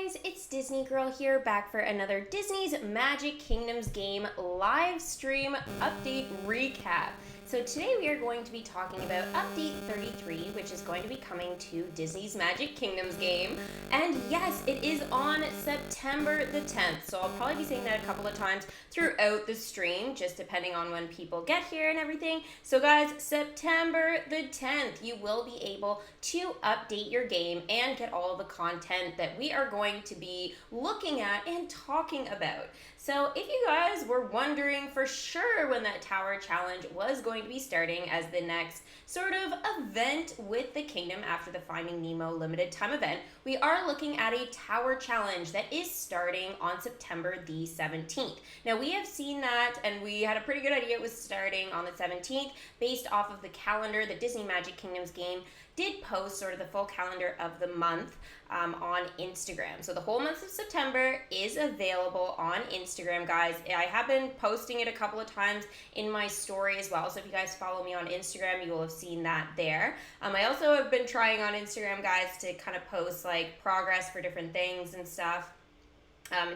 guys, it's Disney Girl here, back for another Disney's Magic Kingdoms game live stream update recap. So today we are going to be talking about update 33, which is going to be coming to Disney's Magic Kingdoms game. And yes, it is on September the 10th, so I'll probably be saying that a couple of times throughout the stream, just depending on when people get here and everything. So guys, September the 10th, you will be able to update your game and get all of the content that we are going to be looking at and talking about. So if you guys were wondering for sure when that Tower Challenge was going to be starting as the next sort of event with the kingdom after the Finding Nemo limited time event, we are looking at a Tower Challenge that is starting on September the 17th. Now we have seen that and we had a pretty good idea it was starting on the 17th based off of the calendar that Disney Magic Kingdoms game did post, sort of the full calendar of the month on Instagram. So the whole month of September is available on Instagram, guys. I have been posting it a couple of times in my story as well. So if you guys follow me on Instagram, you will have seen that there. I also have been trying on Instagram, guys, to kind of post like progress for different things and stuff.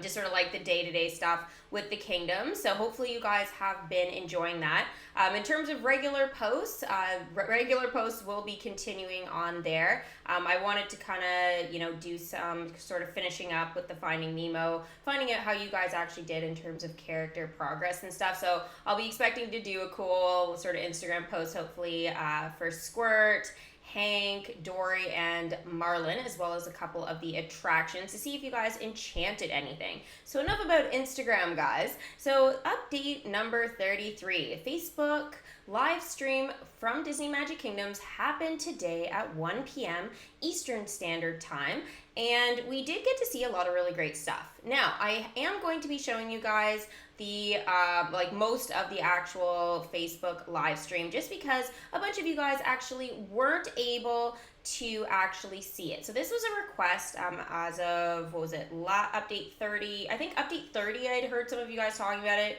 Just sort of like the day-to-day stuff with the kingdom. So hopefully you guys have been enjoying that. In terms of regular posts will be continuing on there. I wanted to kind of, do some sort of finishing up with the Finding Nemo, finding out how you guys actually did in terms of character progress and stuff. So I'll be expecting to do a cool sort of Instagram post, hopefully, for Squirt, Hank, Dory, and Marlin, as well as a couple of the attractions to see if you guys enchanted anything. So enough about Instagram, guys. So update number 33, Facebook live stream from Disney Magic Kingdoms happened today at 1 p.m. Eastern Standard Time, and we did get to see a lot of really great stuff. Now, I am going to be showing you guys the most of the actual Facebook live stream, just because a bunch of you guys actually weren't able to actually see it. So this was a request as of, what was it, update 30. I think update 30 I'd heard some of you guys talking about it.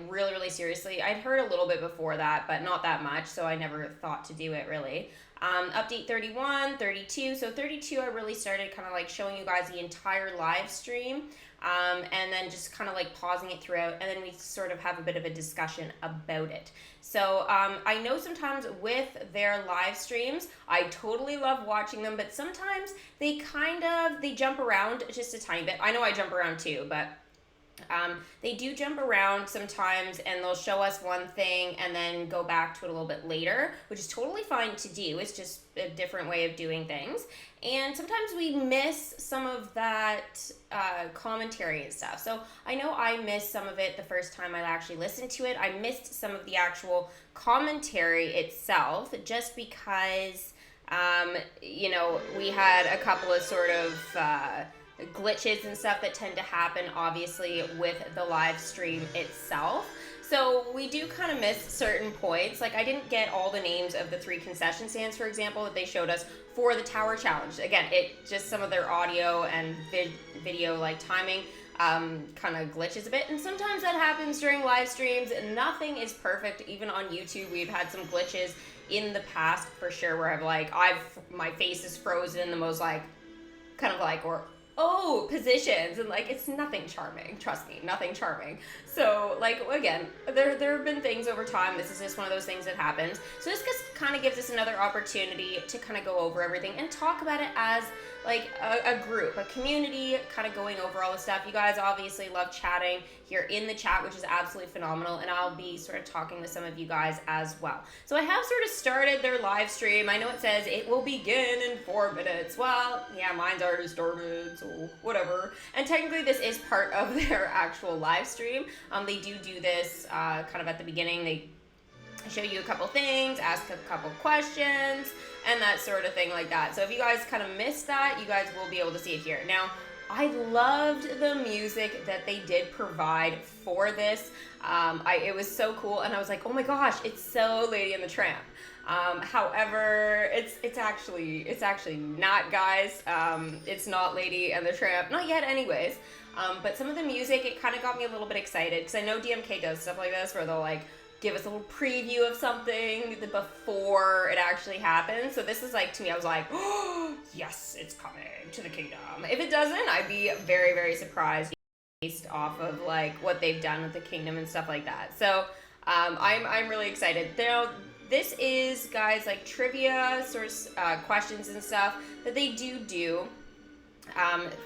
Really seriously. I'd heard a little bit before that, but not that much, so I never thought to do it really. Update 31, 32. So 32, I really started kind of like showing you guys the entire live stream, and then just kind of like pausing it throughout, and then we sort of have a bit of a discussion about it. So I know sometimes with their live streams, I totally love watching them, but sometimes they jump around just a tiny bit. I know I jump around too, but they do jump around sometimes, and they'll show us one thing and then go back to it a little bit later, which is totally fine to do. It's just a different way of doing things. And sometimes we miss some of that commentary and stuff. So I know I missed some of it the first time I actually listened to it. I missed some of the actual commentary itself just because, we had a couple of sort of glitches and stuff that tend to happen obviously with the live stream itself. So we do kind of miss certain points. Like I didn't get all the names of the 3 concession stands, for example, that they showed us for the Tower Challenge. Again, it just some of their audio and video like timing kind of glitches a bit, and sometimes that happens during live streams. Nothing is perfect. Even on YouTube, we've had some glitches in the past for sure where my face is frozen in the most positions, and it's nothing charming. Trust me, nothing charming. So again, there have been things over time. This is just one of those things that happens. So this just kind of gives us another opportunity to kind of go over everything and talk about it as a group, a community, kind of going over all the stuff. You guys obviously love chatting here in the chat, which is absolutely phenomenal, and I'll be sort of talking with some of you guys as well. So I have sort of started their live stream. I know it says it will begin in 4 minutes. Well, yeah, mine's already started, so whatever. And technically this is part of their actual live stream. They do this kind of at the beginning. They show you a couple things, ask a couple questions, and that sort of thing like that. So if you guys kind of missed that, you guys will be able to see it here. Now, I loved the music that they did provide for this. It was so cool, and I was like, oh my gosh, it's so Lady and the Tramp. However, it's actually not, guys. It's not Lady and the Tramp, not yet anyways. But some of the music, it kind of got me a little bit excited, because I know DMK does stuff like this where they'll give us a little preview of something before it actually happens. So this is like, to me, I was like, oh, yes, it's coming to the kingdom. If it doesn't, I'd be very, very surprised based off of like what they've done with the kingdom and stuff like that. So I'm really excited. This is, guys, like trivia questions and stuff that they do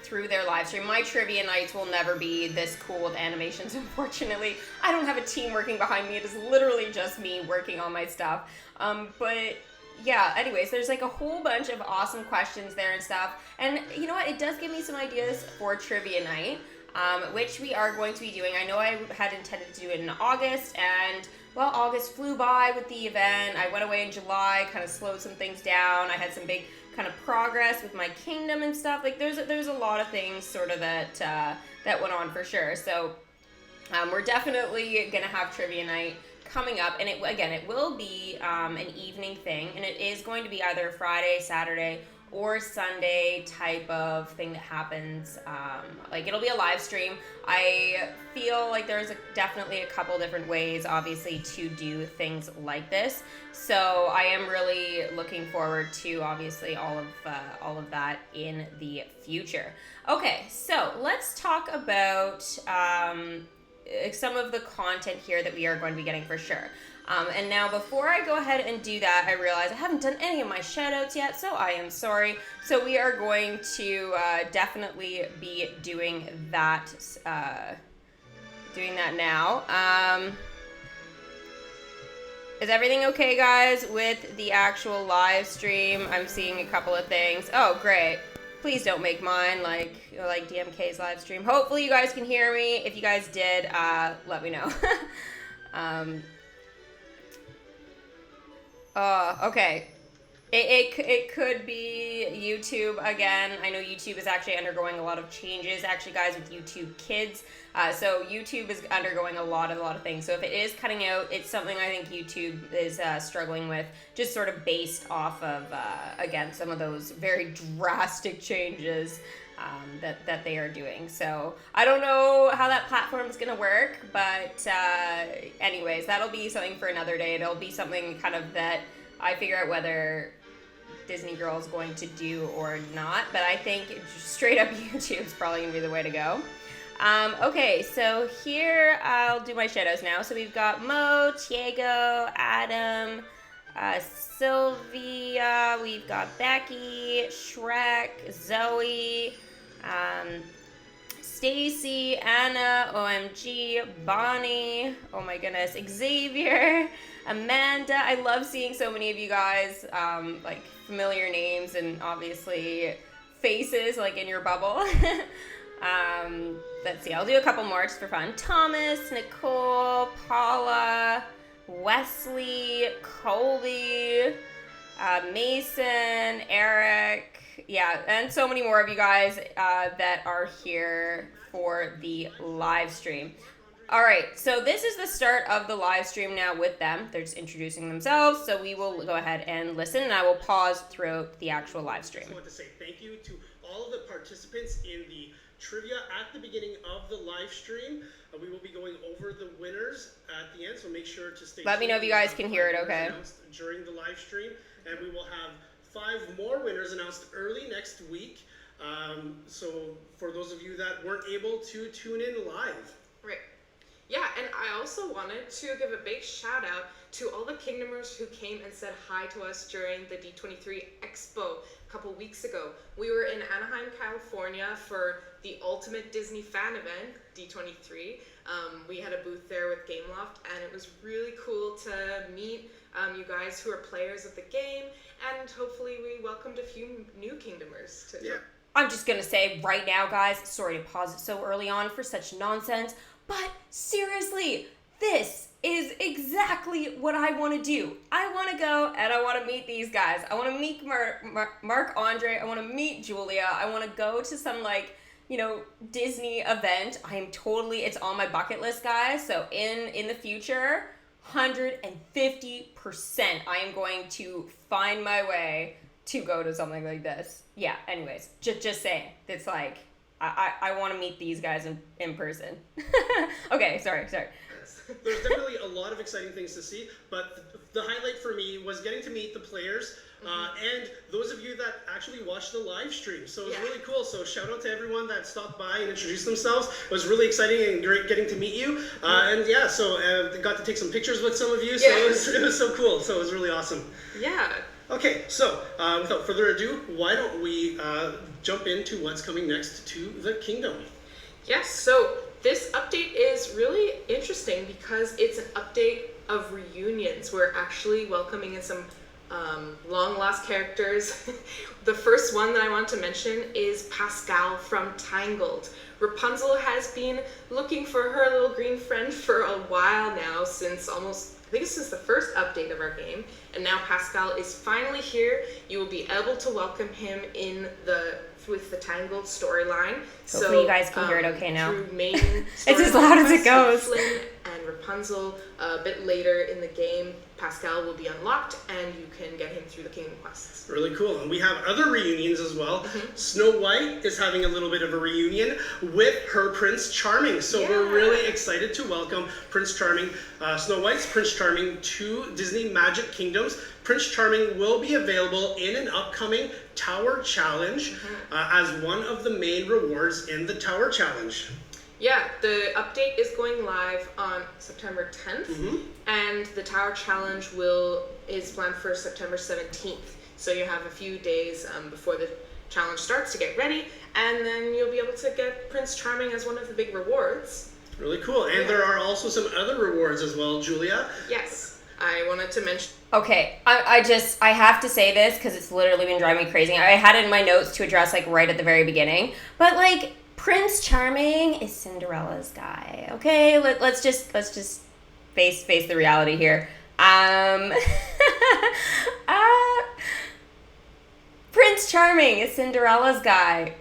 through their live stream. My trivia nights will never be this cool with animations, unfortunately. I don't have a team working behind me. It is literally just me working on my stuff. But yeah, anyways, there's like a whole bunch of awesome questions there and stuff. And you know what? It does give me some ideas for trivia night, which we are going to be doing. I know I had intended to do it in August, and well, August flew by with the event. I went away in July, kind of slowed some things down. I had some big kind of progress with my kingdom and stuff. Like there's a lot of things sort of that went on for sure. So we're definitely gonna have trivia night coming up, and it will be an evening thing, and it is going to be either Friday, Saturday, or Sunday type of thing that happens. Like it'll be a live stream. I feel like there's definitely a couple different ways, obviously, to do things like this. So I am really looking forward to obviously all of that in the future. Okay, so let's talk about some of the content here that we are going to be getting for sure. And now before I go ahead and do that, I realize I haven't done any of my shoutouts yet, so I am sorry. So we are going to definitely be doing that now. Is everything okay, guys, with the actual live stream? I'm seeing a couple of things. Oh, great. Please don't make mine like DMK's live stream. Hopefully you guys can hear me. If you guys did, let me know. Okay. It could be YouTube again. I know YouTube is actually undergoing a lot of changes, actually, guys, with YouTube Kids. So YouTube is undergoing a lot of things. So if it is cutting out, it's something I think YouTube is struggling with, just sort of based off of, again, some of those very drastic changes that they are doing. So I don't know how that platform is going to work, but anyways, that'll be something for another day. It'll be something kind of that I figure out whether Disney Girl is going to do or not, but I think straight up YouTube is probably going to be the way to go. Okay, so here I'll do my shadows now. So we've got Mo, Diego, Adam, Sylvia, we've got Becky, Shrek, Zoe, Stacy, Anna, OMG, Bonnie, oh my goodness, Xavier, Amanda. I love seeing so many of you guys, like familiar names and obviously faces like in your bubble. Let's see, I'll do a couple more just for fun. Thomas, Nicole, Paula, Wesley, Colby, Mason, Eric, yeah, and so many more of you guys that are here for the live stream. All right, so this is the start of the live stream now with them. They're just introducing themselves, so we will go ahead and listen, and I will pause throughout the actual live stream. I just want to say thank you to all of the participants in the trivia at the beginning of the live stream. We will be going over the winners at the end, so make sure to stay tuned. Let me know if you guys can hear it okay. During the live stream, and we will have 5 more winners announced early next week. So for those of you that weren't able to tune in live. Right. Yeah, and I also wanted to give a big shout out to all the Kingdomers who came and said hi to us during the D23 Expo a couple weeks ago. We were in Anaheim, California for the Ultimate Disney Fan Event, D23. We had a booth there with Gameloft, and it was really cool to meet you guys who are players of the game, and hopefully we welcomed a few new Kingdomers to join. I'm just gonna say right now, guys, sorry to pause it so early on for such nonsense, but seriously, this is exactly what I want to do. I want to go and I want to meet these guys. I want to meet Marc-Andre. I want to meet Julia. I want to go to some, like, you know, Disney event. It's on my bucket list, guys. So in the future, 150%, I am going to find my way to go to something like this. Yeah, anyways, just saying. It's like, I want to meet these guys in person. Okay, sorry. Yes. There's definitely a lot of exciting things to see, but the highlight for me was getting to meet the players and those of you that actually watched the live stream. So it was really cool. So shout out to everyone that stopped by and introduced themselves. It was really exciting and great getting to meet you. And yeah, so got to take some pictures with some of you. So it was so cool. So it was really awesome. Yeah. Okay, so without further ado, why don't we jump into what's coming next to the kingdom? Yes, so this update is really interesting because it's an update of reunions. We're actually welcoming in some long lost characters. The first one that I want to mention is Pascal from Tangled. Rapunzel has been looking for her little green friend for a while now, since the first update of our game, and now Pascal is finally here. You will be able to welcome him with the Tangled storyline. Hopefully you guys can hear it okay now. Through main it's as loud as it goes. Flynn and Rapunzel. A bit later in the game, Pascal will be unlocked, and you can get him through the kingdom quests. Really cool. And we have other reunions as well. Snow White is having a little bit of a reunion with her Prince Charming. So we're really excited to welcome Prince Charming, Snow White's Prince Charming, to Disney Magic Kingdoms. Prince Charming will be available in an upcoming Tower Challenge as one of the main rewards in the Tower Challenge. Yeah, the update is going live on September 10th, and the Tower Challenge is planned for September 17th. So you have a few days before the challenge starts to get ready, and then you'll be able to get Prince Charming as one of the big rewards. Really cool. And there are also some other rewards as well, Julia. Yes, I wanted to mention... Okay, I have to say this because it's literally been driving me crazy. I had it in my notes to address like right at the very beginning, but like Prince Charming is Cinderella's guy. Okay, let's just face the reality here. Prince Charming is Cinderella's guy.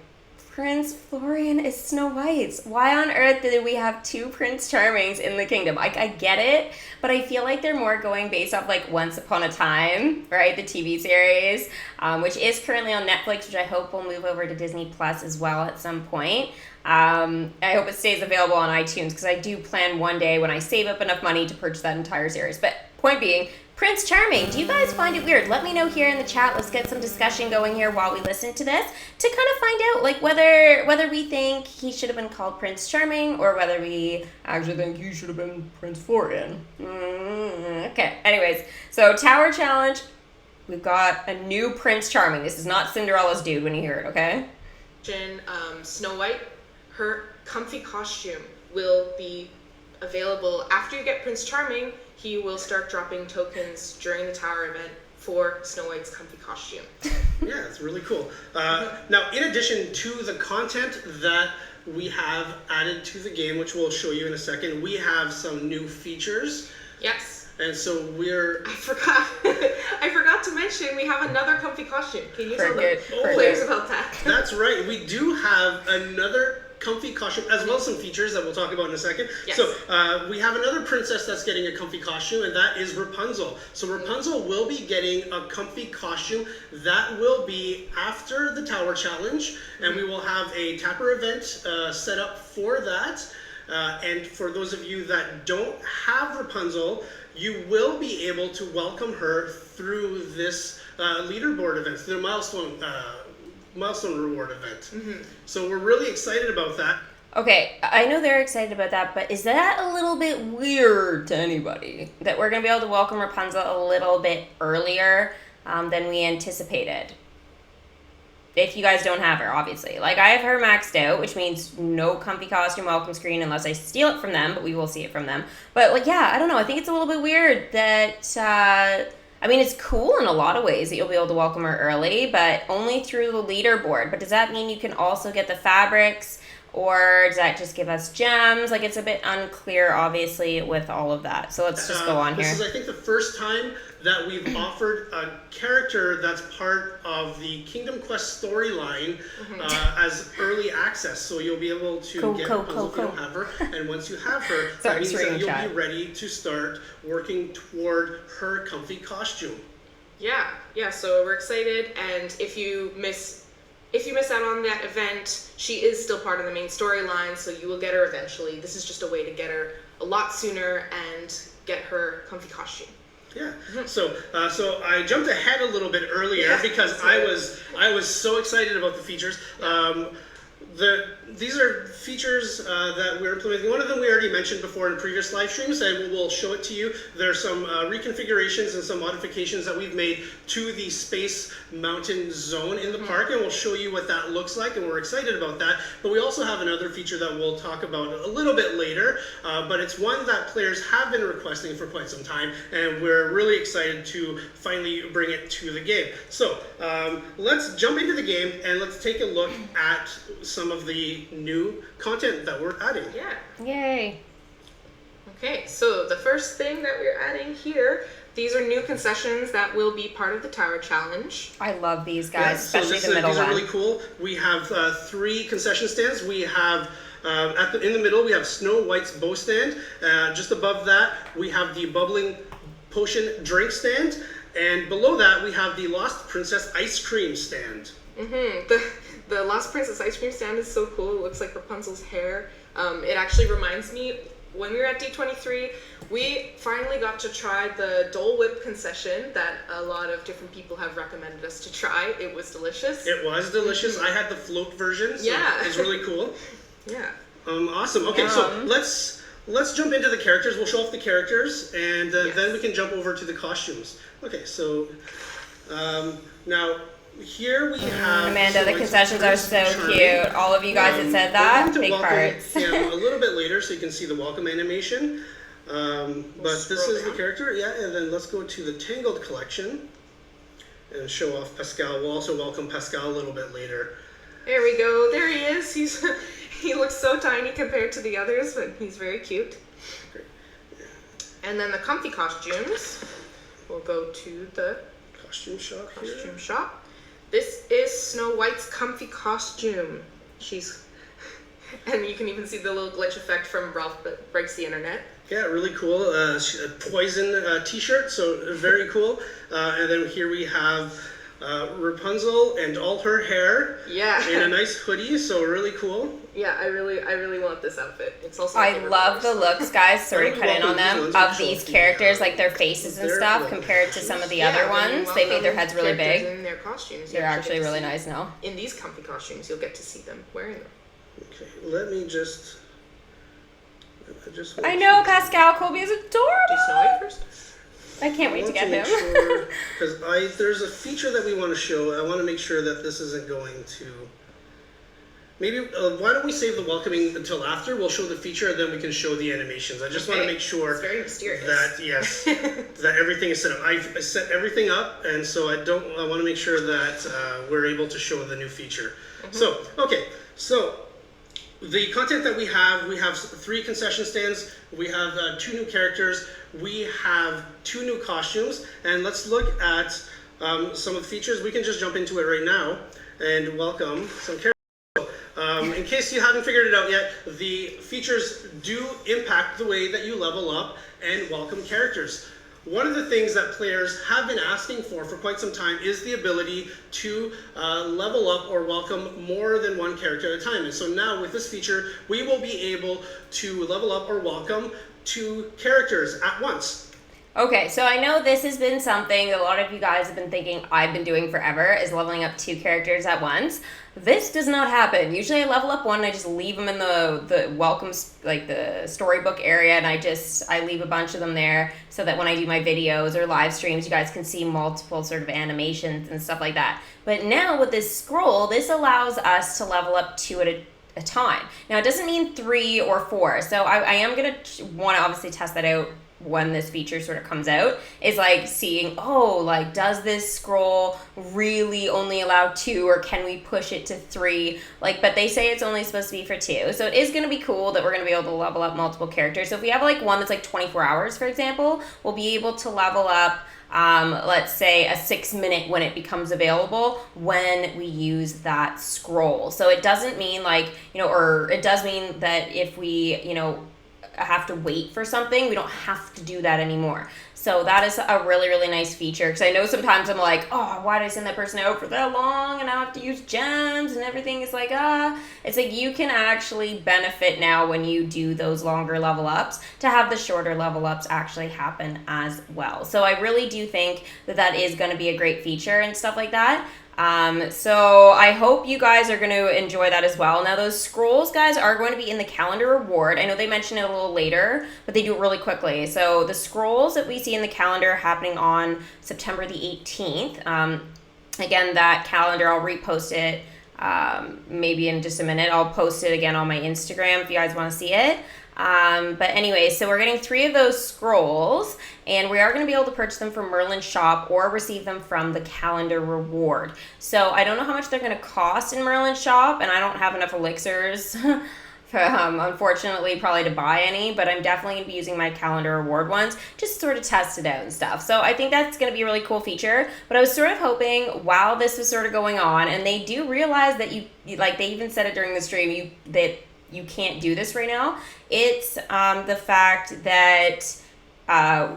Prince Florian is Snow White's. Why on earth did we have two Prince Charmings in the kingdom? I get it, but I feel like they're more going based off like Once Upon a Time, right? The TV series, which is currently on Netflix, which I hope will move over to Disney Plus as well at some point. I hope it stays available on iTunes because I do plan one day when I save up enough money to purchase that entire series. But point being, Prince Charming, do you guys find it weird? Let me know here in the chat. Let's get some discussion going here while we listen to this to kind of find out like whether we think he should have been called Prince Charming or whether we actually think he should have been Prince Florian. Okay, anyways, so Tower Challenge, we've got a new Prince Charming. This is not Cinderella's dude when you hear it, okay? Snow White, her comfy costume will be available after you get Prince Charming. He will start dropping tokens during the Tower event for Snow White's comfy costume. Yeah, it's really cool. Now, in addition to the content that we have added to the game, which we'll show you in a second, we have some new features. Yes. And so I forgot to mention we have another comfy costume. Can you tell the players about that? That's right. We do have another comfy costume, as well as some features that we'll talk about in a second. Yes. So we have another princess that's getting a comfy costume, and that is Rapunzel. So Rapunzel will be getting a comfy costume that will be after the Tower Challenge, and we will have a Tapper event set up for that. And for those of you that don't have Rapunzel, you will be able to welcome her through this leaderboard event, through the milestone reward event. So we're really excited about that. Okay, I know they're excited about that, but is that a little bit weird to anybody? That we're going to be able to welcome Rapunzel a little bit earlier than we anticipated? If you guys don't have her, obviously. Like, I have her maxed out, which means no comfy costume welcome screen unless I steal it from them, but we will see it from them. But, like, yeah, I don't know. I think it's a little bit weird that... I mean, it's cool in a lot of ways that you'll be able to welcome her early, but only through the leaderboard. But does that mean you can also get the fabrics, or does that just give us gems? Like, it's a bit unclear, obviously, with all of that. So let's just go on here. This is, I think, the first time that we've offered a character that's part of the Kingdom Quest storyline as early access. So you'll be able to get Rapunzel if you don't have her. And once you have her, that means that you'll be ready to start working toward her comfy costume. Yeah, so we're excited, and if you miss out on that event, she is still part of the main storyline, so you will get her eventually. This is just a way to get her a lot sooner and get her comfy costume. Yeah. So I jumped ahead a little bit earlier because I was so excited about the features. These are features that we're implementing. One of them we already mentioned before in previous live streams, and we'll show it to you. There's some reconfigurations and some modifications that we've made to the Space Mountain zone in the park, and we'll show you what that looks like, and we're excited about that. But we also have another feature that we'll talk about a little bit later, but it's one that players have been requesting for quite some time, and we're really excited to finally bring it to the game. So let's jump into the game, and let's take a look at some of the new content that we're adding. Yeah. Yay. Okay, so the first thing that we're adding here, these are new concessions that will be part of the Tower Challenge. I love these guys, so especially the middle these one. are really cool. We have 3 concession stands. We have in the middle we have Snow White's bow stand. Just above that we have the bubbling potion drink stand, and below that we have the Lost Princess ice cream stand. The Lost Princess ice cream stand is so cool. It looks like Rapunzel's hair. It actually reminds me, when we were at D23, we finally got to try the Dole Whip concession that a lot of different people have recommended us to try. It was delicious. It was delicious. I had the float version, so it's really cool. Yeah. Awesome. Okay, so let's jump into the characters. We'll show off the characters, and then we can jump over to the costumes. Okay, so now here we have Amanda, the concessions are so cute. All of you guys that said that, big hearts. Yeah, a little bit later so you can see the welcome animation. But this is the character, and then let's go to the Tangled collection and show off Pascal. We'll also welcome Pascal a little bit later. There we go. There he is. He looks so tiny compared to the others, but he's very cute. Great. Yeah. And then the comfy costumes. We'll go to the Costume shop. This is Snow White's comfy costume. And you can even see the little glitch effect from Ralph Breaks the Internet. Yeah, really cool. A poison t-shirt, so very cool. And then here we have Rapunzel and all her hair in a nice hoodie, so really cool. Yeah, I really want this outfit. It's also I love the looks, guys. Sorry to cut in on them, of these characters, like their faces and stuff, compared to some of the other ones. They made their heads really big. In their costumes. They're actually really nice now. In these comfy costumes, you'll get to see them wearing them. Okay, let me just. I know Pascal Colby is adorable. Do you Snow White first? I can't wait to get him. Because there's a feature that we want to show. I want to make sure that this isn't going to. Maybe why don't we save the welcoming until after? We'll show the feature and then we can show the animations. I just want to make sure it's very mysterious. that everything is set up. I set everything up, and so I want to make sure that we're able to show the new feature. So the content that we have 3 concession stands, we have 2 new characters, we have 2 new costumes, and let's look at some of the features. We can just jump into it right now and welcome some characters. In case you haven't figured it out yet, the features do impact the way that you level up and welcome characters. One of the things that players have been asking for quite some time is the ability to level up or welcome more than one character at a time. And so now with this feature, we will be able to level up or welcome 2 characters at once. Okay, so I know this has been something that a lot of you guys have been thinking I've been doing forever, is leveling up 2 characters at once. This does not happen. Usually I level up one and I just leave them in the welcomes, like the storybook area, and I leave a bunch of them there so that when I do my videos or live streams, you guys can see multiple sort of animations and stuff like that. But now with this scroll, this allows us to level up 2 at a time. Now it doesn't mean 3 or 4, so I am going to want to obviously test that out when this feature sort of comes out, is like seeing, does this scroll really only allow 2, or can we push it to 3? But they say it's only supposed to be for 2. So it is going to be cool that we're going to be able to level up multiple characters. So if we have one that's 24 hours, for example, we'll be able to level up let's say a 6-minute when it becomes available when we use that scroll. So it doesn't mean or it does mean that if we, have to wait for something, we don't have to do that anymore. So that is a really, really nice feature, because I know sometimes I'm like, oh, why did I send that person out for that long and I have to use gems and everything? It's like, it's like you can actually benefit now when you do those longer level ups to have the shorter level ups actually happen as well. So I really do think that is going to be a great feature and stuff like that. So I hope you guys are going to enjoy that as well. Now those scrolls, guys, are going to be in the calendar reward. I know they mention it a little later, but they do it really quickly. So the scrolls that we see in the calendar are happening on September the 18th. Again, that calendar, I'll repost it maybe in just a minute. I'll post it again on my Instagram if you guys want to see it. But anyway, so we're getting 3 of those scrolls, and we are going to be able to purchase them from Merlin's shop or receive them from the calendar reward. So I don't know how much they're going to cost in Merlin's shop, and I don't have enough elixirs unfortunately probably to buy any, but I'm definitely going to be using my calendar reward ones just to sort of test it out and stuff. So I think that's going to be a really cool feature, but I was sort of hoping while this was sort of going on, and they do realize that you like, they even said it during the stream, that you can't do this right now. It's the fact that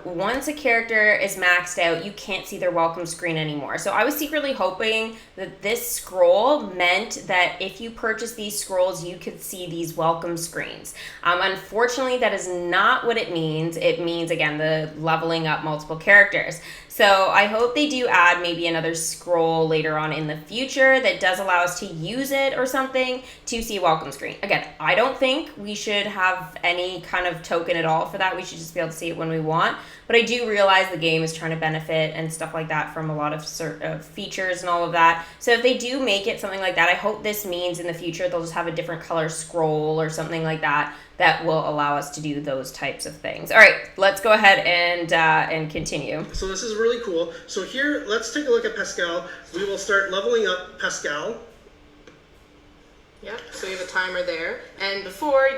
once a character is maxed out, you can't see their welcome screen anymore. So I was secretly hoping that this scroll meant that if you purchase these scrolls, you could see these welcome screens. Unfortunately, that is not what it means. It means, again, the leveling up multiple characters. So I hope they do add maybe another scroll later on in the future that does allow us to use it or something to see a welcome screen. Again, I don't think we should have any kind of token at all for that. We should just be able to see it when we want. But I do realize the game is trying to benefit and stuff like that from a lot of features and all of that. So if they do make it something like that, I hope this means in the future they'll just have a different color scroll or something like that that will allow us to do those types of things. All right, let's go ahead and continue. So this is really cool. So here, let's take a look at Pascal. We will start leveling up Pascal. Yep, so you have a timer there. And before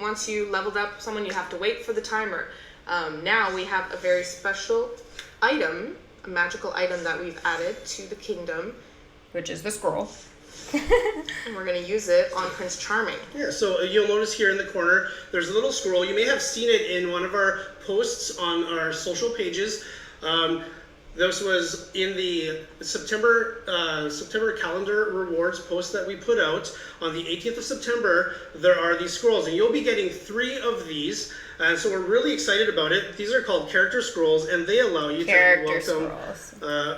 once you leveled up someone, you have to wait for the timer. Now we have a very special item, a magical item that we've added to the kingdom, which is the scroll. And we're going to use it on Prince Charming. Yeah, so you'll notice here in the corner, there's a little scroll. You may have seen it in one of our posts on our social pages. This was in the September calendar rewards post that we put out. On the 18th of September, there are these scrolls, and you'll be getting 3 of these. And so we're really excited about it. These are called character scrolls, and they allow you to welcome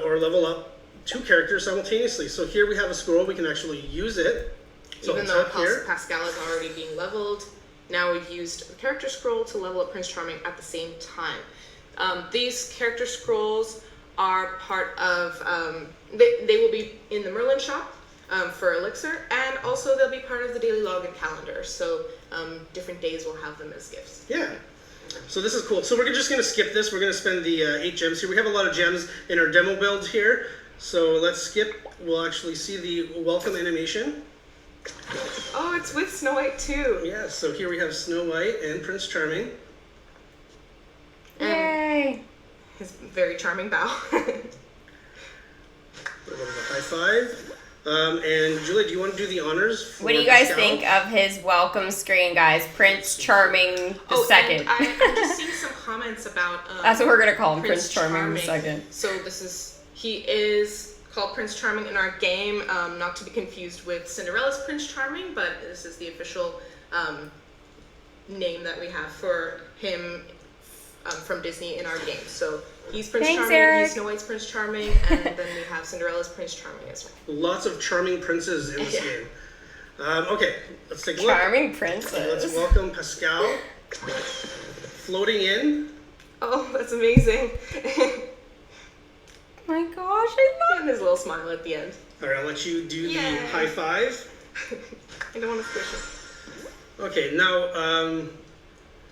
or level up 2 characters simultaneously. So here we have a scroll. We can actually use it. So even though Pascal is already being leveled, now we've used the character scroll to level up Prince Charming at the same time. These character scrolls are part of, they will be in the Merlin shop for Elixir, and also they'll be part of the daily login calendar. So different days will have them as gifts. Yeah. So this is cool. So we're just going to skip this. We're going to spend the 8 gems here. We have a lot of gems in our demo build here. So let's skip. We'll actually see the welcome animation. Oh, it's with Snow White too. Yeah, so here we have Snow White and Prince Charming. Yay! His very charming bow. A little bit of a high five. And Julie, do you want to do the honors? What do you guys think of his welcome screen, guys? Prince Charming the Second. I'm just seeing some comments about. That's what we're gonna call him, Prince Charming the Second. So he is called Prince Charming in our game, not to be confused with Cinderella's Prince Charming, but this is the official name that we have for him from Disney in our game. So he's Prince Charming, Eric. he's Snow White's Prince Charming, and then we have Cinderella's Prince Charming as well. Lots of charming princes in this game. Okay, let's take a look. Charming princess. Let's welcome Pascal. Floating in. Oh, that's amazing. My gosh, I love And his little smile at the end. All right, I'll let you do the high five. I don't want to squish it. Okay, now, do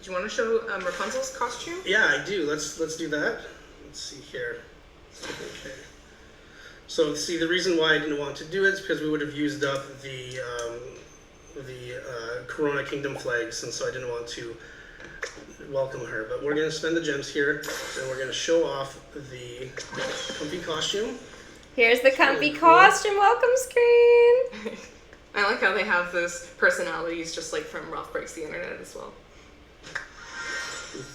you want to show Rapunzel's costume? Yeah, I do. Let's do that. Let's see here. Okay. So see, the reason why I didn't want to do it is because we would have used up the Corona Kingdom flags, and so I didn't want to welcome her. But we're going to spend the gems here, and we're going to show off the comfy costume. Here's the comfy costume welcome screen. I like how they have those personalities just like from Ralph Breaks the Internet as well.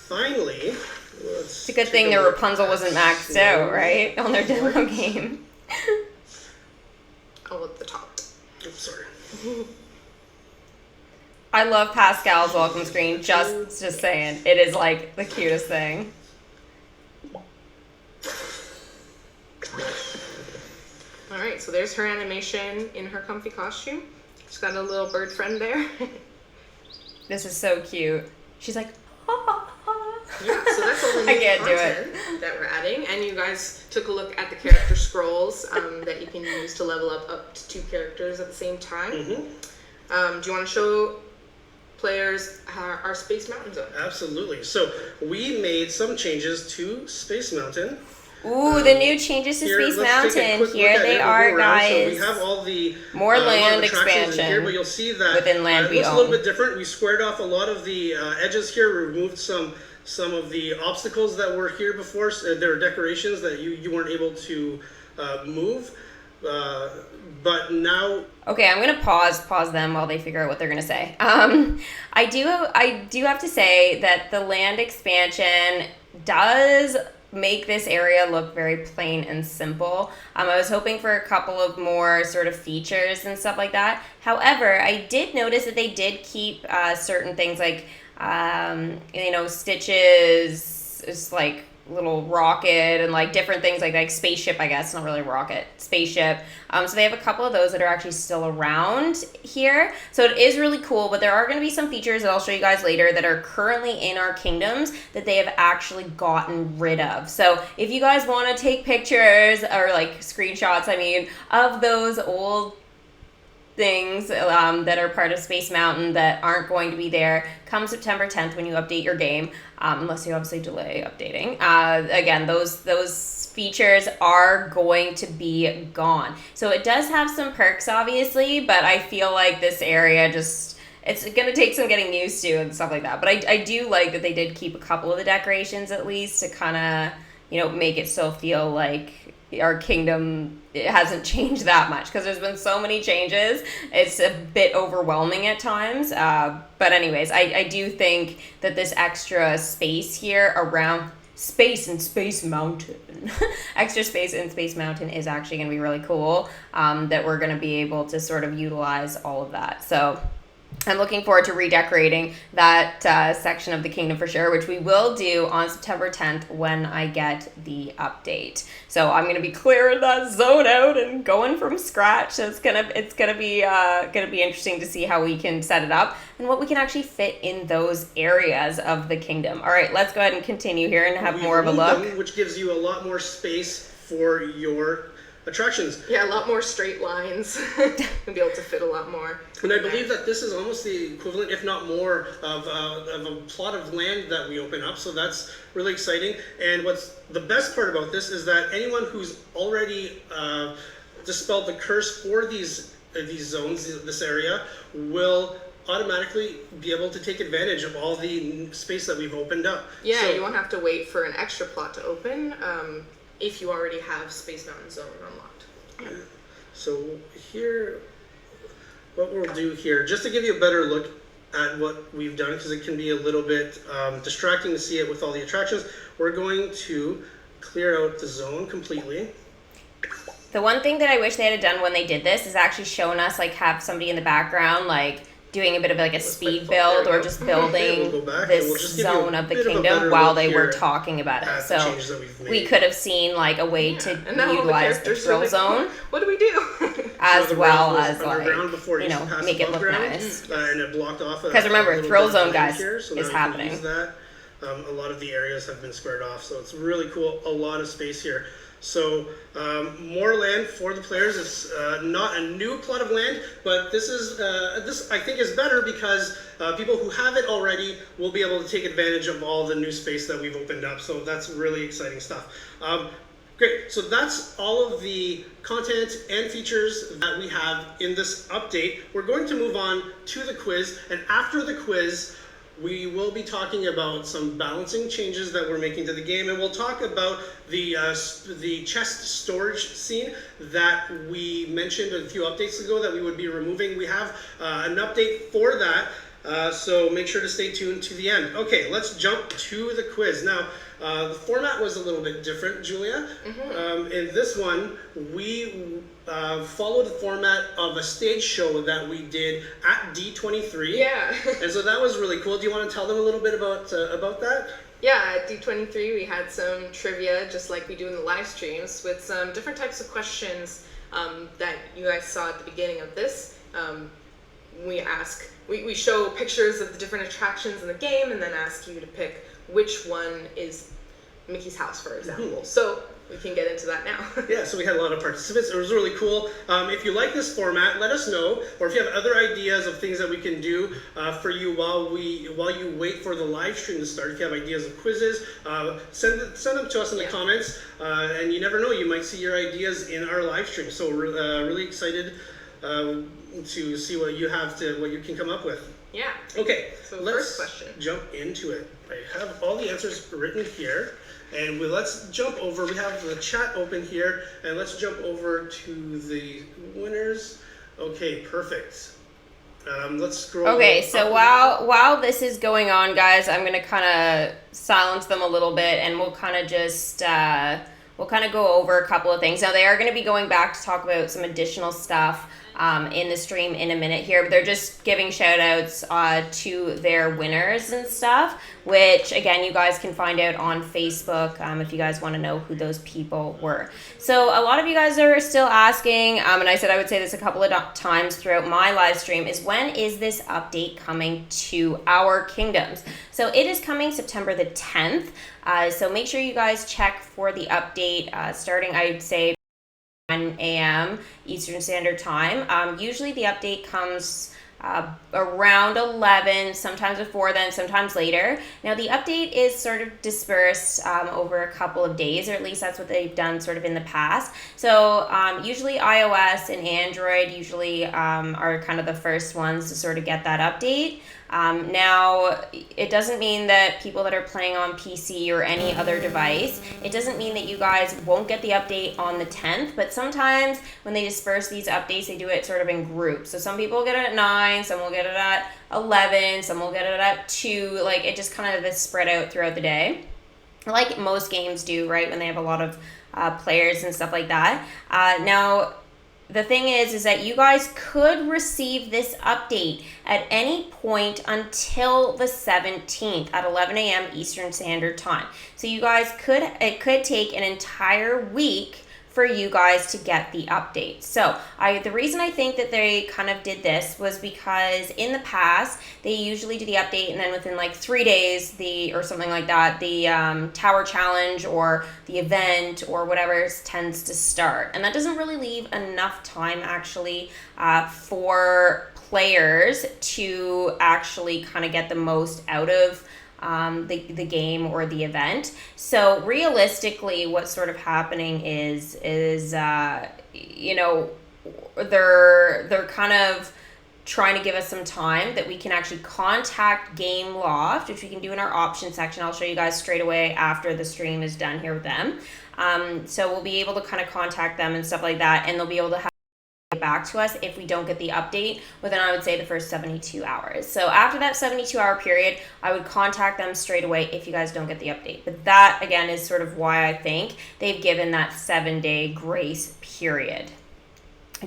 Finally, It's a good thing their Rapunzel wasn't maxed out, right? On their demo game. Oh, at the top. Oops, sorry. I love Pascal's welcome screen, just saying. It is like the cutest thing. Alright, so there's her animation in her comfy costume. She's got a little bird friend there. This is so cute. She's like, Yeah, so that's all the new I can't do content that we're adding. And you guys took a look at the character scrolls that you can use to level up to 2 characters at the same time. Mm-hmm. Do you want to show players our Space Mountain zone? Absolutely. So we made some changes to Space Mountain. ooh, the new changes to Space Mountain. Here they are, guys. So we have all the more land expansion expansion here, but you'll see that within land it we looks own. a little bit different. We squared off a lot of the edges here, removed some of the obstacles that were here before. So there were decorations that you weren't able to move. But now, okay, I'm gonna pause them while they figure out what they're gonna say. I do have to say that the land expansion does make this area look very plain and simple. I was hoping for a couple of more sort of features and stuff like that. However, I did notice that they did keep certain things like Stitch's is like little rocket and like different things like spaceship, I guess, not really rocket, spaceship. So they have a couple of those that are actually still around here. So it is really cool, but there are going to be some features that I'll show you guys later that are currently in our kingdoms that they have actually gotten rid of. So if you guys want to take pictures or like screenshots, of those old things that are part of Space Mountain that aren't going to be there come September 10th when you update your game, unless you obviously delay updating. Again, those features are going to be gone. So it does have some perks, obviously, but I feel like this area it's going to take some getting used to and stuff like that. But I do like that they did keep a couple of the decorations at least to kind of, make it still feel like our kingdom, it hasn't changed that much because there's been so many changes. It's a bit overwhelming at times. But anyways, I do think that this extra space here around space in Space Mountain, extra space in Space Mountain is actually going to be really cool, that we're going to be able to sort of utilize all of that. So I'm looking forward to redecorating that section of the kingdom for sure, which we will do on September 10th when I get the update. So I'm gonna be clearing that zone out and going from scratch. So it's gonna be interesting to see how we can set it up and what we can actually fit in those areas of the kingdom. All right, let's go ahead and continue here and have more of a look. which gives you a lot more space for your attractions. Yeah, a lot more straight lines. You'll be able to fit a lot more. And I believe that this is almost the equivalent, if not more, of a plot of land that we open up. So that's really exciting. And what's the best part about this is that anyone who's already dispelled the curse for these zones, this area, will automatically be able to take advantage of all the space that we've opened up. Yeah, so, you won't have to wait for an extra plot to open if you already have Space Mountain Zone unlocked. Yeah. So here, what we'll do here, just to give you a better look at what we've done, because it can be a little bit distracting to see it with all the attractions, we're going to clear out the zone completely. The one thing that I wish they had done when they did this is actually shown us, like, have somebody in the background, like, doing a bit of like a speed build or just building this zone of the kingdom while they were talking about it. So we could have seen like a way to utilize the thrill zone. What do we do? As well as like, make it look ground, nice. And it blocked off. Because remember, thrill zone, guys, here, so is happening. A lot of the areas have been squared off, so it's really cool. A lot of space here. So more land for the players. It's not a new plot of land, but this I think is better because people who have it already will be able to take advantage of all the new space that we've opened up. So that's really exciting stuff. Great. So that's all of the content and features that we have in this update. We're going to move on to the quiz, and after the quiz, we will be talking about some balancing changes that we're making to the game, and we'll talk about the chest storage scene that we mentioned a few updates ago that we would be removing. We have an update for that So make sure to stay tuned to the end. Okay, let's jump to the quiz. Now, the format was a little bit different, Julia. In this one, we followed the format of a stage show that we did at D23. Yeah. And so that was really cool. Do you want to tell them a little bit about that? Yeah, at D23 we had some trivia, just like we do in the live streams, with some different types of questions that you guys saw at the beginning of this. We show pictures of the different attractions in the game and then ask you to pick which one is Mickey's house, for example. So we can get into that now. Yeah, so we had a lot of participants. It was really cool. If you like this format, let us know. Or if you have other ideas of things that we can do for you while you wait for the live stream to start. If you have ideas of quizzes, send them to us in the comments. And you never know, you might see your ideas in our live stream. So we're really excited to see what you can come up with. Yeah. Okay, so let's first question. Jump into it. I have all the answers written here. And let's jump over. We have the chat open here, and let's jump over to the winners. Okay, perfect. Let's scroll. Okay, so while this is going on, guys, I'm gonna kind of silence them a little bit, and we'll kind of just we'll kind of go over a couple of things. Now they are going to be going back to talk about some additional stuff in the stream in a minute here, but they're just giving shout outs to their winners and stuff, which again you guys can find out on Facebook if you guys want to know who those people were. So a lot of you guys are still asking, and I said I would say this a couple of times throughout my live stream, is when is this update coming to our kingdoms? So it is coming September the 10th, so make sure you guys check for the update starting, I'd say, 1 a.m. Eastern Standard Time. Usually the update comes around 11, sometimes before then, sometimes later. Now the update is sort of dispersed over a couple of days, or at least that's what they've done sort of in the past. So usually iOS and Android usually are kind of the first ones to sort of get that update. Now, it doesn't mean that people that are playing on PC or any other device, it doesn't mean that you guys won't get the update on the 10th, but sometimes when they disperse these updates, they do it sort of in groups. So some people get it at 9, some will get it at 11, some will get it at 2, like it just kind of is spread out throughout the day, like most games do, right, when they have a lot of players and stuff like that. Now, the thing is that you guys could receive this update at any point until the 17th at 11 a.m. Eastern Standard Time. So you guys it could take an entire week for you guys to get the update. So the reason I think that they kind of did this was because in the past they usually do the update and then within like 3 days or something like that, the tower challenge or the event or whatever tends to start, and that doesn't really leave enough time actually for players to actually kind of get the most out of the game or the event. So realistically, what's sort of happening is you know, they're kind of trying to give us some time that we can actually contact Game Loft, which we can do in our options section. I'll show you guys straight away after the stream is done here with them. So we'll be able to kind of contact them and stuff like that, and they'll be able to back to us if we don't get the update within, I would say, the first 72 hours. So after that 72-hour period, I would contact them straight away if you guys don't get the update. But that, again, is sort of why I think they've given that 7-day grace period.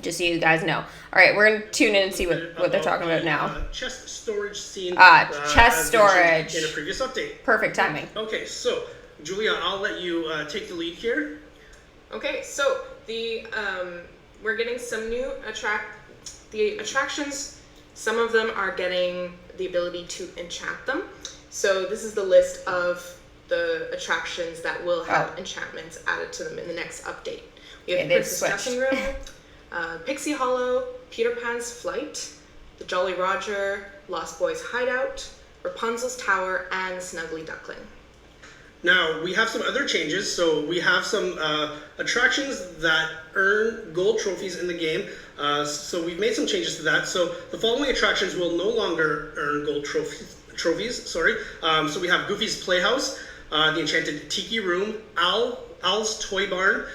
Just so you guys know. All right, we're going to tune in and see what they're talking about now. Chest storage scene. Chest storage. In a previous update. Perfect timing. Okay, so, Julia, I'll let you take the lead here. Okay, so we're getting some new attractions. Some of them are getting the ability to enchant them. So this is the list of the attractions that will have enchantments added to them in the next update. We have the Princess Dressing Room, Pixie Hollow, Peter Pan's Flight, the Jolly Roger, Lost Boys Hideout, Rapunzel's Tower, and Snuggly Duckling. Now, we have some other changes. So we have some attractions that earn gold trophies in the game. So we've made some changes to that. So the following attractions will no longer earn gold trophies. So we have Goofy's Playhouse, the Enchanted Tiki Room, Al's Toy Barn,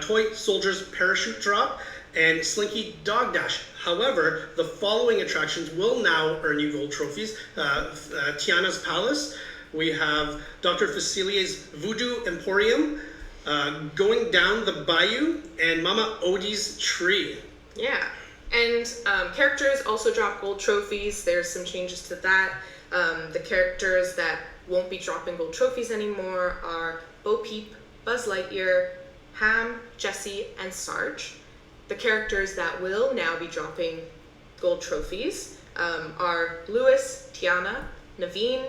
Toy Soldier's Parachute Drop, and Slinky Dog Dash. However, the following attractions will now earn you gold trophies. Tiana's Palace, we have Dr. Facilier's Voodoo Emporium, Going Down the Bayou, and Mama Odie's Tree. Yeah, and characters also drop gold trophies. There's some changes to that. The characters that won't be dropping gold trophies anymore are Bo Peep, Buzz Lightyear, Ham, Jessie, and Sarge. The characters that will now be dropping gold trophies are Louis, Tiana, Naveen,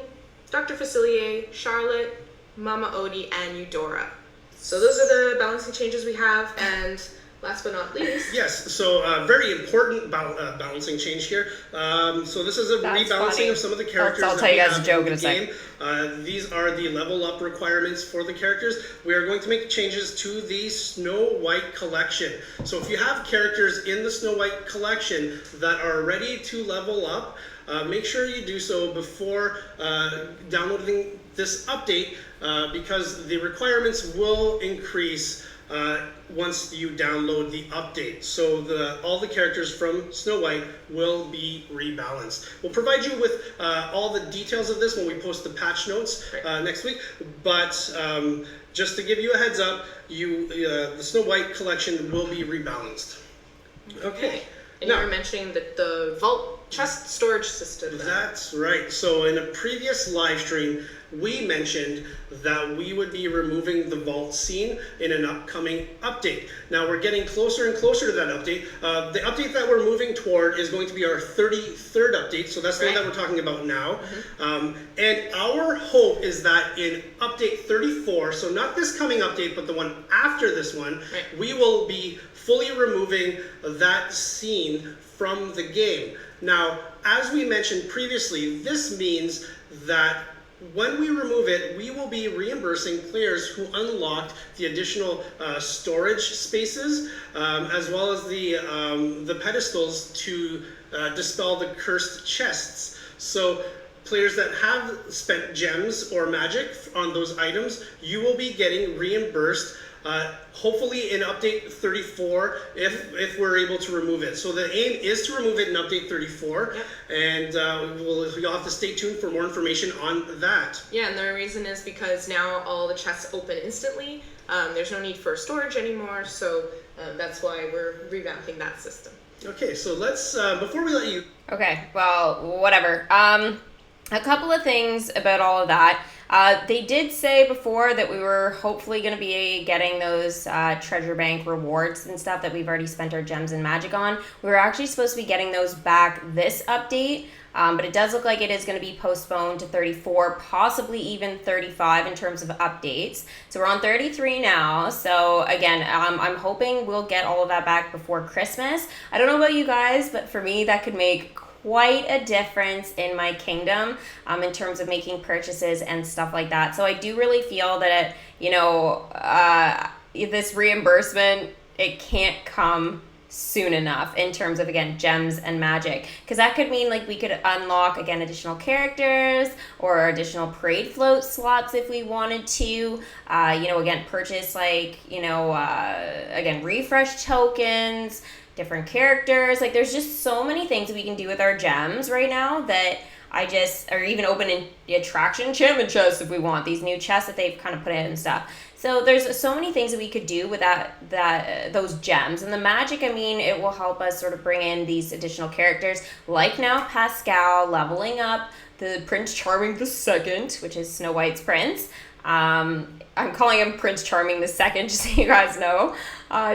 Dr. Facilier, Charlotte, Mama Odie, and Eudora. So those are the balancing changes we have, and last but not least... Yes, so very important balancing change here. So this is a That's rebalancing funny. of some of the characters I'll that tell you we guys a have joke in in the a game. These are the level up requirements for the characters. We are going to make changes to the Snow White collection. So if you have characters in the Snow White collection that are ready to level up, make sure you do so before downloading this update because the requirements will increase once you download the update. So all the characters from Snow White will be rebalanced. We'll provide you with all the details of this when we post the patch notes next week, but just to give you a heads up, the Snow White collection will be rebalanced. Okay. And you were mentioning that the vault chest storage system. That's right. So in a previous live stream, we mentioned that we would be removing the vault scene in an upcoming update. Now we're getting closer and closer to that update. The update that we're moving toward is going to be our 33rd update. So that's the one that we're talking about now. And our hope is that in update 34, so not this coming update, but the one after this one, we will be fully removing that scene from the game. Now, as we mentioned previously, this means that when we remove it, we will be reimbursing players who unlocked the additional storage spaces, as well as the pedestals to dispel the cursed chests. So players that have spent gems or magic on those items, you will be getting reimbursed hopefully in update 34 if we're able to remove it. So the aim is to remove it in update 34, and you'll have to stay tuned for more information on that. Yeah, and the reason is because now all the chests open instantly. There's no need for storage anymore, so that's why we're revamping that system. Okay, so let's before we let you... Okay, well, whatever. A couple of things about all of that. They did say before that we were hopefully going to be getting those treasure bank rewards and stuff that we've already spent our gems and magic on. We were actually supposed to be getting those back this update, but it does look like it is going to be postponed to 34, possibly even 35 in terms of updates. So we're on 33 now. So again, I'm hoping we'll get all of that back before Christmas. I don't know about you guys, but for me, that could make quite a difference in my kingdom in terms of making purchases and stuff like that. So I do really feel that, this reimbursement, it can't come soon enough in terms of, again, gems and magic, because that could mean like we could unlock again additional characters or additional parade float slots if we wanted to, again, purchase like, again, refresh tokens, different characters. Like there's just so many things that we can do with our gems right now that or even open in the attraction enchantment chests if we want, these new chests that they've kind of put in and stuff. So there's so many things that we could do with those gems. And the magic, I mean, it will help us sort of bring in these additional characters, like now Pascal leveling up the Prince Charming II, which is Snow White's prince. I'm calling him Prince Charming II, just so you guys know,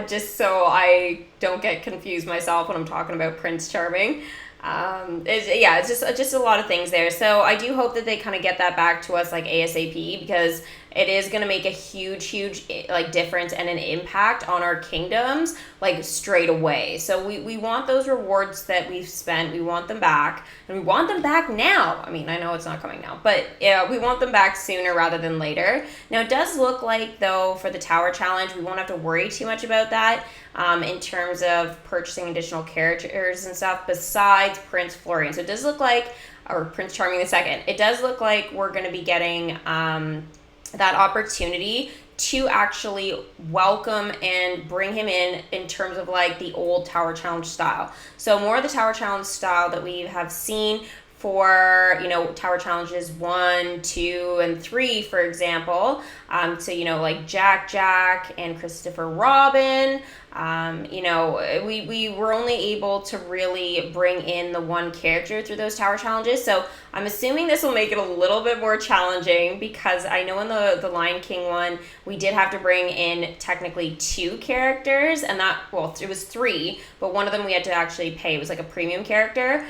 just so I don't get confused myself when I'm talking about Prince Charming. It's just a lot of things there. So I do hope that they kind of get that back to us like ASAP, because it is going to make a huge like difference and an impact on our kingdoms like straight away. So we want those rewards that we've spent, we want them back, and we want them back now. I mean, I know it's not coming now, but yeah, we want them back sooner rather than later. Now it does look like though for the tower challenge we won't have to worry too much about that in terms of purchasing additional characters and stuff besides Prince Florian. So it does look like, or Prince Charming II, it does look like we're going to be getting that opportunity to actually welcome and bring him in terms of like the old Tower Challenge style. So more of the Tower Challenge style that we have seen for, Tower Challenges 1, 2, and 3, for example. So, like Jack and Christopher Robin. We were only able to really bring in the one character through those Tower Challenges. So I'm assuming this will make it a little bit more challenging, because I know in the Lion King one, we did have to bring in technically 2 characters, and it was 3, but one of them we had to actually pay. It was like a premium character.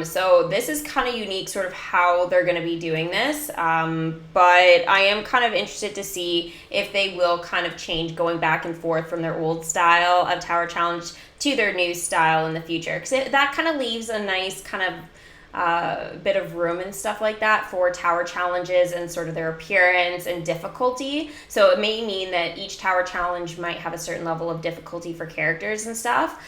So this is kind of unique, sort of how they're going to be doing this. But I am kind of interested to see if they will kind of change, going back and forth from their old style of Tower Challenge to their new style in the future. Because that kind of leaves a nice kind of bit of room and stuff like that for Tower Challenges and sort of their appearance and difficulty. So it may mean that each Tower Challenge might have a certain level of difficulty for characters and stuff.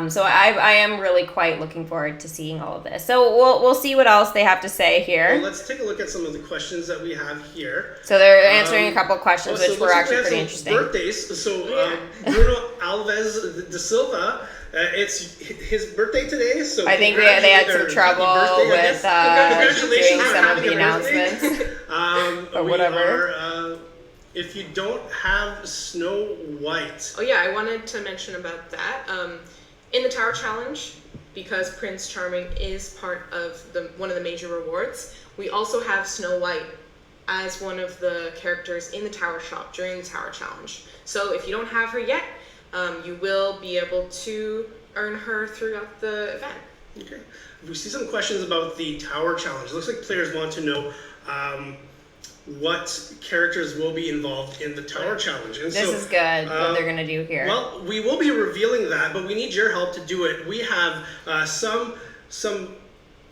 So I am really quite looking forward to seeing all of this. So we'll see what else they have to say here. Well, let's take a look at some of the questions that we have here. So they're answering a couple of questions, which were actually pretty interesting. Birthdays. So Bruno Alves de Silva, it's his birthday today. So I think they had some trouble with doing some of the announcements. Or whatever. If you don't have Snow White. Oh yeah, I wanted to mention about that. In the Tower Challenge, because Prince Charming is part of one of the major rewards, we also have Snow White as one of the characters in the Tower Shop during the Tower Challenge. So if you don't have her yet, you will be able to earn her throughout the event. Okay. We see some questions about the Tower Challenge. It looks like players want to know what characters will be involved in the Tower Challenge. And this is good, what they're going to do here. Well, we will be revealing that, but we need your help to do it. We have some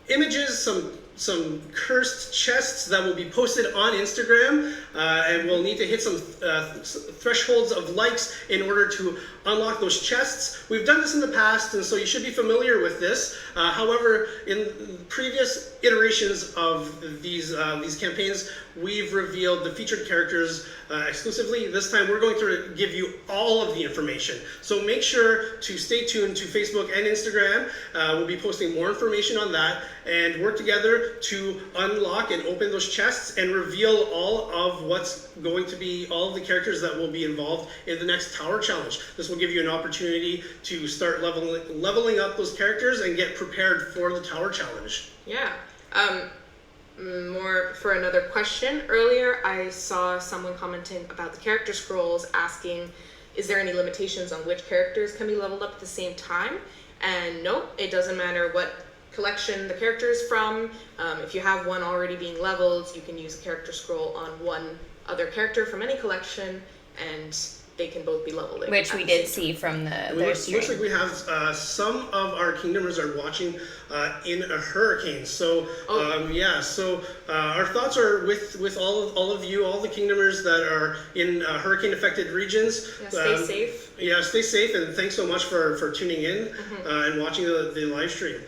images, some cursed chests that will be posted on Instagram, and we'll need to hit some thresholds of likes in order to unlock those chests. We've done this in the past, and so you should be familiar with this. However, in previous iterations of these campaigns, we've revealed the featured characters exclusively. This time we're going to give you all of the information. So make sure to stay tuned to Facebook and Instagram. We'll be posting more information on that, and work together to unlock and open those chests and reveal all of what's going to be, all of the characters that will be involved in the next Tower Challenge. This will give you an opportunity to start leveling up those characters and get prepared for the Tower Challenge. Yeah. More for another question. Earlier, I saw someone commenting about the character scrolls, asking, is there any limitations on which characters can be leveled up at the same time? And no, it doesn't matter what collection the character is from. If you have one already being leveled, you can use a character scroll on one other character from any collection, and they can both be leveled. Which we did see from their stream. Looks like we have some of our Kingdomers are watching in a hurricane. So our thoughts are with all of you, all the Kingdomers that are in hurricane affected regions. Yeah, stay safe. Yeah, stay safe, and thanks so much for tuning in and watching the live stream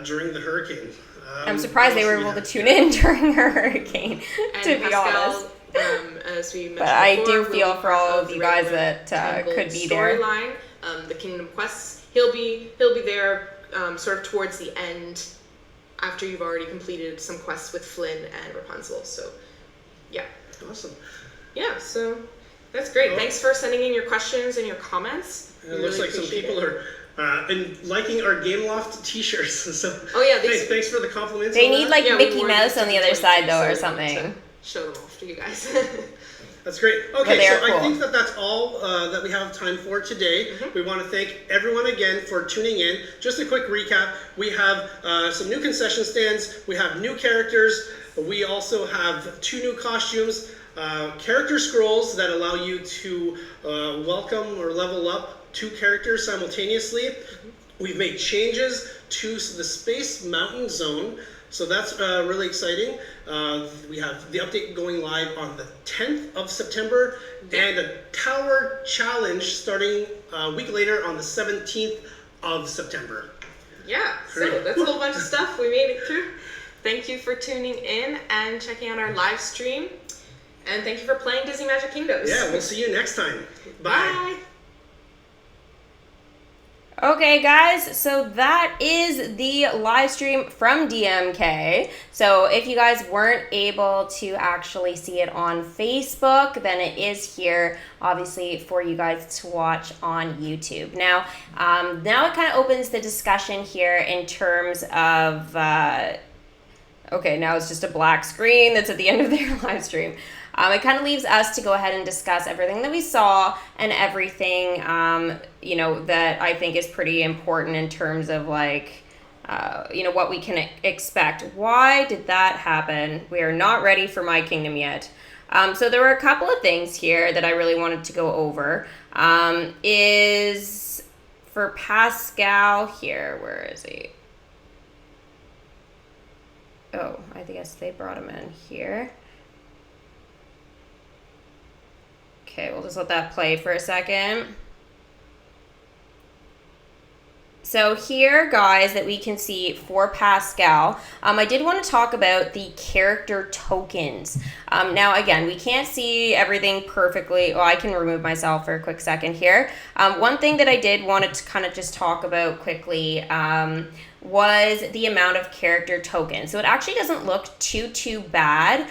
during the hurricane. I'm surprised they were able to tune in during a hurricane, to be honest. As we mentioned but I before, do feel for all of you guys that could be there. Storyline, the Kingdom Quests. He'll be there sort of towards the end, after you've already completed some quests with Flynn and Rapunzel. So, yeah. Awesome. Yeah. So that's great. Oh. Thanks for sending in your questions and your comments. It looks like some people are liking our Gameloft t-shirts. So thanks for the compliments. They need Mickey Mouse on the other side though, or something. Show them off to you guys. That's great. Okay, so cool. I think that's all that we have time for today. We want to thank everyone again for tuning in. Just a quick recap. We have some new concession stands. We have new characters. We also have 2 new costumes, character scrolls that allow you to welcome or level up 2 characters simultaneously. We've made changes to the Space Mountain Zone. So that's really exciting. We have the update going live on the 10th of September and a Tower Challenge starting a week later on the 17th of September. Yeah, so that's a whole bunch of stuff. We made it through. Thank you for tuning in and checking out our live stream. And thank you for playing Disney Magic Kingdoms. Yeah, we'll see you next time. Bye. Bye. Okay, guys, so that is the live stream from DMK. So if you guys weren't able to actually see it on Facebook, then it is here, obviously, for you guys to watch on YouTube. Now it kind of opens the discussion here in terms of, okay, now it's just a black screen that's at the end of their live stream. It kind of leaves us to go ahead and discuss everything that we saw and everything, that I think is pretty important in terms of what we can expect. Why did that happen? We are not ready for My Kingdom yet. So there were a couple of things here that I really wanted to go over. Is for Pascal here, where is he? Oh, I guess they brought him in here. Okay, we'll just let that play for a second. So here, guys, that we can see for Pascal, I did want to talk about the character tokens. Now, again, we can't see everything perfectly. I can remove myself for a quick second here. One thing that I did want to kind of just talk about quickly was the amount of character tokens. So it actually doesn't look too bad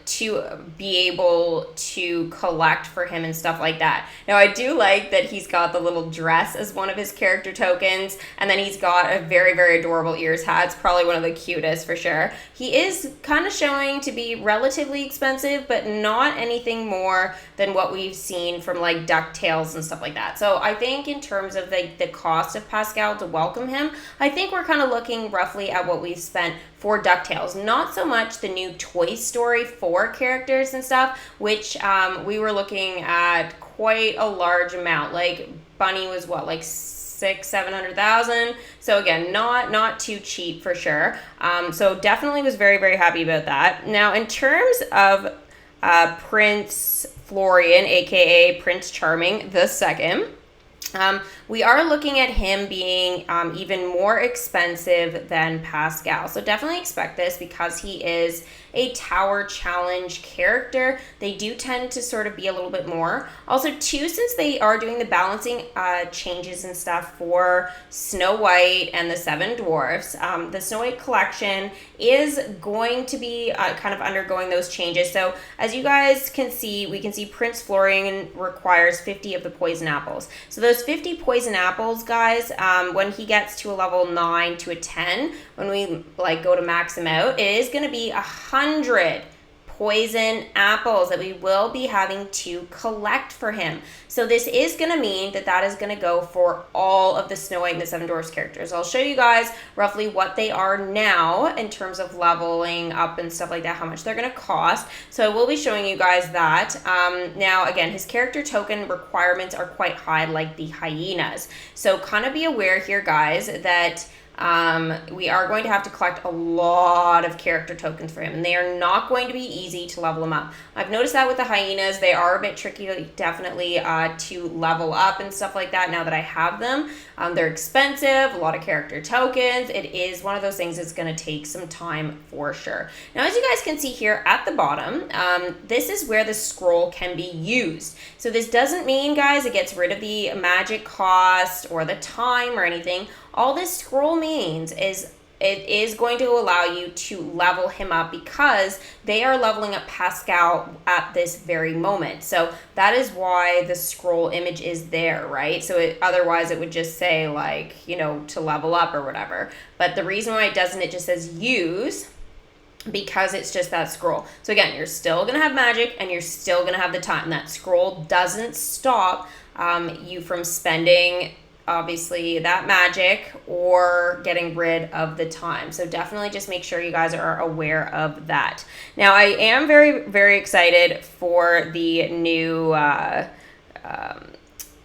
to be able to collect for him and stuff like that. Now, I do like that he's got the little dress as one of his character tokens, and then he's got a very, very adorable ears hat. It's probably one of the cutest for sure. He is kind of showing to be relatively expensive, but not anything more than what we've seen from like DuckTales and stuff like that. So I think in terms of the cost of Pascal to welcome him, I think we're kind of looking roughly at what we've spent for DuckTales. Not so much the new Toy Story 4 characters and stuff, which we were looking at quite a large amount. Like Bunny was what, like $600,000-$700,000. So again, not too cheap for sure. So definitely was very, very happy about that. Now in terms of Prince Florian, aka Prince Charming II, we are looking at him being even more expensive than Pascal. So definitely expect this because he is a tower challenge character. They do tend to sort of be a little bit more. Also, too, since they are doing the balancing changes and stuff for Snow White and the Seven Dwarfs, the Snow White collection is going to be kind of undergoing those changes. So as you guys can see, we can see Prince Florian requires 50 of the poison apples. So those 50 poison apples, guys, when he gets to a level 9 to a 10, when we go to max him out, it is going to be 100 poison apples that we will be having to collect for him. So this is going to mean that is going to go for all of the Snow White and the Seven Dwarfs characters. I'll show you guys roughly what they are now in terms of leveling up and stuff like that, how much they're going to cost. So I will be showing you guys that. Now, again, his character token requirements are quite high, like the hyenas. So kind of be aware here, guys, that we are going to have to collect a lot of character tokens for him, and they are not going to be easy to level him up. I've noticed that with the hyenas, they are a bit tricky, definitely, to level up and stuff like that now that I have them. They're expensive, a lot of character tokens. It is one of those things that's going to take some time for sure. Now, as you guys can see here at the bottom, this is where the scroll can be used. So this doesn't mean, guys, it gets rid of the magic cost or the time or anything. All this scroll means is it is going to allow you to level him up because they are leveling up Pascal at this very moment. So that is why the scroll image is there, right? So otherwise it would just say to level up or whatever. But the reason why it doesn't, it just says use, because it's just that scroll. So again, you're still going to have magic and you're still going to have the time. That scroll doesn't stop you from spending obviously that magic or getting rid of the time. So definitely just make sure you guys are aware of that. Now, I am very, very excited for the new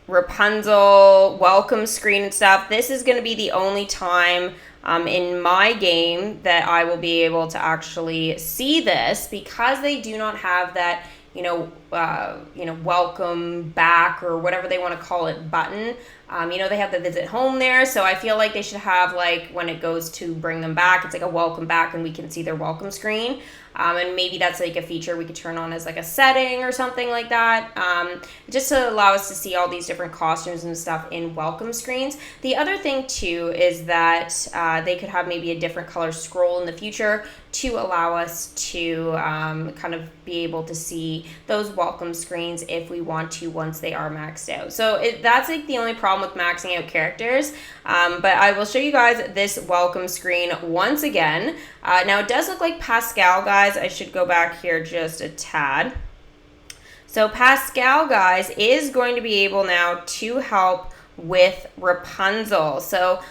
Rapunzel welcome screen and stuff. This is going to be the only time in my game that I will be able to actually see this, because they do not have that welcome back or whatever they want to call it button. They have the visit home there, so I feel like they should have, like, when it goes to bring them back, it's like a welcome back and we can see their welcome screen. And maybe that's like a feature we could turn on as like a setting or something like that, just to allow us to see all these different costumes and stuff in welcome screens. The other thing too is that they could have maybe a different color scroll in the future to allow us to kind of be able to see those welcome screens if we want to once they are maxed out. So that's like the only problem with maxing out characters. But I will show you guys this welcome screen once again. Now it does look like Pascal, guys. I should go back here just a tad. So Pascal, guys, is going to be able now to help with Rapunzel. So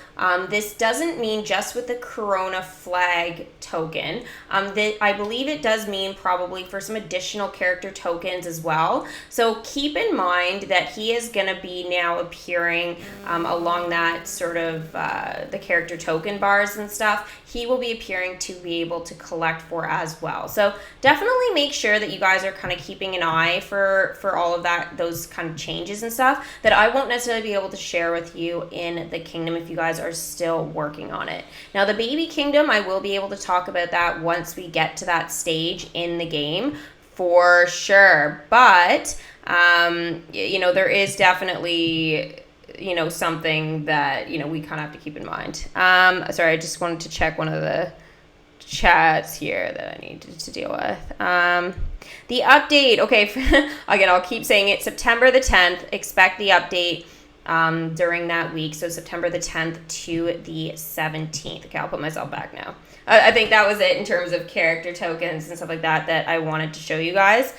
this doesn't mean just with the Corona flag token. I believe it does mean probably for some additional character tokens as well. So keep in mind that he is going to be now appearing along that sort of the character token bars and stuff. He will be appearing to be able to collect for as well. So definitely make sure that you guys are kind of keeping an eye for all of that, those kind of changes and stuff that I won't necessarily be able to share with you in the kingdom if you guys are still working on it. Now the baby kingdom, I will be able to talk about that once we get to that stage in the game for sure. But there is definitely something that we kind of have to keep in mind. Sorry, I just wanted to check one of the chats here that I needed to deal with. The update, okay, again, I'll keep saying it, September the 10th, expect the update during that week, so September the 10th to the 17th. Okay, I'll put myself back now. I think that was it in terms of character tokens and stuff like that I wanted to show you guys.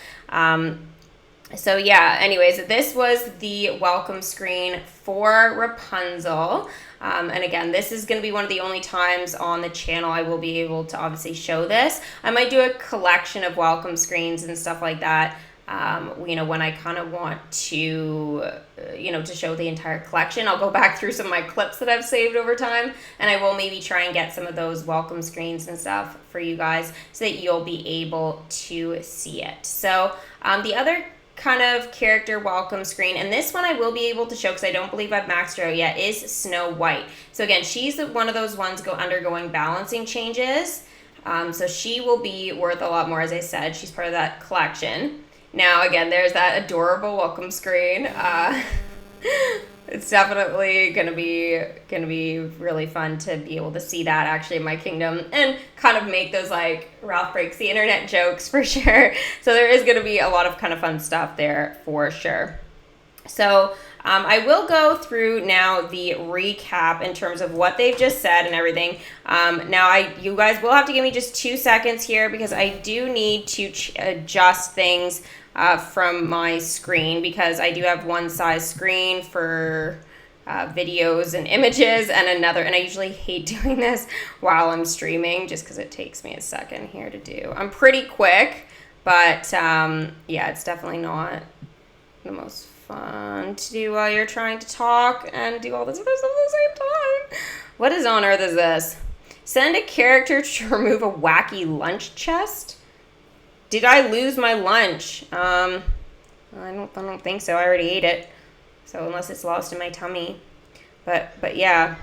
So yeah, anyways, this was the welcome screen for Rapunzel. And again, this is going to be one of the only times on the channel I will be able to obviously show this. I might do a collection of welcome screens and stuff like that, when I kind of want to, to show the entire collection. I'll go back through some of my clips that I've saved over time, and I will maybe try and get some of those welcome screens and stuff for you guys so that you'll be able to see it. So the other kind of character welcome screen, and this one I will be able to show because I don't believe I've maxed her out yet, is Snow White. So again, she's one of those ones undergoing balancing changes. So she will be worth a lot more, as I said. She's part of that collection. Now, again, there's that adorable welcome screen. It's definitely gonna be really fun to be able to see that actually in my kingdom and kind of make those like Ralph breaks the internet jokes for sure. So there is gonna be a lot of kind of fun stuff there for sure. So I will go through now the recap in terms of what they've just said and everything. Now you guys will have to give me just 2 seconds here because I do need to adjust things from my screen because I do have one size screen for videos and images and another, and I usually hate doing this while I'm streaming just because it takes me a second here to do. I'm pretty quick, but yeah, it's definitely not the most fun to do while you're trying to talk and do all this other stuff at the same time. What is on earth is this? Send a character to remove a wacky lunch chest? Did I lose my lunch? I don't think so. I already ate it. So unless it's lost in my tummy. But yeah.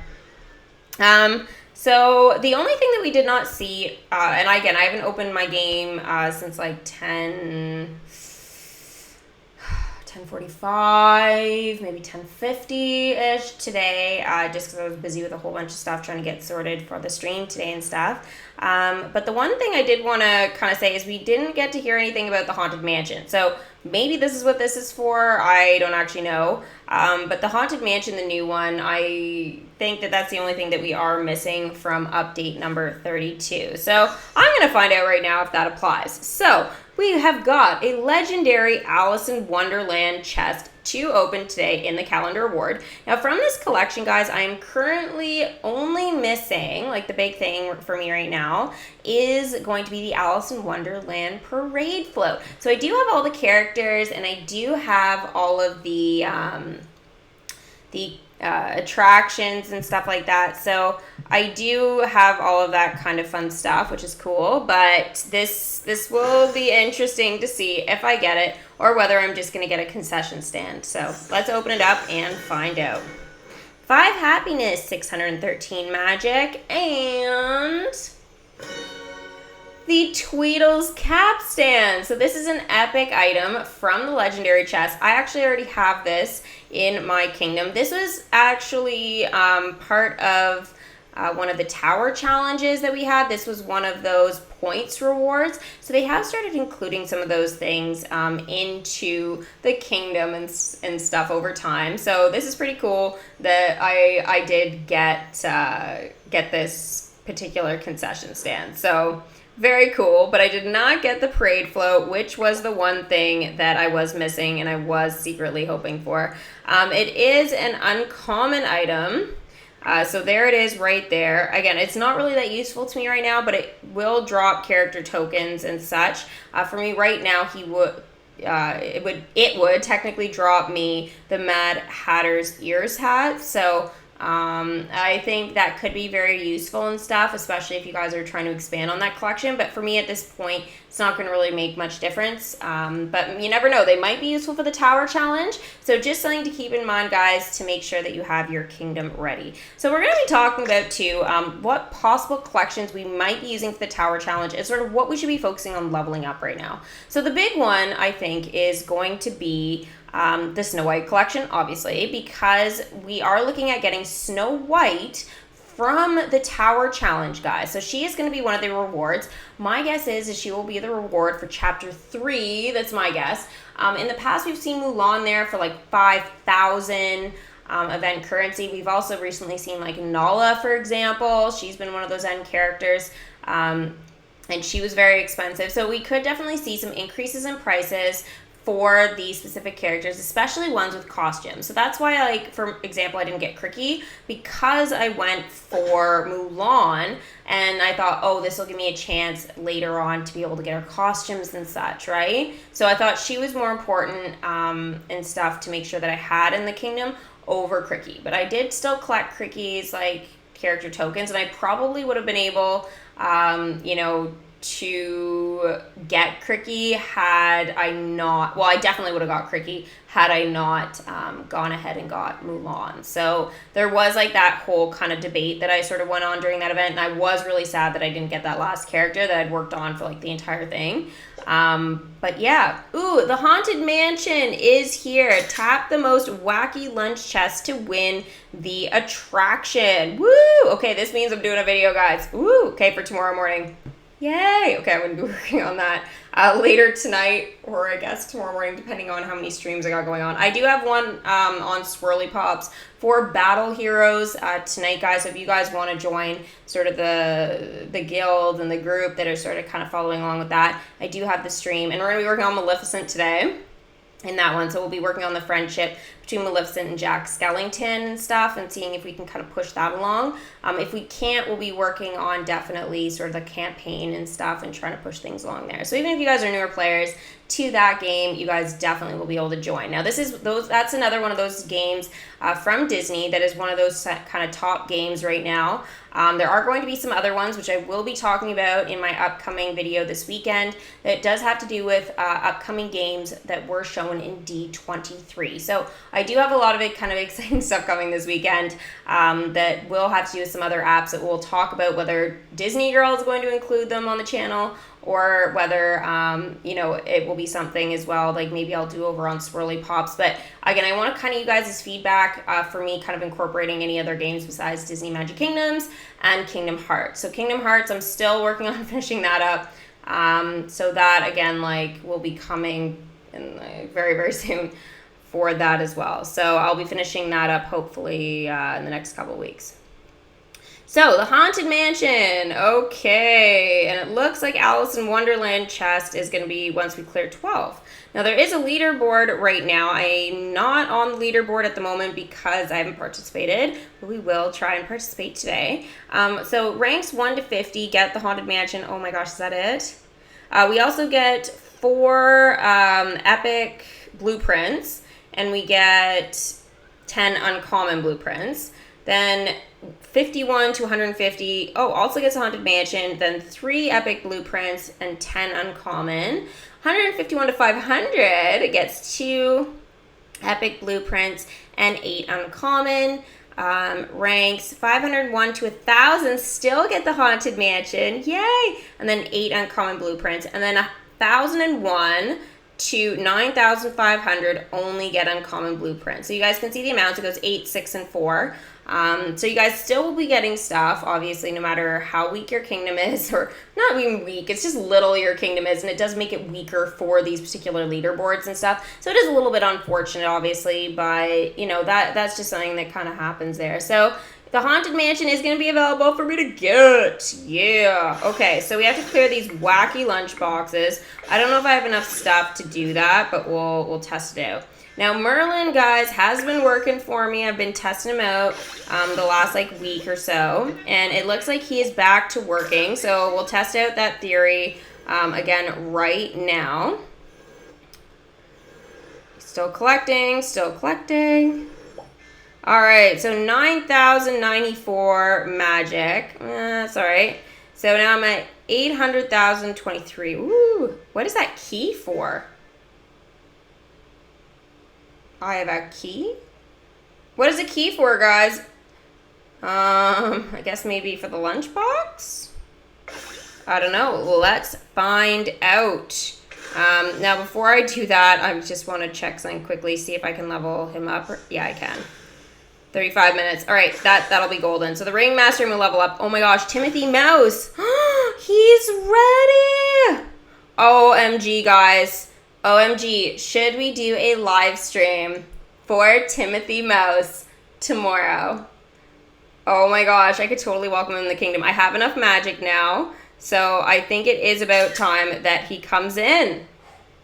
So the only thing that we did not see, and again, I haven't opened my game since like 10:45, maybe 10:50-ish today, just because I was busy with a whole bunch of stuff trying to get sorted for the stream today and stuff. But the one thing I did want to kind of say is we didn't get to hear anything about the Haunted Mansion. So maybe this is what this is for. I don't actually know. But the Haunted Mansion, the new one, I think that that's the only thing that we are missing from update number 32. So I'm going to find out right now if that applies. So we have got a legendary Alice in Wonderland chest to open today in the calendar award. Now from this collection, guys, I am currently only missing, like the big thing for me right now, is going to be the Alice in Wonderland parade float. So I do have all the characters and I do have all of the attractions and stuff like that. So I do have all of that kind of fun stuff, which is cool, but this will be interesting to see if I get it or whether I'm just going to get a concession stand. So let's open it up and find out. 5 happiness, 613 magic, and the Tweedle's capstan. So this is an epic item from the legendary chest. I actually already have this in my kingdom. This was actually part of one of the tower challenges that we had. This was one of those points rewards. So they have started including some of those things into the kingdom and stuff over time. So this is pretty cool that I did get this particular concession stand. So very cool, but I did not get the parade float, which was the one thing that I was missing and I was secretly hoping for. It is an uncommon item. So there it is right there. Again, it's not really that useful to me right now, but it will drop character tokens and such. For me right now, it would technically drop me the Mad Hatter's ears hat. So I think that could be very useful and stuff, especially if you guys are trying to expand on that collection. But for me at this point, it's not going to really make much difference. But you never know. They might be useful for the tower challenge. So just something to keep in mind, guys, to make sure that you have your kingdom ready. So we're going to be talking about, too, what possible collections we might be using for the tower challenge and sort of what we should be focusing on leveling up right now. So the big one, I think, is going to be the Snow White collection, obviously, because we are looking at getting Snow White from the Tower Challenge, guys. So she is going to be one of the rewards. My guess is she will be the reward for Chapter 3. That's my guess. In the past, we've seen Mulan there for like 5,000 event currency. We've also recently seen like Nala, for example. She's been one of those end characters. And she was very expensive. So we could definitely see some increases in prices for these specific characters, especially ones with costumes. So that's why, like, for example, I didn't get Cricky, because I went for Mulan, and I thought, oh, this will give me a chance later on to be able to get her costumes and such, right? So I thought she was more important and stuff to make sure that I had in the kingdom over Cricky. But I did still collect Cricky's, like, character tokens, and I probably would have been able, to get Cricky had I not, well, I definitely would have got Cricky had I not gone ahead and got Mulan. So there was like that whole kind of debate that I sort of went on during that event, and I was really sad that I didn't get that last character that I'd worked on for like the entire thing. But yeah, ooh, the Haunted Mansion is here. Tap the most wacky lunch chest to win the attraction. Woo! Okay, this means I'm doing a video, guys. Woo! Okay, for tomorrow morning. Yay! Okay, I'm going to be working on that later tonight, or I guess tomorrow morning, depending on how many streams I got going on. I do have one on Swirly Pops for Battle Heroes tonight, guys. So if you guys want to join sort of the guild and the group that are sort of kind of following along with that, I do have the stream. And we're going to be working on Maleficent today in that one. So we'll be working on the friendship between Maleficent and Jack Skellington and stuff, and seeing if we can kind of push that along. If we can't, we'll be working on definitely sort of the campaign and stuff and trying to push things along there. So even if you guys are newer players to that game, you guys definitely will be able to join. Now that's another one of those games from Disney that is one of those kind of top games right now. There are going to be some other ones which I will be talking about in my upcoming video this weekend that does have to do with upcoming games that were shown in D23. So I do have a lot of kind of exciting stuff coming this weekend that will have to do with some other apps that we'll talk about, whether Disney Girl is going to include them on the channel, or whether, it will be something as well, like maybe I'll do over on Swirly Pops. But again, I want to kind of you guys' feedback for me kind of incorporating any other games besides Disney Magic Kingdoms and Kingdom Hearts. So Kingdom Hearts, I'm still working on finishing that up. So that, again, like, will be coming in very, very soon for that as well. So I'll be finishing that up hopefully in the next couple weeks. So, the Haunted Mansion, okay, and it looks like Alice in Wonderland chest is going to be once we clear 12. Now, there is a leaderboard right now. I'm not on the leaderboard at the moment because I haven't participated, but we will try and participate today. So, ranks 1 to 50 get the Haunted Mansion. Oh my gosh, is that it? We also get 4 epic blueprints, and we get 10 uncommon blueprints. Then 51 to 150, also gets a Haunted Mansion, then 3 epic blueprints and 10 uncommon. 151 to 500 gets 2 epic blueprints and 8 uncommon. Ranks 501 to 1,000 still get the Haunted Mansion, yay! And then 8 uncommon blueprints, and then 1,001 to 9,500 only get uncommon blueprints. So you guys can see the amounts. It goes 8, 6, and 4. So you guys still will be getting stuff, obviously, no matter how weak your kingdom is, or not even weak, it's just little your kingdom is, and it does make it weaker for these particular leaderboards and stuff. So it is a little bit unfortunate, obviously, but, you know, that's just something that kind of happens there. So the Haunted Mansion is going to be available for me to get. Yeah. Okay, so we have to clear these wacky lunchboxes. I don't know if I have enough stuff to do that, but we'll test it out. Now, Merlin, guys, has been working for me. I've been testing him out the last, week or so. And it looks like he is back to working. So we'll test out that theory again right now. Still collecting, still collecting. All right, so 9,094 magic. That's all right. So now I'm at 800,023. Ooh, what is that key for? I have a key? What is a key for, guys? I guess maybe for the lunchbox? I don't know. Let's find out. Now, before I do that, I just want to check something quickly, see if I can level him up. Yeah, I can. 35 minutes. All right, that'll be golden. So the Ringmaster will level up. Oh my gosh, Timothy Mouse. He's ready. OMG, guys. OMG, should we do a live stream for Timothy Mouse tomorrow? Oh my gosh, I could totally welcome him in the kingdom. I have enough magic now, so I think it is about time that he comes in.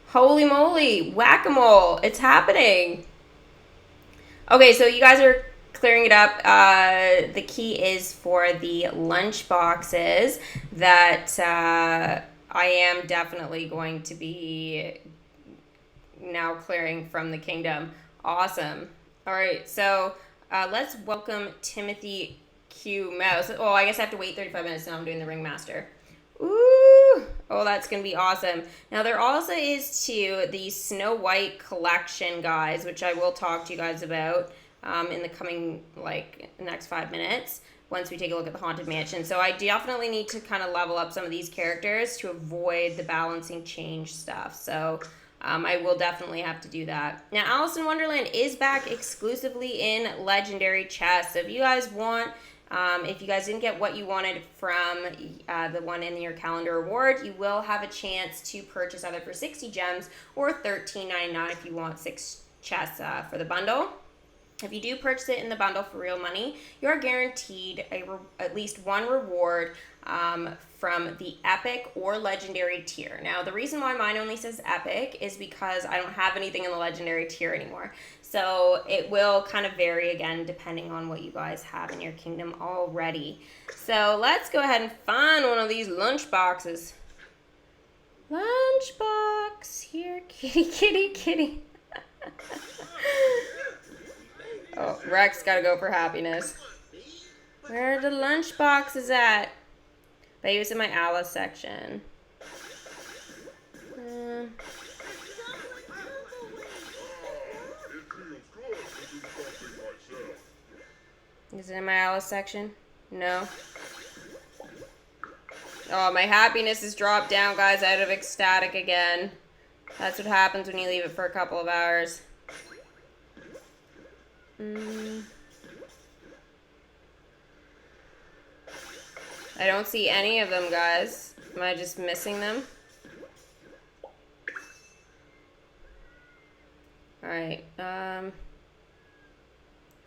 Holy moly, whack-a-mole, it's happening. Okay, so you guys are clearing it up. The key is for the lunch boxes that I am definitely going to be now clearing from the kingdom. Awesome. All right, so let's welcome Timothy Q Mouse. Oh, I guess I have to wait 35 minutes now. I'm doing the Ringmaster. Ooh, oh, that's gonna be awesome. Now there also is too the Snow White collection, guys, which I will talk to you guys about in the coming next 5 minutes once we take a look at the Haunted Mansion. So I definitely need to kind of level up some of these characters to avoid the balancing change stuff. So I will definitely have to do that. Now, Alice in Wonderland is back exclusively in Legendary Chest. So if you guys want, if you guys didn't get what you wanted from the one in your calendar award, you will have a chance to purchase either for 60 gems or $13.99 if you want 6 chests for the bundle. If you do purchase it in the bundle for real money, you're guaranteed at least one reward from the epic or legendary tier. Now, the reason why mine only says epic is because I don't have anything in the legendary tier anymore. So it will kind of vary again depending on what you guys have in your kingdom already. So let's go ahead and find one of these lunch boxes. Lunchbox, here, kitty, kitty, kitty. Oh, Rex gotta go for happiness. Where are the lunch boxes at? But he was in my Alice section. Is it in my Alice section? No. Oh, my happiness has dropped down, guys, out of ecstatic again. That's what happens when you leave it for a couple of hours. I don't see any of them, guys. Am I just missing them? Alright,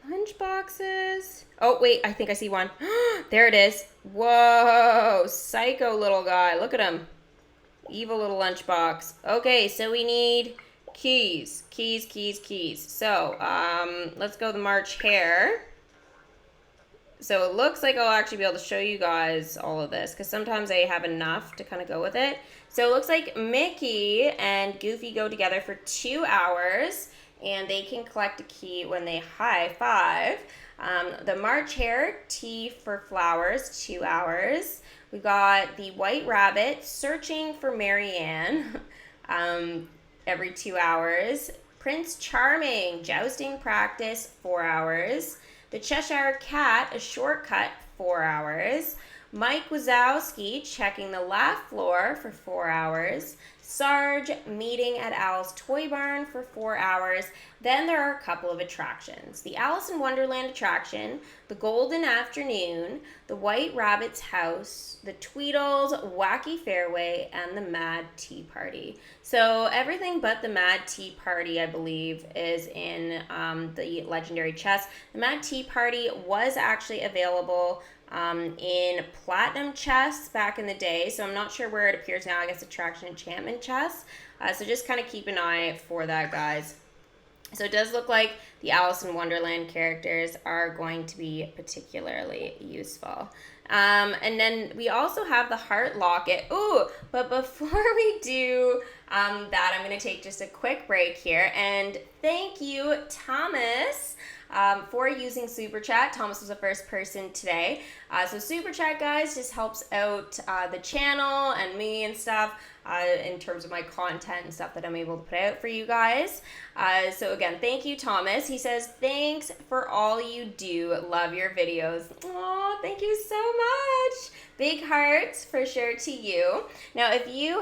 lunch boxes. Oh, wait, I think I see one. There it is. Whoa, psycho little guy. Look at him. Evil little lunchbox. Okay, so we need keys. Keys, keys, keys. So, let's go the March Hare. So it looks like I'll actually be able to show you guys all of this, because sometimes I have enough to kind of go with it. So it looks like Mickey and Goofy go together for 2 hours, and they can collect a key when they high five. The March Hare, tea for flowers, 2 hours. We got the White Rabbit, searching for Marianne, every 2 hours. Prince Charming, jousting practice, 4 hours. The Cheshire Cat, a shortcut, 4 hours. Mike Wazowski, checking the laugh floor, for 4 hours. Sarge, meeting at Al's Toy Barn, for 4 hours. Then there are a couple of attractions. The Alice in Wonderland attraction, the Golden Afternoon, the White Rabbit's House, the Tweedles Wacky Fairway, and the Mad Tea Party. So everything but the Mad Tea Party, I believe, is in the Legendary Chest. The Mad Tea Party was actually available in Platinum chests back in the day, so I'm not sure where it appears now. I guess Attraction Enchantment chests. So just kind of keep an eye for that, guys. So it does look like the Alice in Wonderland characters are going to be particularly useful. And then we also have the Heart Locket. Ooh, but before we do that, I'm going to take just a quick break here. And thank you, Thomas, for using Super Chat. Thomas was the first person today. So Super Chat, guys, just helps out the channel and me and stuff in terms of my content and stuff that I'm able to put out for you guys. So again, thank you, Thomas. He says, thanks for all you do. Love your videos. Oh, thank you so much. Big hearts for sure to you. Now, if you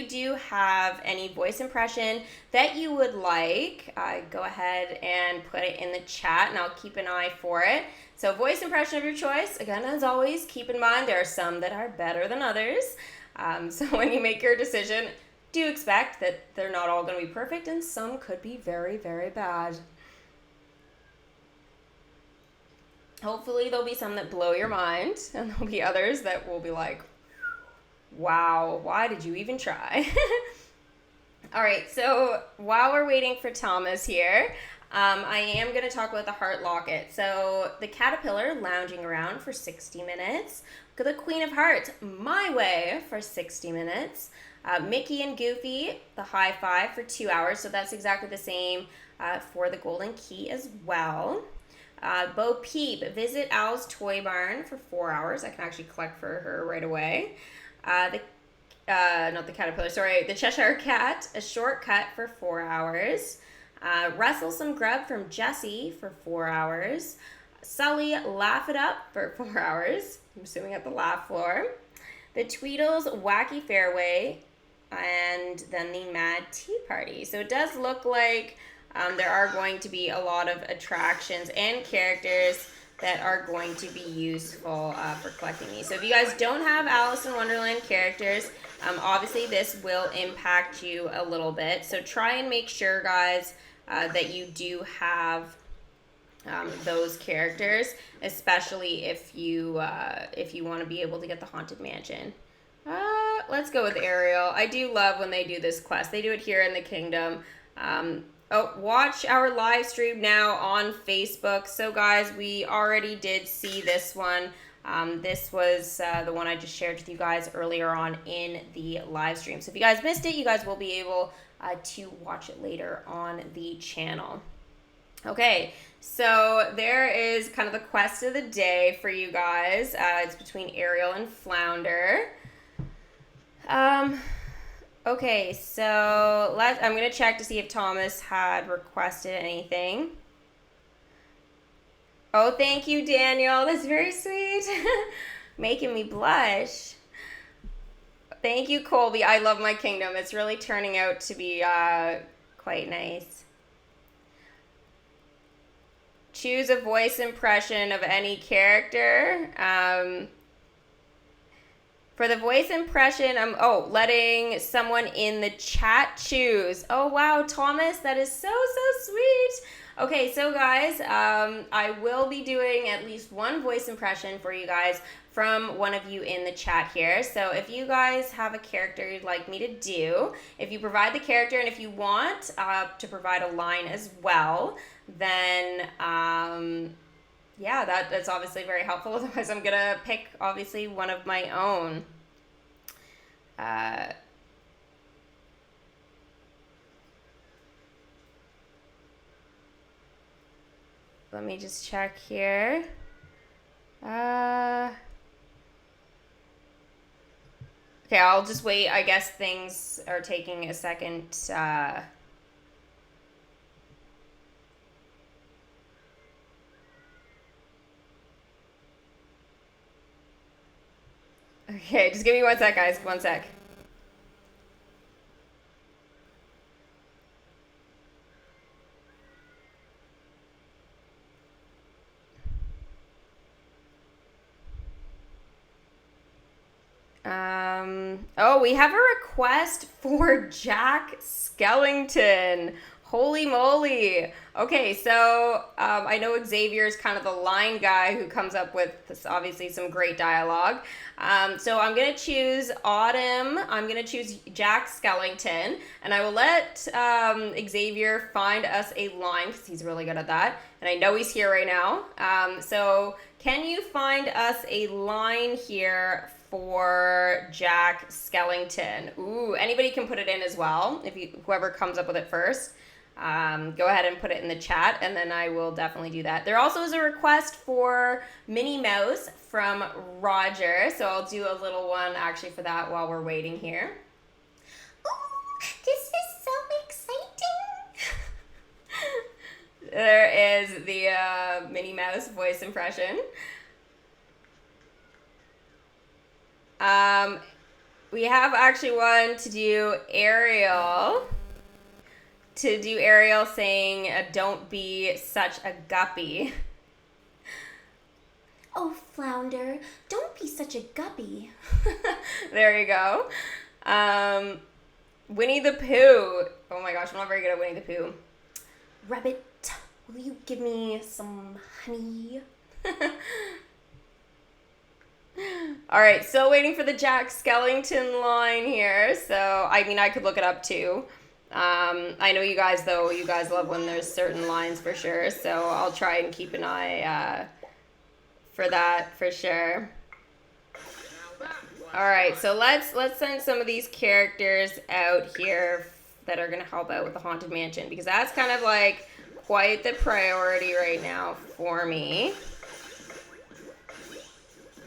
do have any voice impression that you would like, go ahead and put it in the chat and I'll keep an eye for it. So voice impression of your choice, again, as always, keep in mind there are some that are better than others. So when you make your decision, do expect that they're not all going to be perfect and some could be very, very bad. Hopefully there'll be some that blow your mind and there'll be others that will be like, wow, why did you even try? All right, so while we're waiting for Thomas here, I am going to talk about the Heart Locket. So the Caterpillar lounging around for 60 minutes. Look at the Queen of Hearts, My Way, for 60 minutes. Mickey and Goofy, the High Five, for 2 hours. So that's exactly the same for the Golden Key as well. Bo Peep, visit Al's Toy Barn for 4 hours. I can actually collect for her right away. The Cheshire Cat, a shortcut, for 4 hours. Wrestle some grub from Jessie for 4 hours. Sully, laugh it up, for 4 hours. I'm assuming at the laugh floor. The Tweedles Wacky Fairway, and then the Mad Tea Party. So it does look like there are going to be a lot of attractions and characters that are going to be useful for collecting these. So if you guys don't have Alice in Wonderland characters, obviously this will impact you a little bit. So try and make sure, guys, that you do have those characters, especially if you want to be able to get the Haunted Mansion. Let's go with Ariel. I do love when they do this quest. They do it here in the Kingdom. Watch our live stream now on Facebook. So guys, we already did see this one. This was the one I just shared with you guys earlier on in the live stream. So if you guys missed it, you guys will be able to watch it later on the channel. Okay, so there is kind of the quest of the day for you guys. It's between Ariel and Flounder. Okay, so I'm going to check to see if Thomas had requested anything. Oh, thank you, Daniel. That's very sweet. Making me blush. Thank you, Colby. I love my kingdom. It's really turning out to be quite nice. Choose a voice impression of any character. For the voice impression, I'm letting someone in the chat choose. Oh, wow, Thomas, that is so sweet. Okay, so guys, I will be doing at least one voice impression for you guys from one of you in the chat here. So if you guys have a character you'd like me to do, if you provide the character and if you want to provide a line as well, then yeah, that's obviously very helpful. Otherwise, I'm going to pick, obviously, one of my own. let me just check here. Okay, I'll just wait. I guess things are taking a second. Okay, just give me 1 sec, guys. 1 sec. Oh, we have a request for Jack Skellington. Holy moly. Okay, so I know Xavier is kind of the line guy who comes up with this, obviously some great dialogue. So I'm going to choose Autumn. I'm going to choose Jack Skellington. And I will let Xavier find us a line because he's really good at that. And I know he's here right now. So can you find us a line here for Jack Skellington? Ooh, anybody can put it in as well. Whoever comes up with it first, go ahead and put it in the chat, and then I will definitely do that. There also is a request for Minnie Mouse from Roger, so I'll do a little one actually for that while we're waiting here. Ooh, this is so exciting. There is the Minnie Mouse voice impression. We have actually one to do Ariel. Saying, don't be such a guppy. Oh, Flounder, don't be such a guppy. There you go. Winnie the Pooh. Oh my gosh, I'm not very good at Winnie the Pooh. Rabbit, will you give me some honey? All right, still waiting for the Jack Skellington line here. So, I mean, I could look it up too. I know you guys, though, you guys love when there's certain lines for sure. So I'll try and keep an eye for that for sure. All right, so let's send some of these characters out here that are going to help out with the Haunted Mansion, because that's kind of like quite the priority right now for me.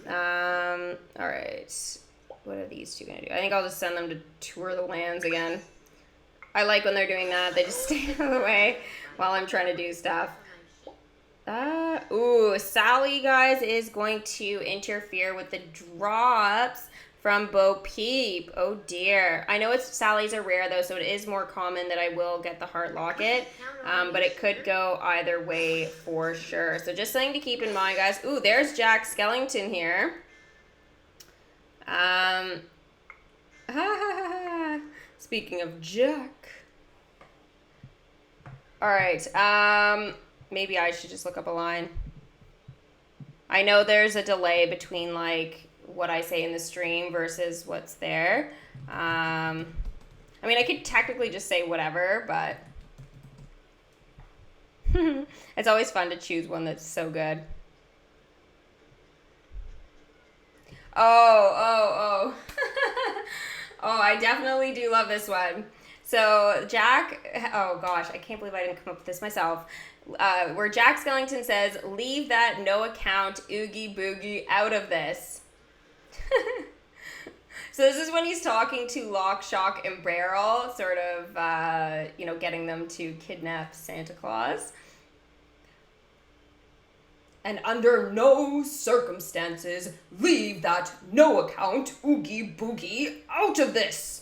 All right, what are these two gonna do? I think I'll just send them to tour the lands again. I like when they're doing that. They just stay out of the way while I'm trying to do stuff. Ooh, Sally, guys, is going to interfere with the drops from Bo Peep. Oh dear. I know Sally's are rare though, so it is more common that I will get the heart locket. But it could go either way for sure. So just something to keep in mind, guys. Ooh, there's Jack Skellington here. Speaking of Jack. All right. Maybe I should just look up a line. I know there's a delay between like what I say in the stream versus what's there. I mean, I could technically just say whatever, but it's always fun to choose one that's so good. Oh. Oh, I definitely do love this one. So Jack, oh gosh, I can't believe I didn't come up with this myself. Where Jack Skellington says, leave that no account oogie boogie out of this. So this is when he's talking to Lock, Shock, and Barrel, sort of, getting them to kidnap Santa Claus. And under no circumstances, leave that no account oogie boogie out of this.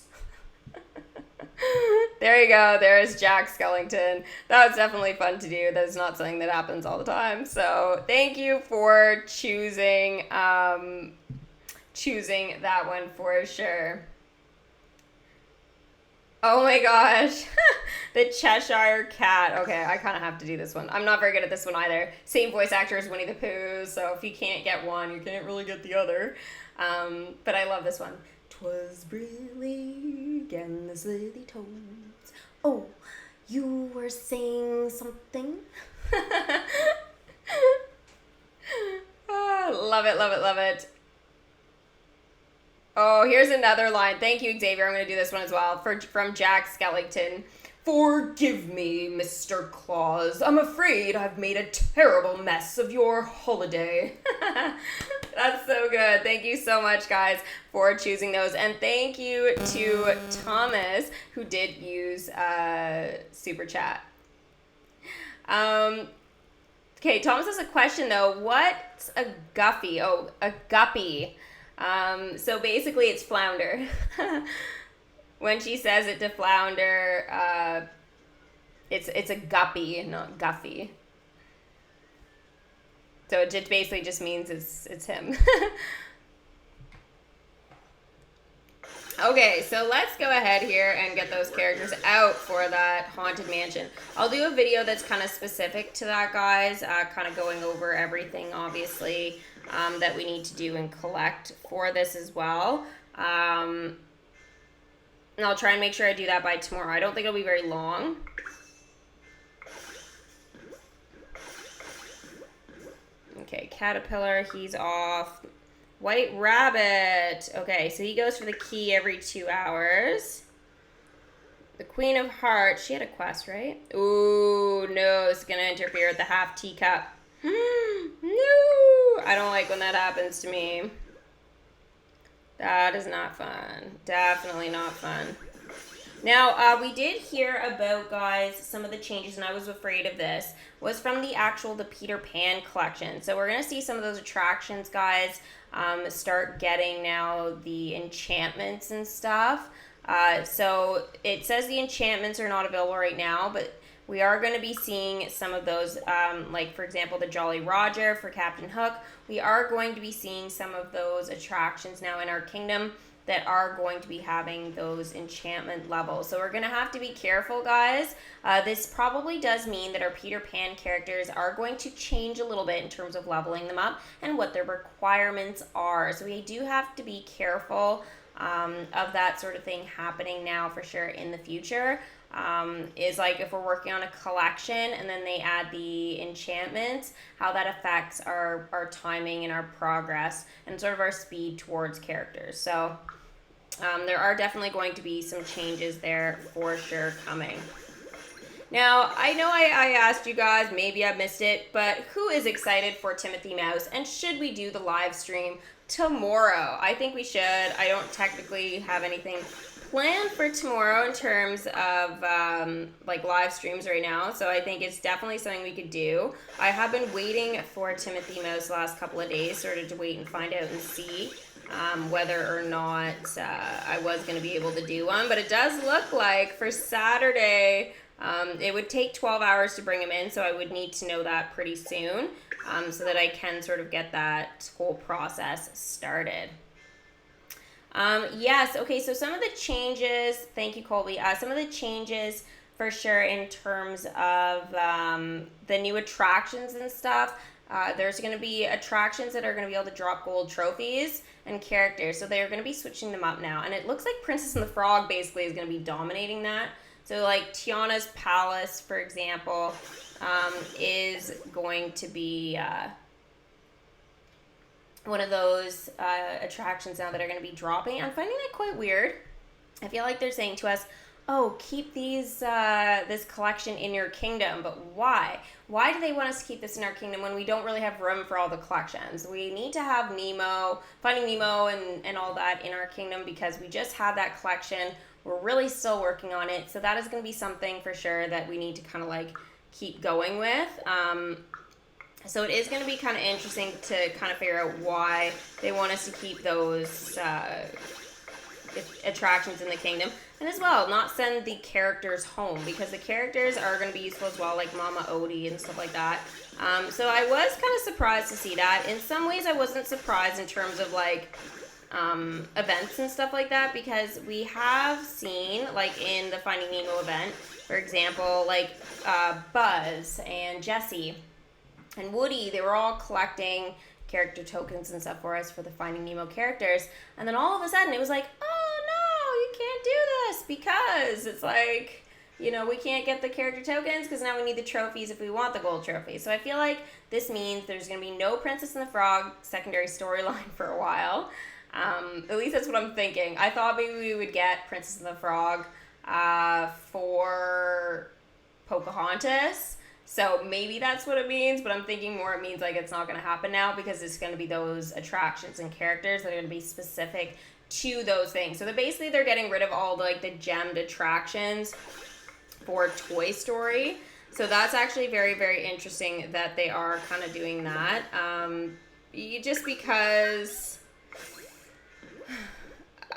There you go. There's Jack Skellington. That was definitely fun to do. That is not something that happens all the time. So thank you for choosing that one for sure. Oh my gosh. The Cheshire Cat. Okay, I kind of have to do this one. I'm not very good at this one either. Same voice actor as Winnie the Pooh, so if you can't get one, you can't really get the other. But I love this one. 'Twas brillig and the slithy toads. Oh, you were saying something? Love it, love it, love it. Oh, here's another line. Thank you, Xavier. I'm going to do this one as well. From Jack Skellington. Forgive me, Mr. Claus. I'm afraid I've made a terrible mess of your holiday. That's so good. Thank you so much, guys, for choosing those. And thank you to Thomas, who did use Super Chat. Okay, Thomas has a question, though. What's a guppy? Oh, a guppy. So basically, it's flounder. When she says it to Flounder, it's a guppy, not Guffy. So it just basically just means it's him. Okay, so let's go ahead here and get those characters out for that Haunted Mansion. I'll do a video that's kind of specific to that, guys, kind of going over everything, obviously, that we need to do and collect for this as well. And I'll try and make sure I do that by tomorrow. I don't think it'll be very long. Okay, Caterpillar, he's off. White Rabbit. Okay, so he goes for the key every 2 hours. The Queen of Hearts, she had a quest, right? Ooh, no, it's going to interfere with the half teacup. No, I don't like when that happens to me. That is not fun. Definitely not fun. Now, we did hear about, guys, some of the changes, and I was afraid of this, was from the Peter Pan collection. So we're going to see some of those attractions, guys, start getting now the enchantments and stuff. So it says the enchantments are not available right now, but we are going to be seeing some of those, like, for example, the Jolly Roger for Captain Hook. We are going to be seeing some of those attractions now in our kingdom that are going to be having those enchantment levels. So we're going to have to be careful, guys. This probably does mean that our Peter Pan characters are going to change a little bit in terms of leveling them up and what their requirements are. So we do have to be careful of that sort of thing happening now for sure in the future. Is like if we're working on a collection and then they add the enchantments, how that affects our timing and our progress and sort of our speed towards characters. So there are definitely going to be some changes there for sure coming. Now, I know I asked you guys, maybe I missed it, but who is excited for Timothy Mouse, and should we do the live stream tomorrow? I think we should. I don't technically have anything planned for tomorrow in terms of like live streams right now, so I think it's definitely something we could do. I have been waiting for Timothy Mouse the last couple of days, sort of to wait and find out and see whether or not I was going to be able to do one, but it does look like for Saturday it would take 12 hours to bring him in, so I would need to know that pretty soon so that I can sort of get that whole process started. Yes, okay, so some of the changes, thank you, Colby, some of the changes for sure in terms of the new attractions and stuff. There's going to be attractions that are going to be able to drop gold trophies and characters, so they're going to be switching them up now, and it looks like Princess and the Frog basically is going to be dominating that. So like Tiana's Palace, for example, is going to be one of those attractions now that are going to be dropping. I'm finding that quite weird. I feel like they're saying to us, oh, keep these this collection in your kingdom, but why? Why do they want us to keep this in our kingdom when we don't really have room for all the collections? We need to have Nemo, Finding Nemo and all that in our kingdom because we just had that collection. We're really still working on it, so that is going to be something for sure that we need to kind of like keep going with. So it is going to be kind of interesting to kind of figure out why they want us to keep those attractions in the kingdom. And as well, not send the characters home, because the characters are going to be useful as well, like Mama Odie and stuff like that. So I was kind of surprised to see that. In some ways, I wasn't surprised in terms of like events and stuff like that, because we have seen, like in the Finding Nemo event, for example, like Buzz and Jessie and Woody, they were all collecting character tokens and stuff for us for the Finding Nemo characters, and then all of a sudden it was like, oh no, you can't do this, because it's like, you know, we can't get the character tokens because now we need the trophies if we want the gold trophies. So I feel like this means there's going to be no Princess and the Frog secondary storyline for a while. At least that's what I'm thinking. I thought maybe we would get Princess and the Frog for Pocahontas. So maybe that's what it means, but I'm thinking more it means like it's not going to happen now because it's going to be those attractions and characters that are going to be specific to those things. So they're getting rid of all the, like the gemmed attractions for Toy Story. So that's actually very, very interesting that they are kind of doing that. Just because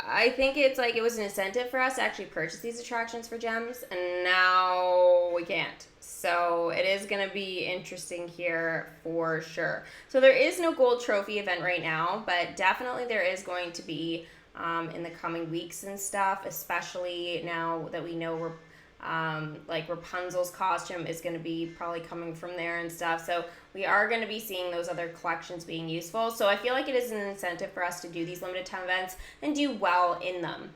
I think it's like it was an incentive for us to actually purchase these attractions for gems, and now we can't. So it is going to be interesting here for sure. So there is no gold trophy event right now, but definitely there is going to be in the coming weeks and stuff, especially now that we know we're like Rapunzel's costume is going to be probably coming from there and stuff. So we are going to be seeing those other collections being useful. So I feel like it is an incentive for us to do these limited time events and do well in them.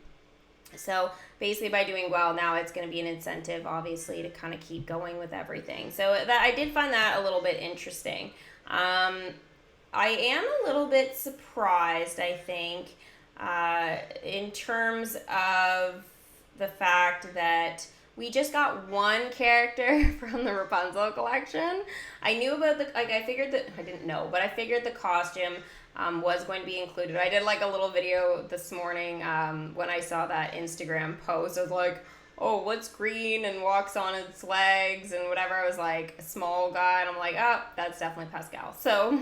So basically by doing well now, it's going to be an incentive, obviously, to kind of keep going with everything. So that I did find that a little bit interesting. I am a little bit surprised, I think, in terms of the fact that we just got one character from the Rapunzel collection. I knew about I figured the costume was going to be included. I did like a little video this morning when I saw that Instagram post. I was like, oh, what's green and walks on its legs and whatever. I was like, a small guy, and I'm like, oh, that's definitely Pascal. So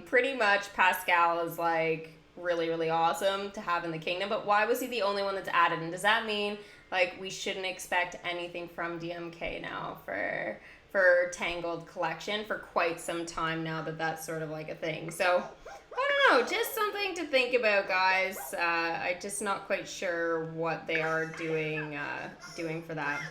pretty much Pascal is like really, really awesome to have in the kingdom. But why was he the only one that's added? And does that mean like we shouldn't expect anything from DMK now for Tangled collection for quite some time now that that's sort of like a thing? So I don't know, just something to think about, guys. I'm just not quite sure what they are doing for that.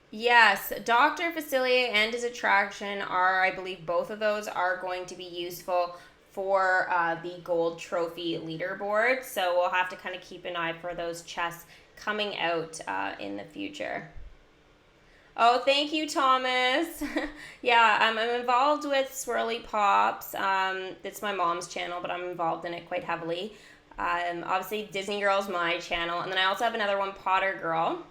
Yes, Dr. Facilier and his attraction are, I believe both of those are going to be useful for the gold trophy leaderboard. So we'll have to kind of keep an eye for those chests coming out in the future. Oh, thank you, Thomas. Yeah, I'm involved with Swirly Pops. It's my mom's channel, but I'm involved in it quite heavily. Obviously, Disney Girl's my channel. And then I also have another one, Potter Girl,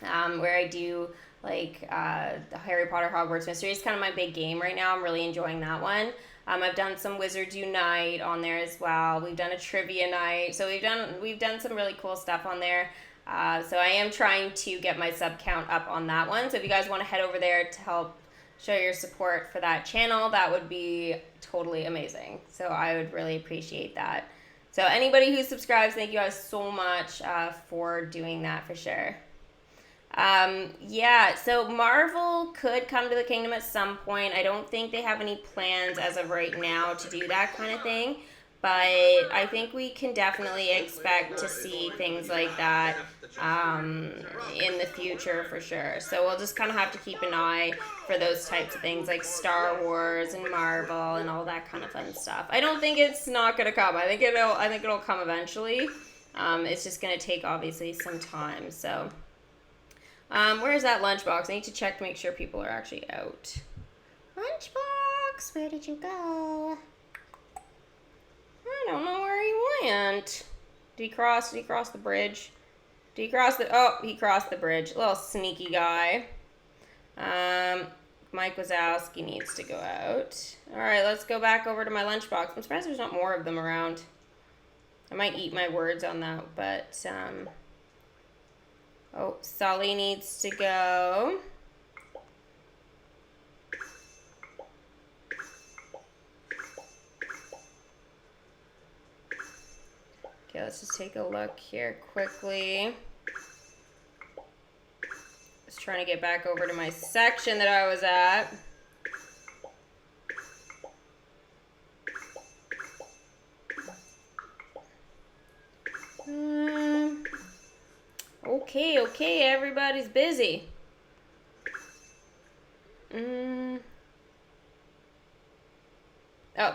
where I do like the Harry Potter Hogwarts Mystery. It's kind of my big game right now. I'm really enjoying that one. I've done some Wizards Unite on there as well. We've done a trivia night. So we've done some really cool stuff on there. So I am trying to get my sub count up on that one. So if you guys want to head over there to help show your support for that channel, that would be totally amazing. So I would really appreciate that. So anybody who subscribes, thank you guys so much for doing that for sure. Yeah, so Marvel could come to the kingdom at some point. I don't think they have any plans as of right now to do that kind of thing, but I think we can definitely expect to see things like that in the future for sure. So we'll just kind of have to keep an eye for those types of things like Star Wars and Marvel and all that kind of fun stuff. I don't think it's not going to come. I think it'll come eventually. It's just going to take obviously some time. So where is that lunchbox? I need to check to make sure people are actually out. Lunchbox, where did you go? I don't know where he went. Did he cross the bridge? He crossed the bridge. A little sneaky guy. Mike Wazowski needs to go out. Alright, let's go back over to my lunchbox. I'm surprised there's not more of them around. I might eat my words on that, but oh, Sully needs to go. Okay, let's just take a look here quickly. Just trying to get back over to my section that I was at. Okay, everybody's busy. Oh,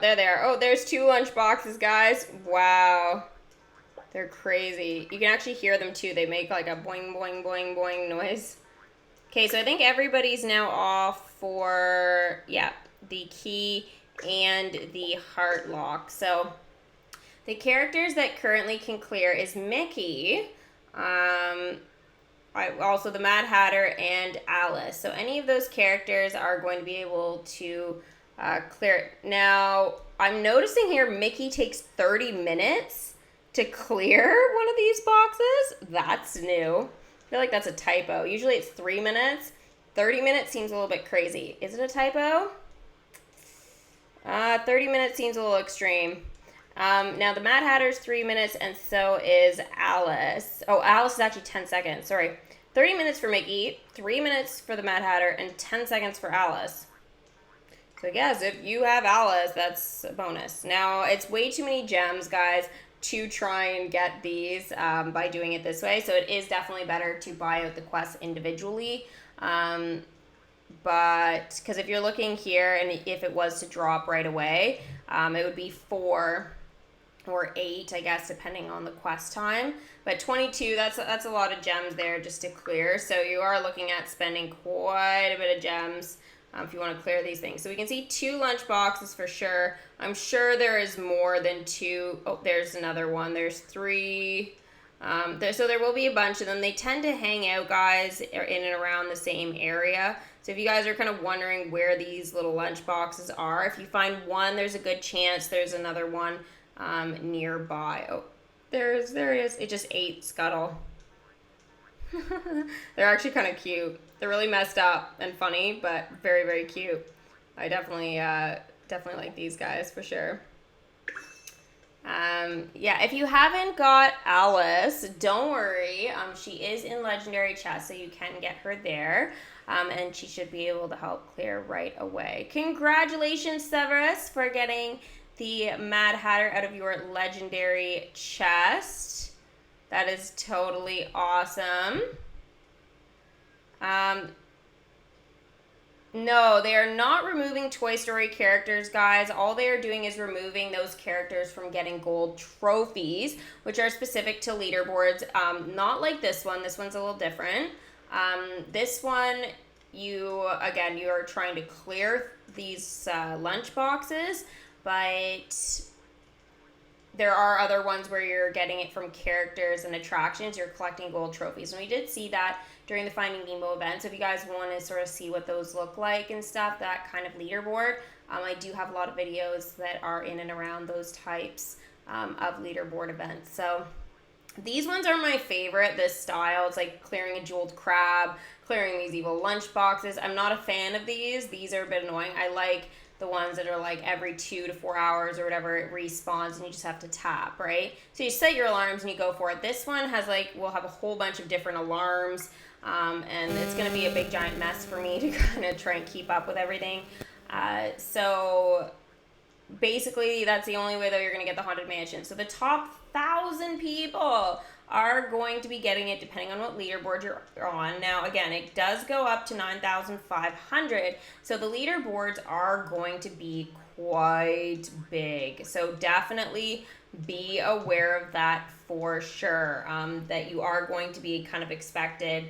there they are. Oh, there's 2 lunch boxes, guys. Wow. They're crazy. You can actually hear them, too. They make like a boing, boing, boing, boing noise. Okay, so I think everybody's now off for, yeah, the key and the heart lock. So The characters that currently can clear is Mickey, also the Mad Hatter, and Alice. So any of those characters are going to be able to clear it. Now, I'm noticing here Mickey takes 30 minutes to clear one of these boxes. That's new. I feel like that's a typo. Usually it's 3 minutes. 30 minutes seems a little bit crazy. Is it a typo? 30 minutes seems a little extreme. Now the Mad Hatter's 3 minutes, and so is Alice. Oh, Alice is actually 10 seconds. Sorry. 30 minutes for Mickey, 3 minutes for the Mad Hatter, and 10 seconds for Alice. So yes, if you have Alice, that's a bonus. Now, it's way too many gems, guys, to try and get these by doing it this way. So it is definitely better to buy out the quests individually. But because if you're looking here, and if it was to drop right away, it would be 4 or 8, I guess, depending on the quest time. But 22, that's a lot of gems there just to clear. So you are looking at spending quite a bit of gems if you want to clear these things. So we can see 2 lunchboxes for sure. I'm sure there is more than 2. Oh, there's another one. There's 3. So there will be a bunch of them. They tend to hang out, guys, in and around the same area. So if you guys are kind of wondering where these little lunch boxes are, if you find one, there's a good chance there's another one nearby. Oh, there it is. It just ate Scuttle. They're actually kind of cute. They're really messed up and funny, but very, very cute. I definitely like these guys for sure. Yeah, if you haven't got Alice, don't worry. She is in Legendary Chest, so you can get her there. And she should be able to help clear right away. Congratulations, Severus, for getting the Mad Hatter out of your Legendary Chest. That is totally awesome. No, they are not removing Toy Story characters, guys. All they are doing is removing those characters from getting gold trophies, which are specific to leaderboards. Not like this one. This one's a little different. This one, you are trying to clear these lunch boxes, but there are other ones where you're getting it from characters and attractions. You're collecting gold trophies. And we did see that during the Finding Nemo event. So if you guys want to sort of see what those look like and stuff, that kind of leaderboard, I do have a lot of videos that are in and around those types of leaderboard events. So these ones are my favorite, this style. It's like clearing a jeweled crab, clearing these evil lunch boxes. I'm not a fan of these. These are a bit annoying. I like the ones that are like every 2 to 4 hours or whatever, it respawns and you just have to tap, right? So you set your alarms and you go for it. This one has will have a whole bunch of different alarms, and it's going to be a big giant mess for me to kind of try and keep up with everything. So basically that's the only way that you're going to get the Haunted Mansion. So the top 1,000 people are going to be getting it depending on what leaderboard you're on. Now, again, it does go up to 9,500, so the leaderboards are going to be quite big. So definitely be aware of that for sure, that you are going to be kind of expected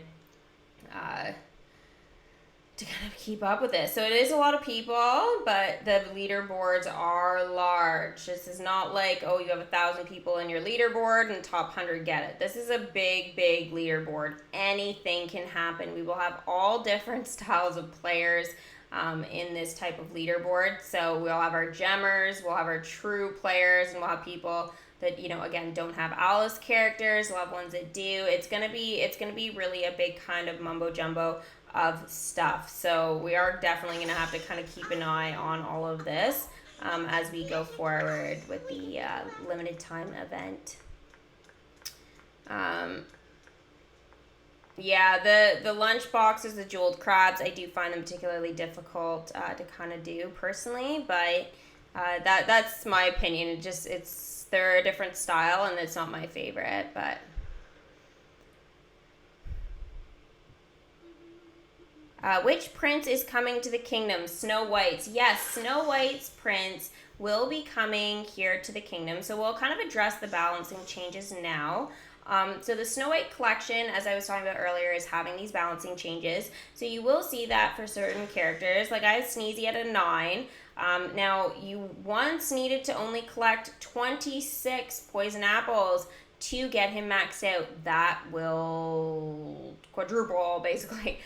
to kind of keep up with this. So it is a lot of people, but the leaderboards are large. This is not like, oh, you have 1,000 people in your leaderboard and top 100 get it. This is a big, big leaderboard. Anything can happen. We will have all different styles of players in this type of leaderboard. So we'll have our gemmers, we'll have our true players, and we'll have people that, again, don't have Alice characters. We'll have ones that do. It's gonna be really a big kind of mumbo jumbo of stuff. So we are definitely going to have to kind of keep an eye on all of this as we go forward with the limited time event. Yeah, the lunch boxes, the jeweled crabs, I do find them particularly difficult to kind of do personally, but that's my opinion. They're a different style and it's not my favorite, but which prince is coming to the kingdom? Snow White's. Yes, Snow White's prince will be coming here to the kingdom. So we'll kind of address the balancing changes now. So the Snow White collection, as I was talking about earlier, is having these balancing changes. So you will see that for certain characters. Like I have Sneezy at a 9. Now, you once needed to only collect 26 poison apples to get him maxed out. That will quadruple, basically.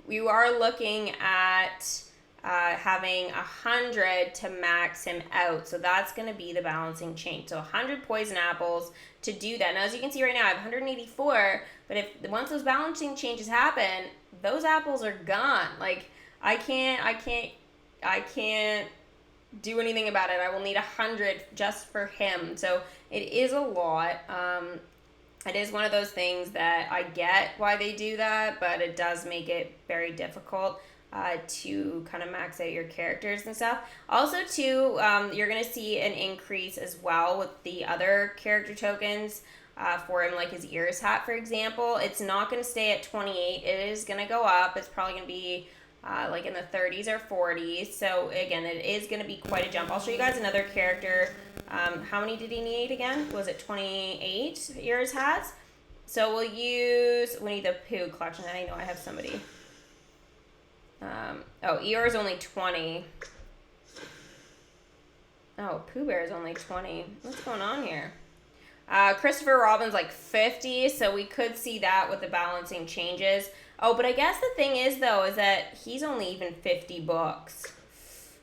You are looking at having 100 to max him out. So that's going to be the balancing change. So 100 poison apples to do that. Now, as you can see right now, I have 184, but if once those balancing changes happen, those apples are gone. Like, I can't do anything about it. I will need 100 just for him. So it is a lot. It is one of those things that I get why they do that, but it does make it very difficult to kind of max out your characters and stuff. Also, too, you're going to see an increase as well with the other character tokens for him, like his ears hat, for example. It's not going to stay at 28. It is going to go up. It's probably going to be like in the 30s or 40s. So, again, it is going to be quite a jump. I'll show you guys another character. How many did he need again? Was it 28 ears hats? So, we'll use Winnie the Pooh collection. I know I have somebody. Eeyore is only 20. Oh, Pooh Bear is only 20. What's going on here? Christopher Robin's like 50, so we could see that with the balancing changes. Oh, but I guess the thing is, though, is that he's only even 50 books.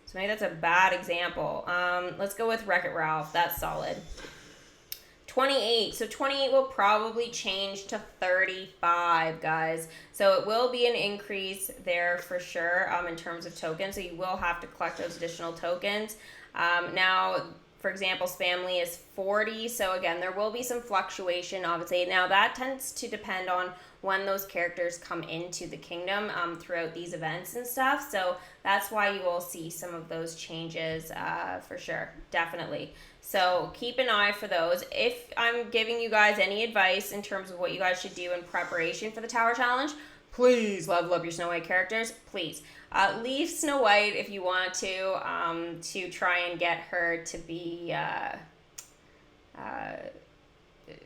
So maybe that's a bad example. Let's go with Wreck-It Ralph. That's solid. 28. So 28 will probably change to 35, guys. So it will be an increase there for sure in terms of tokens. So you will have to collect those additional tokens. Now, for example, family is 40. So again, there will be some fluctuation, obviously. Now that tends to depend on when those characters come into the kingdom throughout these events and stuff. So that's why you will see some of those changes for sure, definitely. So keep an eye for those. If I'm giving you guys any advice in terms of what you guys should do in preparation for the Tower Challenge, please level up your Snow White characters, please. Leave Snow White if you want to try and get her to be,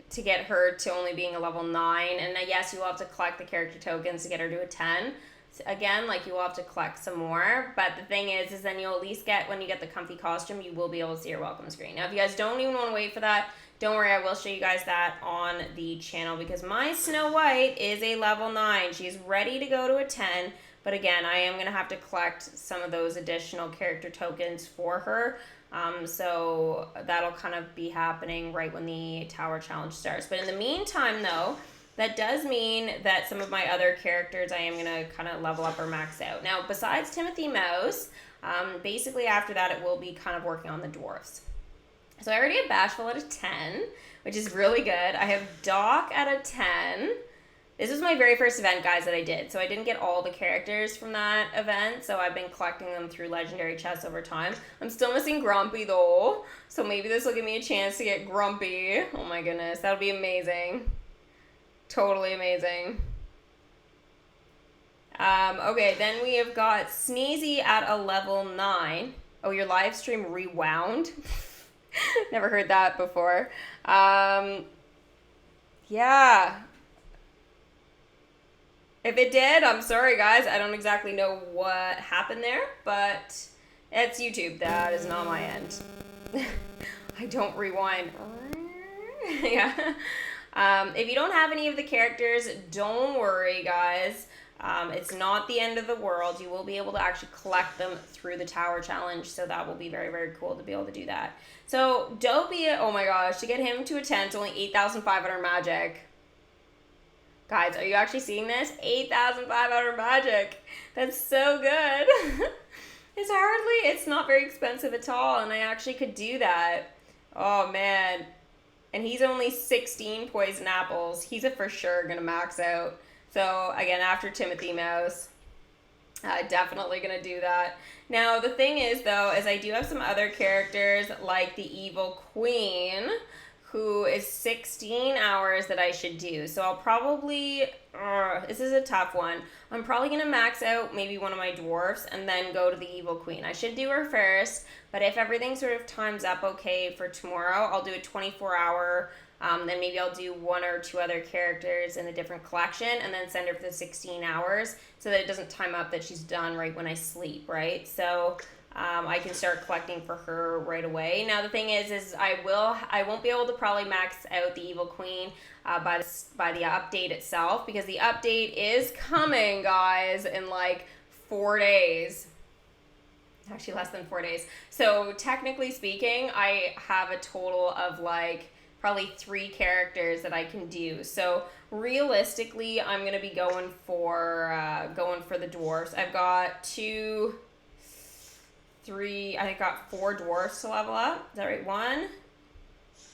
to get her to only being a level 9. And yes, you will have to collect the character tokens to get her to a 10. Again, like, you will have to collect some more, but the thing is then you'll at least get, when you get the comfy costume, you will be able to see your welcome screen. Now, if you guys don't even want to wait for that, don't worry, I will show you guys that on the channel, because my Snow White is a level 9. She's ready to go to a 10, but again, I am going to have to collect some of those additional character tokens for her. So that'll kind of be happening right when the Tower Challenge starts. But in the meantime, though, that does mean that some of my other characters I am going to kind of level up or max out. Now, besides Timothy Mouse, basically after that it will be kind of working on the dwarfs. So I already have Bashful at a 10, which is really good. I have Doc at a 10. This was my very first event, guys, that I did. So I didn't get all the characters from that event, so I've been collecting them through legendary chests over time. I'm still missing Grumpy, though, so maybe this will give me a chance to get Grumpy. Oh my goodness, that would be amazing. Totally amazing. Okay, then we have got Sneezy at a level 9. Oh, your live stream rewound? Never heard that before. Yeah. If it did, I'm sorry, guys. I don't exactly know what happened there, but it's YouTube. That is not my end. I don't rewind. Yeah. If you don't have any of the characters, don't worry, guys. It's not the end of the world. You will be able to actually collect them through the Tower Challenge, so that will be very, very cool to be able to do that. So, Dopey, oh my gosh, to get him to a 10, it's only 8,500 magic. Guys, are you actually seeing this? 8,500 magic. That's so good. It's not very expensive at all, and I actually could do that. Oh, man. And he's only 16 poison apples. He's for sure going to max out. So, again, after Timothy Mouse, definitely going to do that. Now, the thing is, though, is I do have some other characters, like the Evil Queen, who is 16 hours that I should do. So I'll probably, this is a tough one. I'm probably going to max out maybe one of my dwarfs and then go to the Evil Queen. I should do her first, but if everything sort of times up okay for tomorrow, I'll do a 24-hour, then maybe I'll do one or two other characters in a different collection and then send her for the 16 hours so that it doesn't time up that she's done right when I sleep, right? So I can start collecting for her right away. Now the thing is I won't be able to probably max out the Evil Queen by the update itself, because the update is coming, guys, in like 4 days. Actually less than 4 days. So technically speaking, I have a total of like probably 3 characters that I can do. So realistically, I'm gonna be going for the dwarfs. I've got 4 dwarfs to level up. Is that right? 1,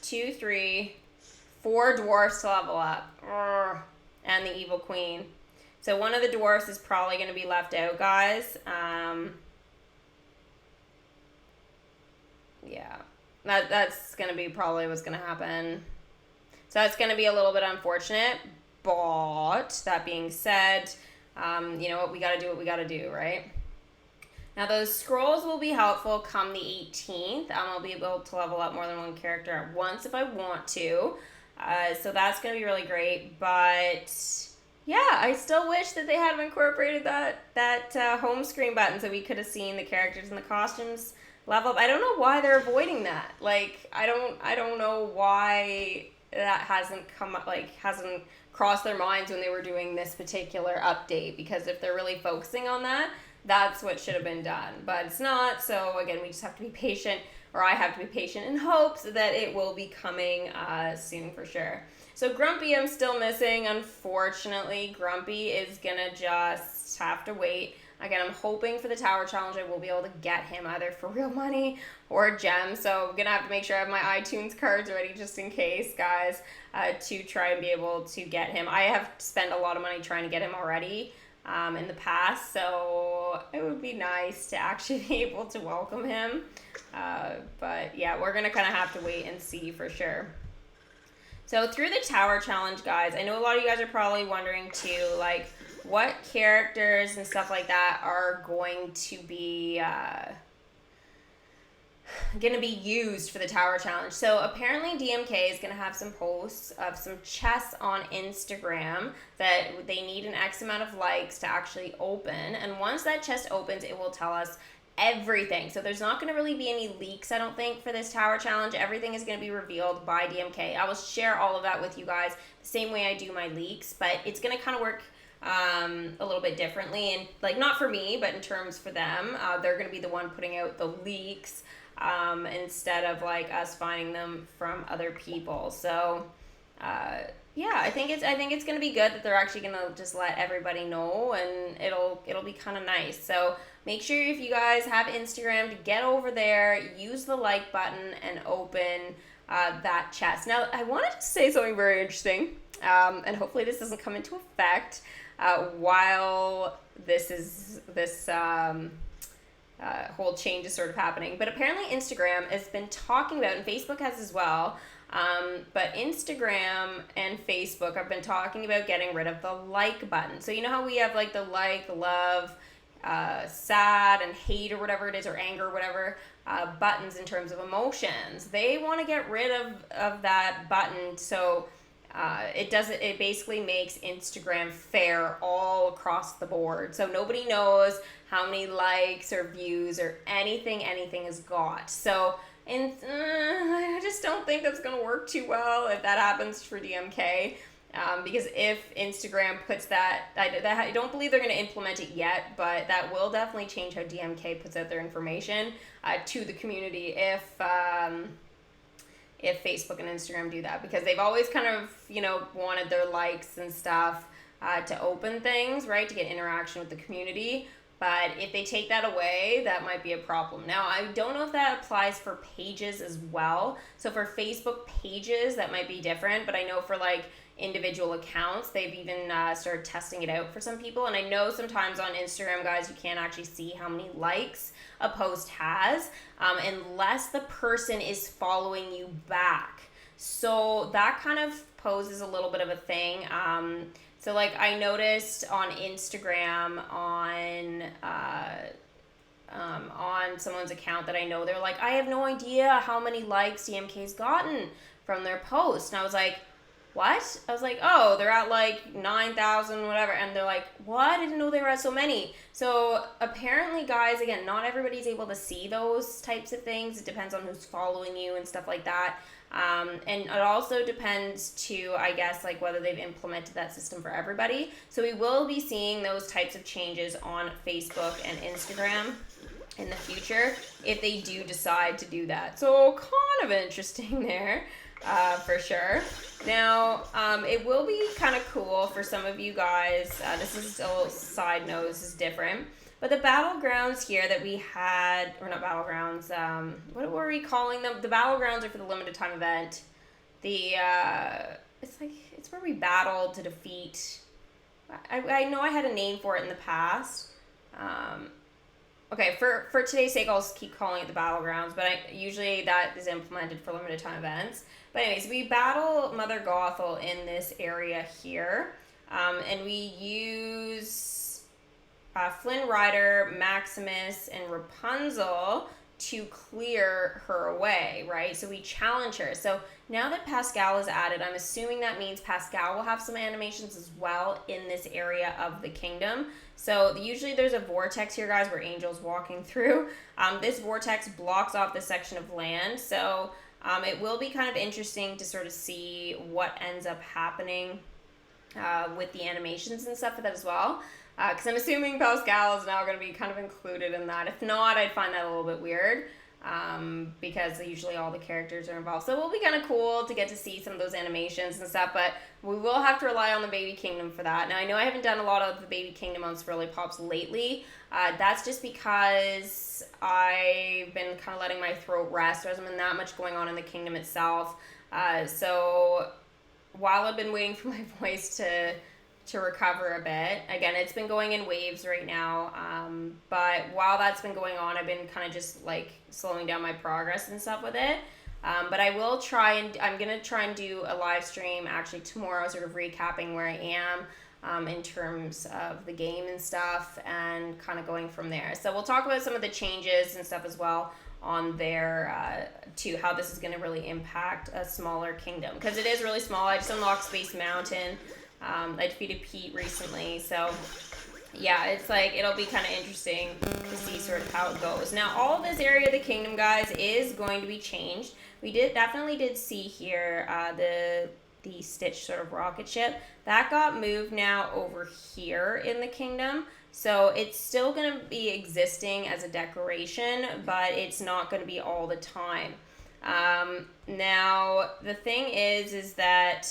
2, 3, 4 dwarfs to level up. And the Evil Queen. So one of the dwarfs is probably gonna be left out, guys. Yeah, that's going to be probably what's going to happen. So that's going to be a little bit unfortunate, but that being said, you know what, we got to do what we got to do, right? Now those scrolls will be helpful come the 18th. I'll be able to level up more than one character at once if I want to. So that's going to be really great, but yeah, I still wish that they had incorporated that home screen button so we could have seen the characters and the costumes level up. I don't know why they're avoiding that. Like, I don't know why that hasn't come up, like, hasn't crossed their minds when they were doing this particular update, because if they're really focusing on that, that's what should have been done. But it's not, so again, we just have to be patient, or I have to be patient in hopes that it will be coming soon for sure. So Grumpy I'm still missing, unfortunately. Grumpy is gonna just have to wait. Again, I'm hoping for the Tower Challenge I will be able to get him either for real money or gems. So I'm going to have to make sure I have my iTunes cards ready just in case, guys, to try and be able to get him. I have spent a lot of money trying to get him already in the past, so it would be nice to actually be able to welcome him. But yeah, we're going to kind of have to wait and see for sure. So through the Tower Challenge, guys, I know a lot of you guys are probably wondering too, like, what characters and stuff like that are going to be used for the Tower Challenge. So apparently DMK is going to have some posts of some chests on Instagram that they need an X amount of likes to actually open. And once that chest opens, it will tell us everything. So there's not going to really be any leaks, I don't think, for this Tower Challenge. Everything is going to be revealed by DMK. I will share all of that with you guys the same way I do my leaks, but it's going to kind of work a little bit differently, and like not for me, but in terms for them, they're going to be the one putting out the leaks instead of like us finding them from other people. So yeah, I think it's going to be good that they're actually going to just let everybody know, and it'll be kind of nice. So make sure if you guys have Instagram to get over there, use the like button and open that chest. Now I wanted to say something very interesting, and hopefully this doesn't come into effect while this whole change is sort of happening. But apparently Instagram has been talking about, and Facebook has as well, but Instagram and Facebook have been talking about getting rid of the like button. So you know how we have like the like, love, sad and hate or whatever it is, or anger or whatever, buttons in terms of emotions. They want to get rid of that button, so it basically makes Instagram fair all across the board. So nobody knows how many likes or views or anything is got. So, and I just don't think that's going to work too well if that happens for DMK. Because if Instagram puts that, I don't believe they're going to implement it yet, but that will definitely change how DMK puts out their information to the community if Facebook and Instagram do that, because they've always kind of, wanted their likes and stuff to open things, right, to get interaction with the community. But if they take that away, that might be a problem. Now, I don't know if that applies for pages as well. So for Facebook pages, that might be different, but I know for like individual accounts, they've even started testing it out for some people. And I know sometimes on Instagram, guys, you can't actually see how many likes a post has unless the person is following you back. So that kind of poses a little bit of a thing. So like I noticed on Instagram on someone's account that I know, they're like, I have no idea how many likes DMK's gotten from their post. And I was like, what? I was like, oh, they're at like 9,000, whatever. And they're like, what? I didn't know they were at so many. So apparently, guys, again, not everybody's able to see those types of things. It depends on who's following you and stuff like that. And it also depends to, I guess, like whether they've implemented that system for everybody. So we will be seeing those types of changes on Facebook and Instagram in the future if they do decide to do that. So kind of interesting there. For sure. Now, it will be kind of cool for some of you guys. This is a little side note, this is different. But the battlegrounds here that we had, or not battlegrounds, what were we calling them? The battlegrounds are for the limited time event. The, it's where we battled to defeat. I know I had a name for it in the past. Okay, for today's sake, I'll just keep calling it the battlegrounds, but usually that is implemented for limited time events. But anyways, we battle Mother Gothel in this area here, and we use Flynn Rider, Maximus, and Rapunzel to clear her away, right? So we challenge her. So now that Pascal is added, I'm assuming that means Pascal will have some animations as well in this area of the kingdom. So usually there's a vortex here, guys, where Angel's walking through. This vortex blocks off this section of land. So it will be kind of interesting to sort of see what ends up happening with the animations and stuff for that as well. Because I'm assuming Pascal is now going to be kind of included in that. If not, I'd find that a little bit weird. Because usually all the characters are involved. So it will be kind of cool to get to see some of those animations and stuff, but we will have to rely on the Baby Kingdom for that. Now, I know I haven't done a lot of the Baby Kingdom on Swirly Pops lately. That's just because I've been kind of letting my throat rest. There hasn't been that much going on in the kingdom itself. So while I've been waiting for my voice to recover a bit. Again, it's been going in waves right now, but while that's been going on, I've been kind of just like slowing down my progress and stuff with it. But I will try and I'm gonna try and do a live stream actually tomorrow, sort of recapping where I am in terms of the game and stuff, and kind of going from there. So we'll talk about some of the changes and stuff as well on there to how this is going to really impact a smaller kingdom, because it is really small. I just unlocked Space Mountain. I defeated Pete recently, so yeah, it's like it'll be kind of interesting to see sort of how it goes. Now, all of this area of the kingdom, guys, is going to be changed. We definitely did see here the Stitch sort of rocket ship that got moved now over here in the kingdom. So it's still going to be existing as a decoration, but it's not going to be all the time. Now, the thing is that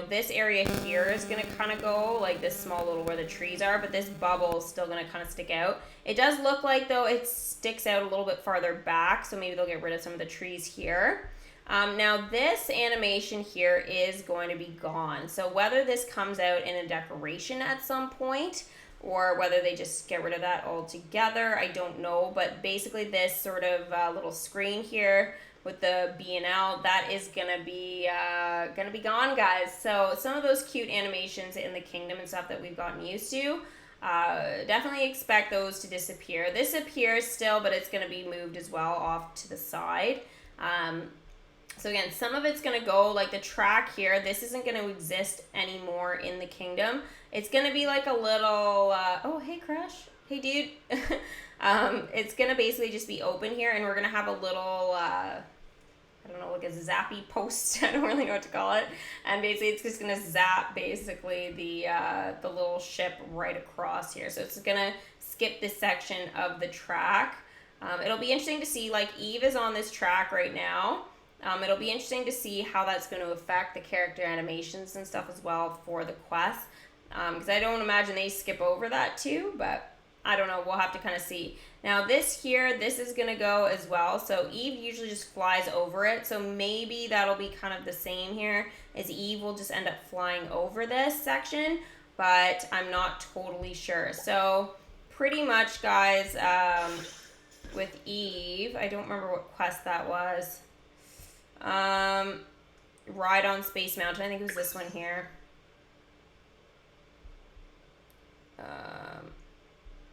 this area here is going to kind of go like this small little where the trees are, but this bubble is still going to kind of stick out. It does look like, though, it sticks out a little bit farther back, so maybe they'll get rid of some of the trees here. Now, this animation here is going to be gone. So whether this comes out in a decoration at some point or whether they just get rid of that altogether, I don't know. But basically this sort of little screen here with the B&L, that is gonna be gone, guys. So some of those cute animations in the kingdom and stuff that we've gotten used to, definitely expect those to disappear. This appears still, but it's gonna be moved as well off to the side. So again, some of it's gonna go, like the track here, this isn't gonna exist anymore in the kingdom. It's gonna be like a little, oh, hey Crush, hey dude. It's gonna basically just be open here, and we're gonna have a little, I don't know, like a zappy post, I don't really know what to call it. And basically it's just gonna zap basically the little ship right across here. So it's gonna skip this section of the track. It'll be interesting to see, like Eve is on this track right now. It'll be interesting to see how that's going to affect the character animations and stuff as well for the quest. Because I don't imagine they skip over that too, but I don't know. We'll have to kind of see. Now this here, this is going to go as well. So Eve usually just flies over it. So maybe that'll be kind of the same here, as Eve will just end up flying over this section, but I'm not totally sure. So pretty much, guys, with Eve, I don't remember what quest that was. Ride on Space Mountain. I think it was this one here.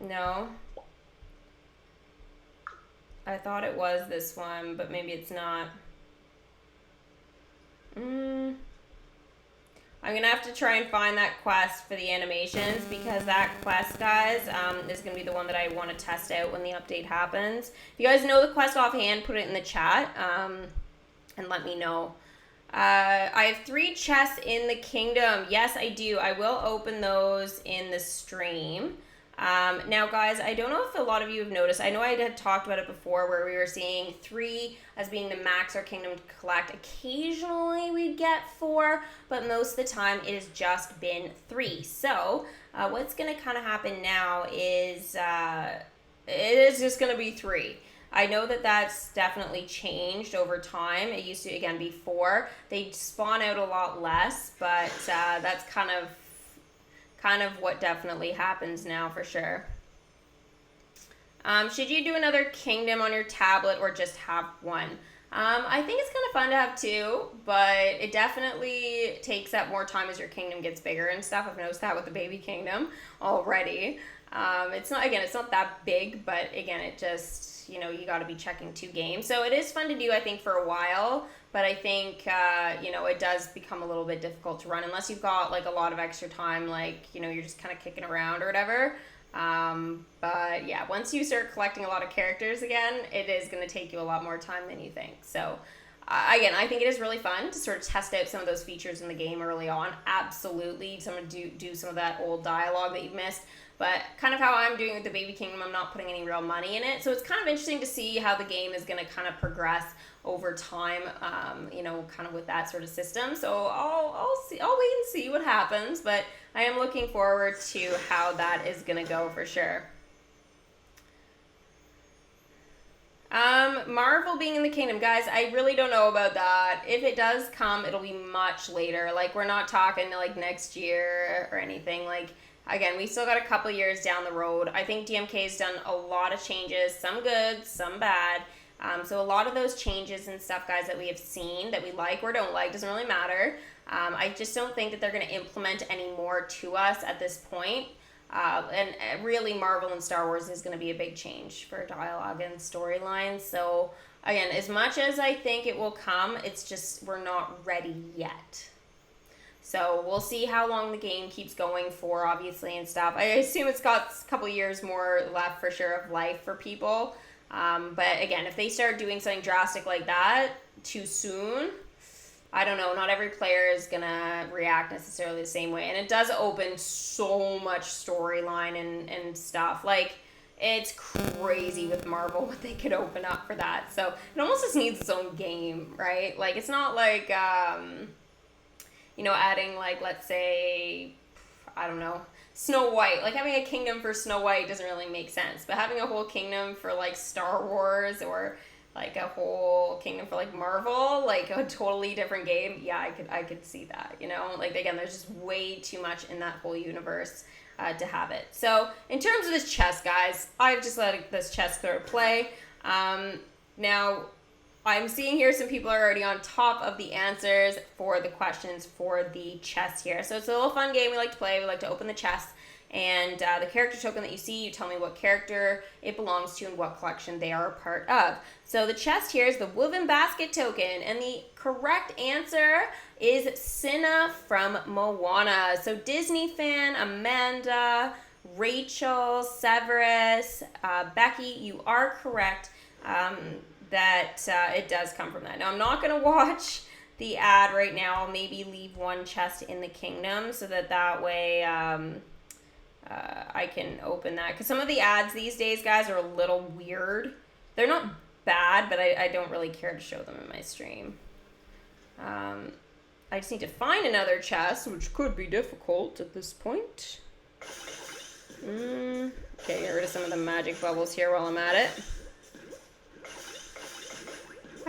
No. I thought it was this one, but maybe it's not. I'm gonna have to try and find that quest for the animations, because that quest, guys, is gonna be the one that I want to test out when the update happens. If you guys know the quest offhand, put it in the chat, and let me know. I have 3 chests in the kingdom. Yes, I do. I will open those in the stream. Now, guys, I don't know if a lot of you have noticed. I know I had talked about it before, where we were seeing 3 as being the max our kingdom to collect. Occasionally we'd get 4, but most of the time it has just been 3. So what's going to kind of happen now is it is just going to be 3. I know that that's definitely changed over time. It used to, again, be 4. They spawn out a lot less, but that's kind of what definitely happens now, for sure. Should you do another kingdom on your tablet or just have one? I think it's kind of fun to have 2, but it definitely takes up more time as your kingdom gets bigger and stuff. I've noticed that with the baby kingdom already. It's not that big, but again, it just, you got to be checking 2 games. So it is fun to do, I think, for a while, but I think, it does become a little bit difficult to run unless you've got like a lot of extra time, like, you're just kind of kicking around or whatever. But yeah, once you start collecting a lot of characters again, it is going to take you a lot more time than you think. So again, I think it is really fun to sort of test out some of those features in the game early on. Absolutely. Do some of that old dialogue that you've missed. But kind of how I'm doing with the Baby Kingdom, I'm not putting any real money in it. So it's kind of interesting to see how the game is going to kind of progress over time, kind of with that sort of system. So I'll wait and see what happens. But I am looking forward to how that is going to go for sure. Marvel being in the kingdom, guys, I really don't know about that. If it does come, it'll be much later. Like, we're not talking like next year or anything. Like, again, we still got a couple years down the road. I think DMK's done a lot of changes, some good, some bad. So a lot of those changes and stuff, guys, that we have seen that we like or don't like, doesn't really matter. I just don't think that they're going to implement any more to us at this point. And really, Marvel and Star Wars is going to be a big change for dialogue and storylines. So again, as much as I think it will come, it's just we're not ready yet. So we'll see how long the game keeps going for, obviously, and stuff. I assume it's got a couple years more left for sure of life for people. But again, if they start doing something drastic like that too soon, I don't know. Not every player is going to react necessarily the same way. And it does open so much storyline and stuff. Like, it's crazy with Marvel what they could open up for that. So it almost just needs its own game, right? Like, it's not like... adding, like, let's say, I don't know, Snow White. Like, having a kingdom for Snow White doesn't really make sense. But having a whole kingdom for, like, Star Wars or, like, a whole kingdom for, like, Marvel, like, a totally different game, yeah, I could see that, Like, again, there's just way too much in that whole universe to have it. So, in terms of this chest, guys, I've just let this chest sort of play. Now... I'm seeing here some people are already on top of the answers for the questions for the chest here. So it's a little fun game we like to play. We like to open the chest, and the character token that you see, you tell me what character it belongs to and what collection they are a part of. So the chest here is the woven basket token, and the correct answer is Cinna from Moana. So Disney fan, Amanda, Rachel, Severus, Becky, you are correct. That it does come from that. Now, I'm not going to watch the ad right now. I'll maybe leave one chest in the kingdom so that way I can open that. Because some of the ads these days, guys, are a little weird. They're not bad, but I don't really care to show them in my stream. I just need to find another chest, which could be difficult at this point. Okay, get rid of some of the magic bubbles here while I'm at it.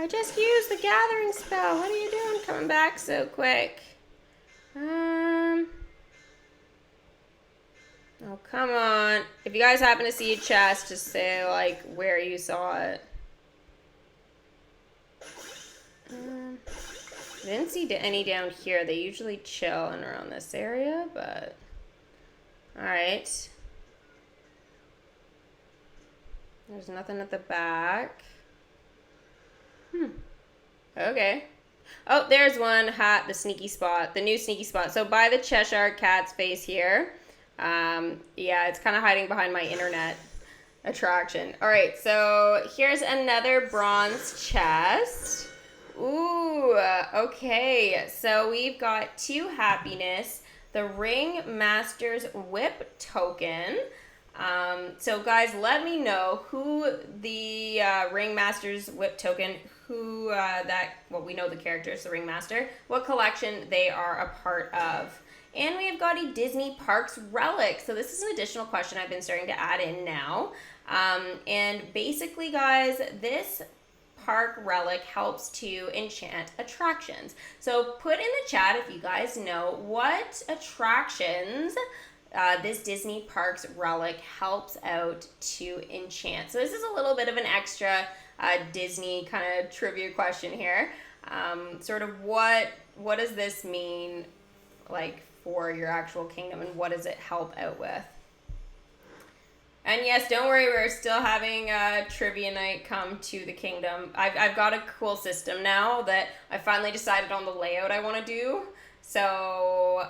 I just used the gathering spell. What are you doing coming back so quick? Oh, come on. If you guys happen to see a chest, just say, like, where you saw it. I didn't see any down here. They usually chill in around this area, but... Alright. There's nothing at the back. Okay. Oh, there's one hat, the sneaky spot, the new sneaky spot. So by the Cheshire Cat's face here. Yeah, it's kind of hiding behind my internet attraction. All right, so here's another bronze chest. Ooh, okay. So we've got 2 happiness, the Ring Master's Whip token. So guys, let me know who the Ring Master's Whip token, well, we know the characters, the Ring Master, what collection they are a part of. And we have got a Disney Parks relic. So this is an additional question I've been starting to add in now. And basically, guys, this park relic helps to enchant attractions. So put in the chat if you guys know what attractions this Disney Parks relic helps out to enchant. So this is a little bit of an extra Disney kind of trivia question here. Sort of what does this mean, like, for your actual kingdom, and what does it help out with? And yes, don't worry, we're still having a trivia night come to the kingdom. I've got a cool system now that I finally decided on the layout I want to do. So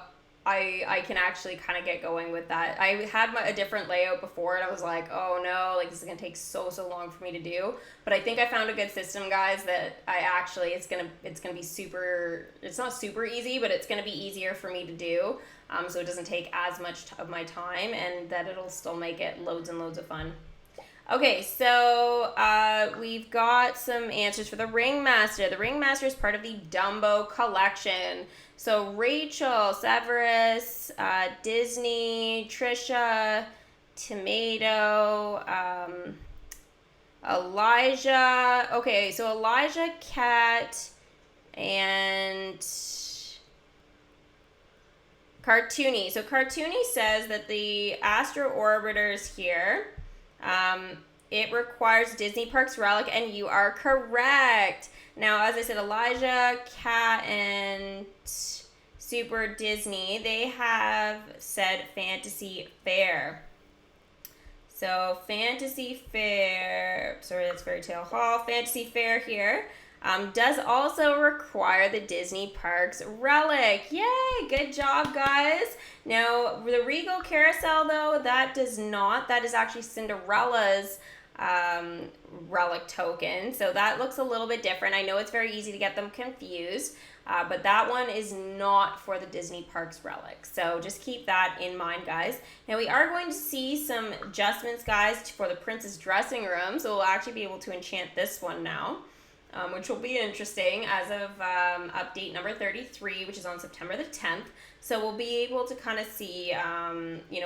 I can actually kind of get going with that. I had a different layout before, and I was like, oh no, like this is gonna take so long for me to do. But I think I found a good system, guys, that it's gonna be super. It's not super easy, but it's gonna be easier for me to do. So it doesn't take as much of my time, and that it'll still make it loads and loads of fun. Okay, so we've got some answers for the Ringmaster. The Ringmaster is part of the Dumbo collection. So Rachel, Severus, Disney, Trisha, Tomato, Elijah. Okay, so Elijah, Cat, and Cartoony. So Cartoony says that the Astro Orbiters here, it requires Disney Parks relic, and you are correct. Now, as I said, Elijah, Cat, and Super Disney, they have said Fantasy Fair. So Fantasy Fair, sorry, that's Fairy Tale Hall. Fantasy Fair here does also require the Disney Parks relic. Yay, good job, guys. Now, the Regal Carousel, though, that does not. That is actually Cinderella's relic token. So that looks a little bit different. I know it's very easy to get them confused, but that one is not for the Disney Parks relic. So just keep that in mind, guys. Now we are going to see some adjustments, guys, for the Princess dressing room. So we'll actually be able to enchant this one now, which will be interesting as of update number 33, which is on September the 10th. So we'll be able to kind of see,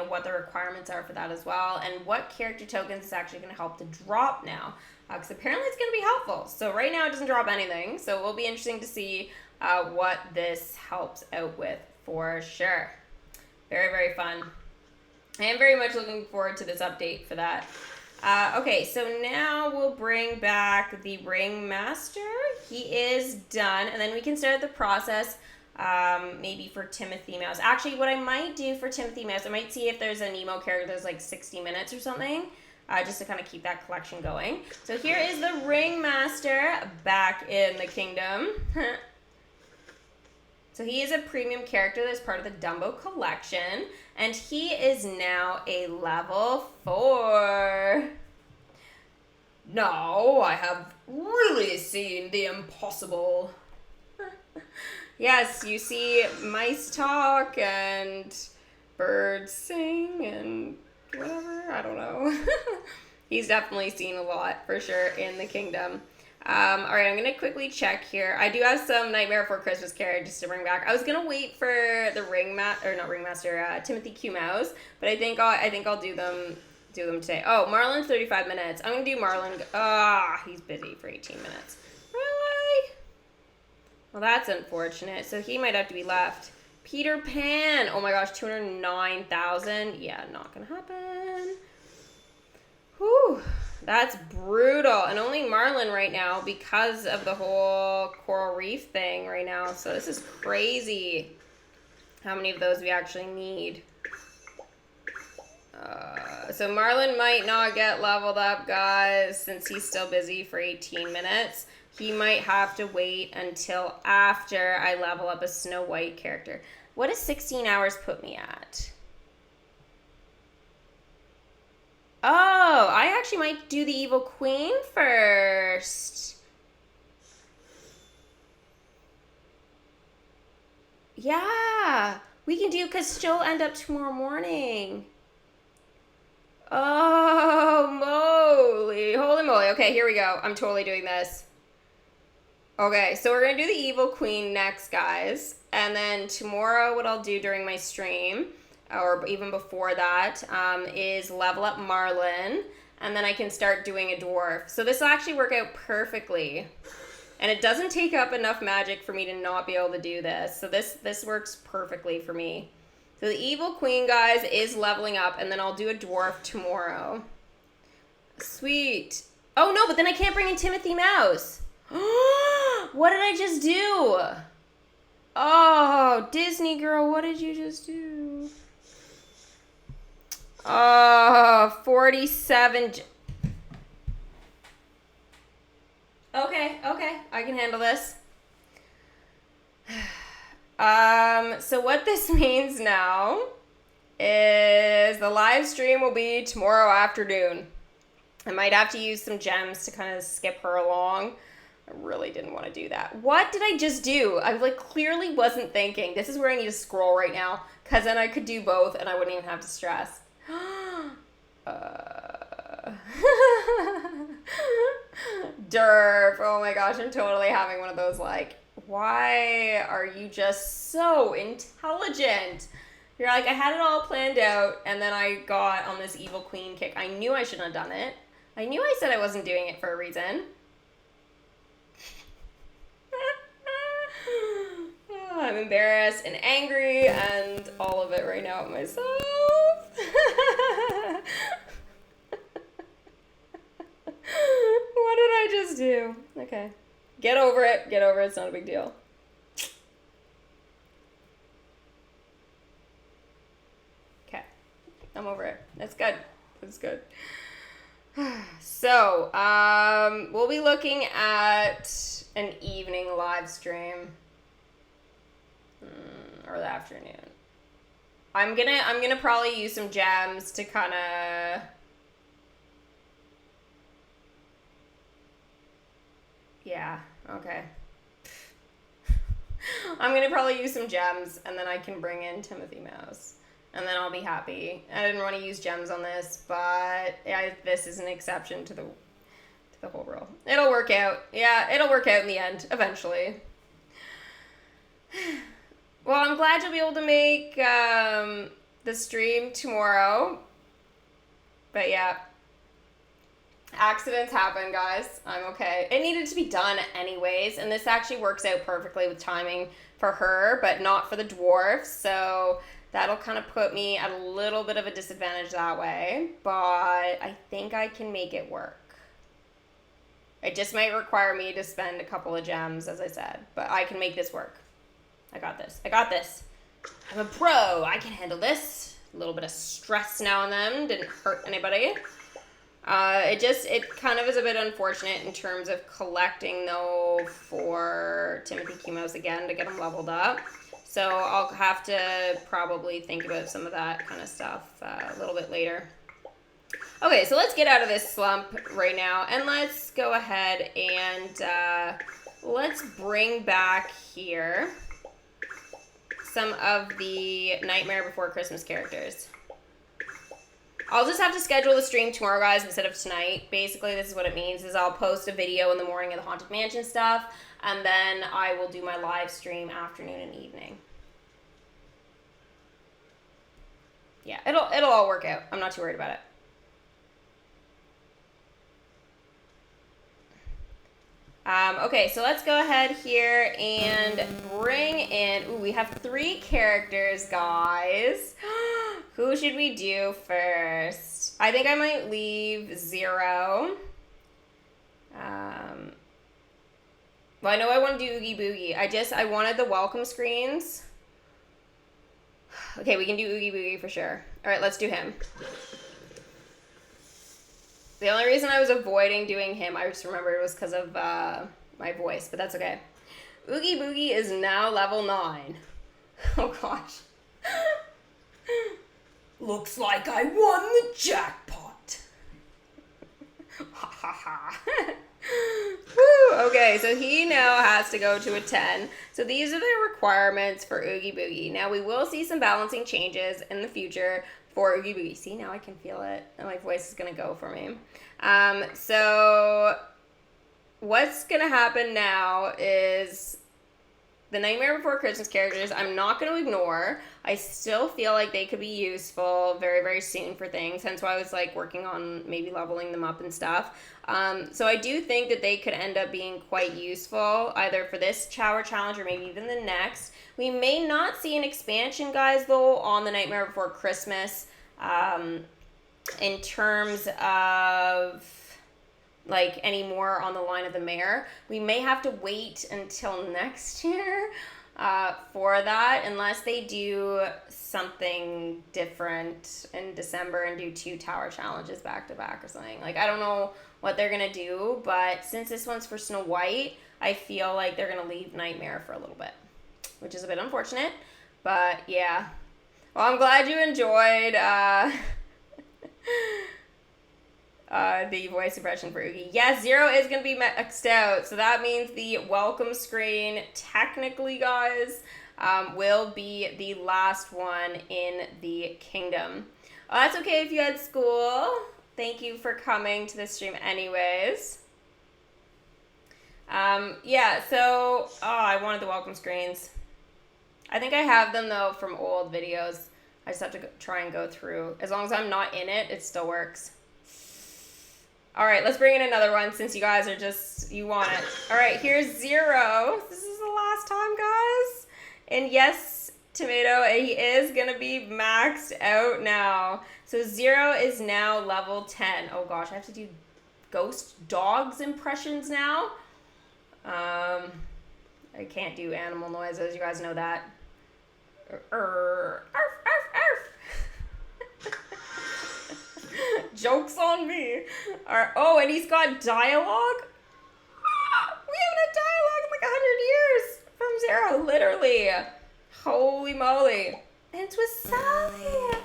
what the requirements are for that as well, and what character tokens is actually going to help to drop now, because apparently it's going to be helpful. So right now it doesn't drop anything, so it will be interesting to see what this helps out with for sure. Very, very fun. I am very much looking forward to this update for that. Okay, so now we'll bring back the Ringmaster. He is done, and then we can start the process maybe for Timothy Mouse. Actually, what I might do for Timothy Mouse, I might see if there's a Nemo character that's like 60 minutes or something, just to kind of keep that collection going. So here is the Ringmaster back in the kingdom. So he is a premium character that's part of the Dumbo collection, and he is now a level 4. Now I have really seen the impossible. Yes, you see mice talk and birds sing and whatever, I don't know. He's definitely seen a lot for sure in the kingdom. Alright, I'm gonna quickly check here. I do have some Nightmare Before Christmas characters just to bring back. I was gonna wait for the Timothy Q Mouse, but I think I'll do them today. Oh, Marlin's 35 minutes. I'm gonna do Marlin. He's busy for 18 minutes. Really? Well, that's unfortunate. So he might have to be left. Peter Pan. Oh my gosh, 209,000. Yeah, not gonna happen. Whew. That's brutal. And only Marlin right now because of the whole coral reef thing right now. So this is crazy how many of those we actually need. So Marlon might not get leveled up, guys, since he's still busy for 18 minutes. He might have to wait until after I level up a Snow White character. What does 16 hours put me at? Oh, I actually might do the Evil Queen first. Yeah, we can do, because she'll end up tomorrow morning. Oh, moly. Holy moly. Okay, here we go. I'm totally doing this. Okay, so we're going to do the Evil Queen next, guys. And then tomorrow what I'll do during my stream, or even before that, is level up Marlin. And then I can start doing a dwarf. So this will actually work out perfectly. And it doesn't take up enough magic for me to not be able to do this. So this works perfectly for me. So the Evil Queen, guys, is leveling up, and then I'll do a dwarf tomorrow. Sweet. Oh, no, but then I can't bring in Timothy Mouse. What did I just do? Oh, Disney girl, what did you just do? Oh, 47. Okay, I can handle this. So what this means now is the live stream will be tomorrow afternoon. I might have to use some gems to kind of skip her along. I really didn't want to do that. What did I just do? I clearly wasn't thinking. This is where I need to scroll right now, because then I could do both and I wouldn't even have to stress. Derp. Oh my gosh, I'm totally having one of those why are you just so intelligent? You're like, I had it all planned out, and then I got on this Evil Queen kick. I knew I shouldn't have done it. I knew I said I wasn't doing it for a reason. Oh, I'm embarrassed and angry and all of it right now at myself. What did I just do? Okay. Get over it. Get over it. It's not a big deal. Okay. I'm over it. That's good. That's good. So, we'll be looking at an evening live stream. Or the afternoon. I'm gonna probably use some gems to kind of... Yeah, okay. I'm gonna probably use some gems, and then I can bring in Timothy Mouse. And then I'll be happy. I didn't want to use gems on this, but this is an exception to the whole rule. It'll work out. Yeah, it'll work out in the end, eventually. Well, I'm glad you'll be able to make the stream tomorrow. But yeah. Accidents happen, guys. I'm okay. It needed to be done anyways, and this actually works out perfectly with timing for her, but not for the dwarf, so that'll kind of put me at a little bit of a disadvantage that way, but I think I can make it work. It just might require me to spend a couple of gems, as I said, but I can make this work. I got this. I got this. I'm a pro. I can handle this. A little bit of stress now and then. Didn't hurt anybody. It kind of is a bit unfortunate in terms of collecting, though, for Timothy Kimos again to get him leveled up. So I'll have to probably think about some of that kind of stuff a little bit later. Okay, so let's get out of this slump right now, and let's go ahead and let's bring back here some of the Nightmare Before Christmas characters. I'll just have to schedule the stream tomorrow, guys, instead of tonight. Basically, this is what it means, is I'll post a video in the morning of the Haunted Mansion stuff, and then I will do my live stream afternoon and evening. Yeah, it'll all work out. I'm not too worried about it. Okay, so let's go ahead here and bring in... Ooh, we have 3 characters, guys. Who should we do first? I think I might leave 0. Well, I know I want to do Oogie Boogie. I wanted the welcome screens. Okay, we can do Oogie Boogie for sure. All right, let's do him. The only reason I was avoiding doing him, I just remember it was because of my voice, but that's okay. Oogie Boogie is now level 9. Oh gosh. Looks like I won the jackpot. Ha ha ha. Woo! Okay, so he now has to go to a 10. So these are the requirements for Oogie Boogie. Now we will see some balancing changes in the future for Oogie Boogie. See, now I can feel it. And my voice is going to go for me. So what's going to happen now is the Nightmare Before Christmas characters, I'm not going to ignore. I still feel like they could be useful very, very soon for things. Hence why I was like working on maybe leveling them up and stuff. So I do think that they could end up being quite useful either for this Tower Challenge or maybe even the next. We may not see an expansion, guys, though, on the Nightmare Before Christmas in terms of like any more on the line of the mayor. We may have to wait until next year for that, unless they do something different in December and do 2 tower challenges back to back or something. Like, I don't know what they're gonna do, but since this one's for Snow White, I feel like they're gonna leave Nightmare for a little bit, which is a bit unfortunate, but yeah. Well, I'm glad you enjoyed the voice impression for Oogie. Yes, 0 is going to be maxed out. So that means the welcome screen, technically, guys, will be the last one in the kingdom. Oh, that's okay if you had school. Thank you for coming to the stream anyways. Yeah, so, I wanted the welcome screens. I think I have them, though, from old videos. I just have to try and go through. As long as I'm not in it, it still works. All right, let's bring in another one since you guys are just, you want it. All right, here's 0. This is the last time, guys. And yes, Tomato, he is going to be maxed out now. So 0 is now level 10. Oh gosh, I have to do ghost dogs impressions now. I can't do animal noises, you guys know that. Arf, arf, arf. Joke's on me. Oh, and he's got dialogue? We haven't had dialogue in like 100 years from 0, literally. Holy moly. And it's with Sally.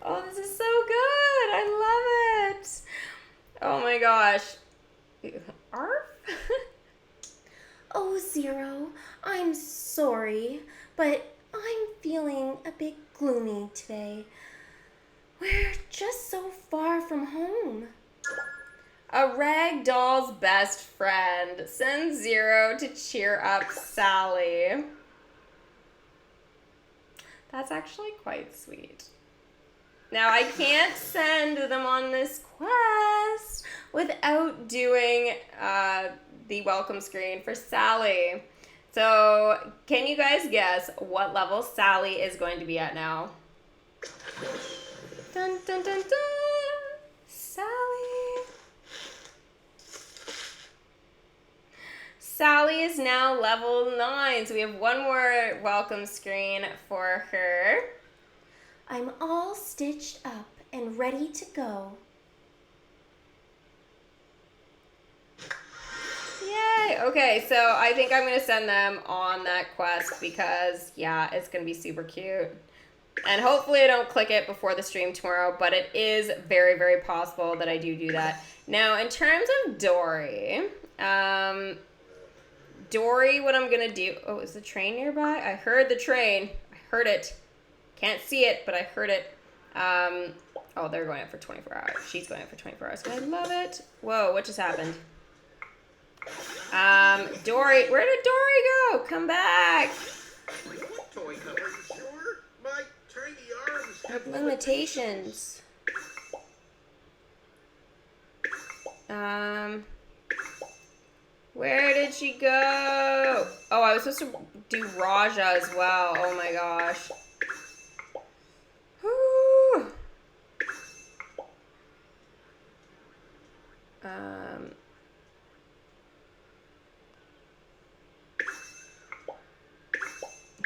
Oh, this is so good. I love it. Oh my gosh. Arf? Oh, 0, I'm sorry, but I'm feeling a bit gloomy today. We're just so far from home. A rag doll's best friend sends 0 to cheer up Sally. That's actually quite sweet. Now, I can't send them on this quest without doing the welcome screen for Sally. So, can you guys guess what level Sally is going to be at now? Dun, dun, dun, dun. Sally. Sally is now level 9, so we have one more welcome screen for her. I'm all stitched up and ready to go. Yay! Okay, so I think I'm going to send them on that quest because, yeah, it's going to be super cute. And hopefully I don't click it before the stream tomorrow, but it is very, very possible that I do that. Now, in terms of Dory, what I'm going to do... Oh, is the train nearby? I heard the train. I heard it. Can't see it, but I heard it. Oh, they're going up for 24 hours. She's going up for 24 hours. I love it. Whoa, what just happened? Dory, where did Dory go? Come back. What toy cover? Are you sure? My tiny arms have limitations. Where did she go? Oh, I was supposed to do Raja as well. Oh my gosh. Whew.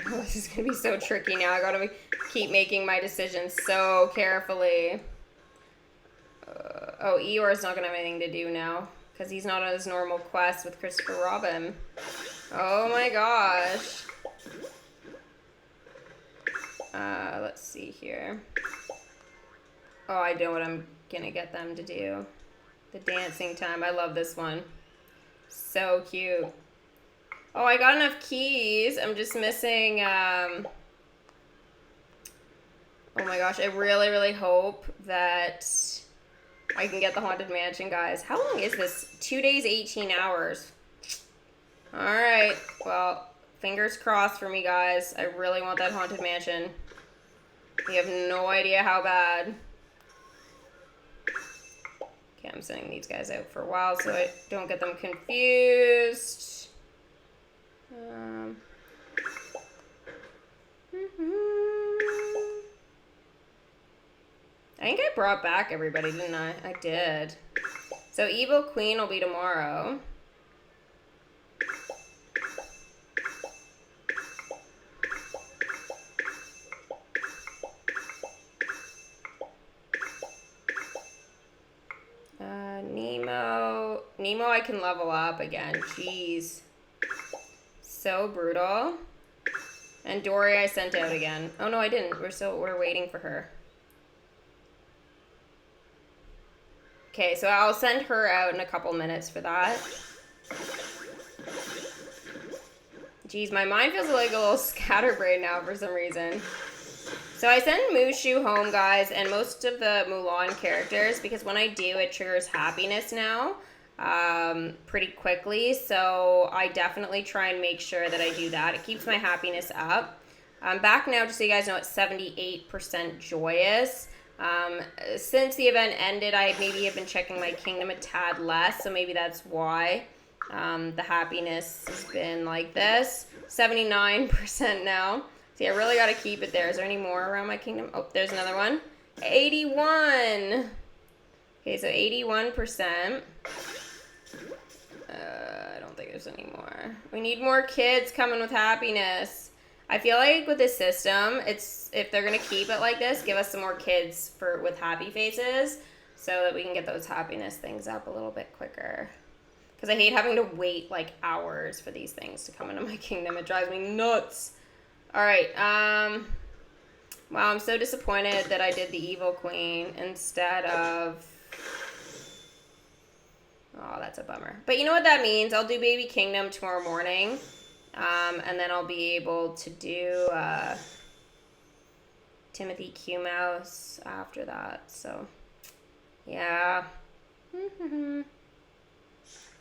Oh, this is gonna be so tricky now. I gotta be keep making my decisions so carefully. Oh, Eeyore's not going to have anything to do now. Because he's not on his normal quest with Christopher Robin. Oh my gosh. Let's see here. Oh, I know what I'm going to get them to do. The dancing time. I love this one. So cute. Oh, I got enough keys. I'm just missing, oh my gosh, I really, really hope that I can get the Haunted Mansion, guys. How long is this? 2 days, 18 hours. Alright, well, fingers crossed for me, guys. I really want that Haunted Mansion. You have no idea how bad. Okay, I'm sending these guys out for a while so I don't get them confused. I think I brought back everybody, didn't I? I did. So Evil Queen will be tomorrow. Nemo I can level up again. Jeez. So brutal. And Dory I sent out again. Oh no, I didn't. We're waiting for her. Okay, so I'll send her out in a couple minutes for that. Jeez, my mind feels like a little scatterbrained now for some reason. So I sent Mushu home, guys, and most of the Mulan characters, because when I do, it triggers happiness now pretty quickly. So I definitely try and make sure that I do that. It keeps my happiness up. I'm back now, just so you guys know, it's 78% joyous. Since the event ended, I maybe have been checking my kingdom a tad less, so maybe that's why the happiness has been like this. 79% now. See, I really got to keep it there. Is there any more around my kingdom? Oh, there's another one. 81. Okay, so 81%. I don't think there's any more. We need more kids coming with happiness. I feel like with this system, it's if they're gonna keep it like this, give us some more kids with happy faces, so that we can get those happiness things up a little bit quicker. Because I hate having to wait like hours for these things to come into my kingdom. It drives me nuts. All right. Wow, I'm so disappointed that I did the Evil Queen instead of. Oh, that's a bummer. But you know what that means? I'll do Baby Kingdom tomorrow morning. And then I'll be able to do Timothy Q Mouse after that. So, yeah.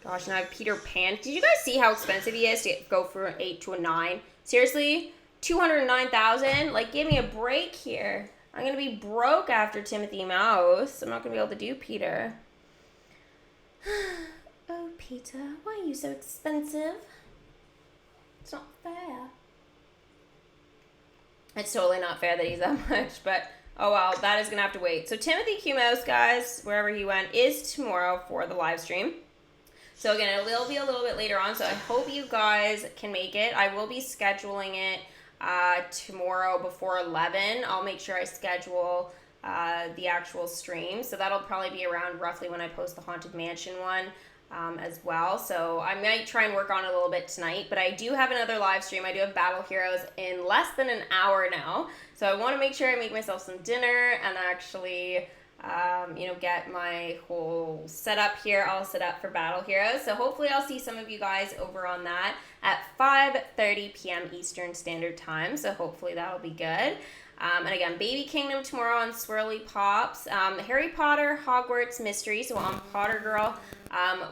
Gosh, and I have Peter Pan. Did you guys see how expensive he is to go from an 8 to a 9? Seriously? 209,000? Like, give me a break here. I'm going to be broke after Timothy Mouse. I'm not going to be able to do Peter. Oh, Peter, why are you so expensive? It's not fair. It's totally not fair that he's that much, but oh well, that is gonna have to wait. So Timothy Q Mouse, guys, wherever he went, is tomorrow for the live stream. So again, it will be a little bit later on, so I hope you guys can make it. I will be scheduling it tomorrow before 11. I'll make sure I schedule the actual stream, so that'll probably be around roughly when I post the Haunted Mansion one. As well, so I might try and work on it a little bit tonight, but I do have another live stream. I do have Battle Heroes in less than an hour now, so I want to make sure I make myself some dinner and actually get my whole setup here all set up for Battle Heroes. So hopefully I'll see some of you guys over on that at 5:30 p.m. Eastern Standard Time, so hopefully that'll be good. And again, Baby Kingdom tomorrow on Swirly Pops. Harry Potter Hogwarts Mystery, so on Potter Girl,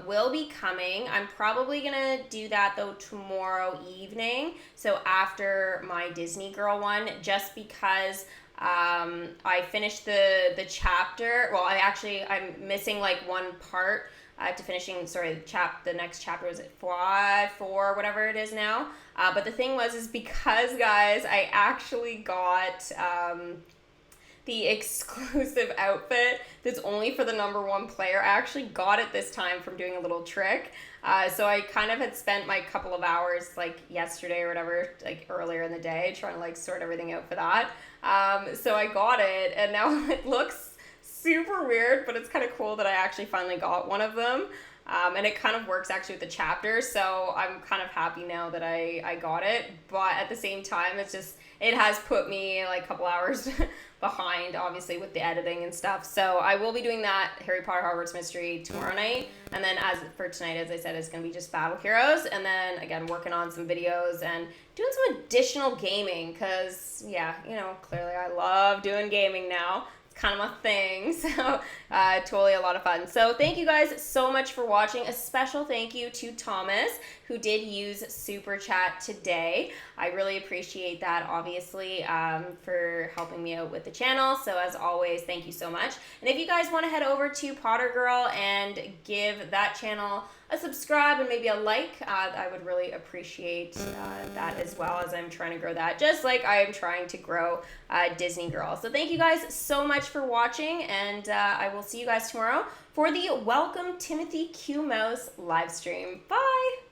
will be coming. I'm probably going to do that, though, tomorrow evening. So after my Disney Girl one, just because I finished the chapter. Well, I'm missing like one part to finishing, the next chapter was at 4, whatever it is now. But the thing is because, guys, I actually got the exclusive outfit that's only for the #1 player. I actually got it this time from doing a little trick. So I kind of had spent my couple of hours like yesterday or whatever, like earlier in the day, trying to like sort everything out for that. So I got it, and now it looks super weird, but it's kind of cool that I actually finally got one of them. And it kind of works actually with the chapters, so I'm kind of happy now that I got it. But at the same time, it has put me like a couple hours behind, obviously, with the editing and stuff. So I will be doing that Harry Potter Hogwarts Mystery tomorrow night. And then as for tonight, as I said, it's going to be just Battle Heroes. And then, again, working on some videos and doing some additional gaming. Because, yeah, you know, clearly I love doing gaming now. Kind of my thing, so totally a lot of fun. So thank you guys so much for watching. A special thank you to Thomas, who did use Super Chat today. I really appreciate that, obviously, for helping me out with the channel. So as always, thank you so much. And if you guys want to head over to Potter Girl and give that channel a subscribe and maybe a like, I would really appreciate that, as well, as I'm trying to grow that, just like I am trying to grow Disney Girl. So thank you guys so much for watching, and I will see you guys tomorrow for the Welcome Timothy Q Mouse live stream. Bye!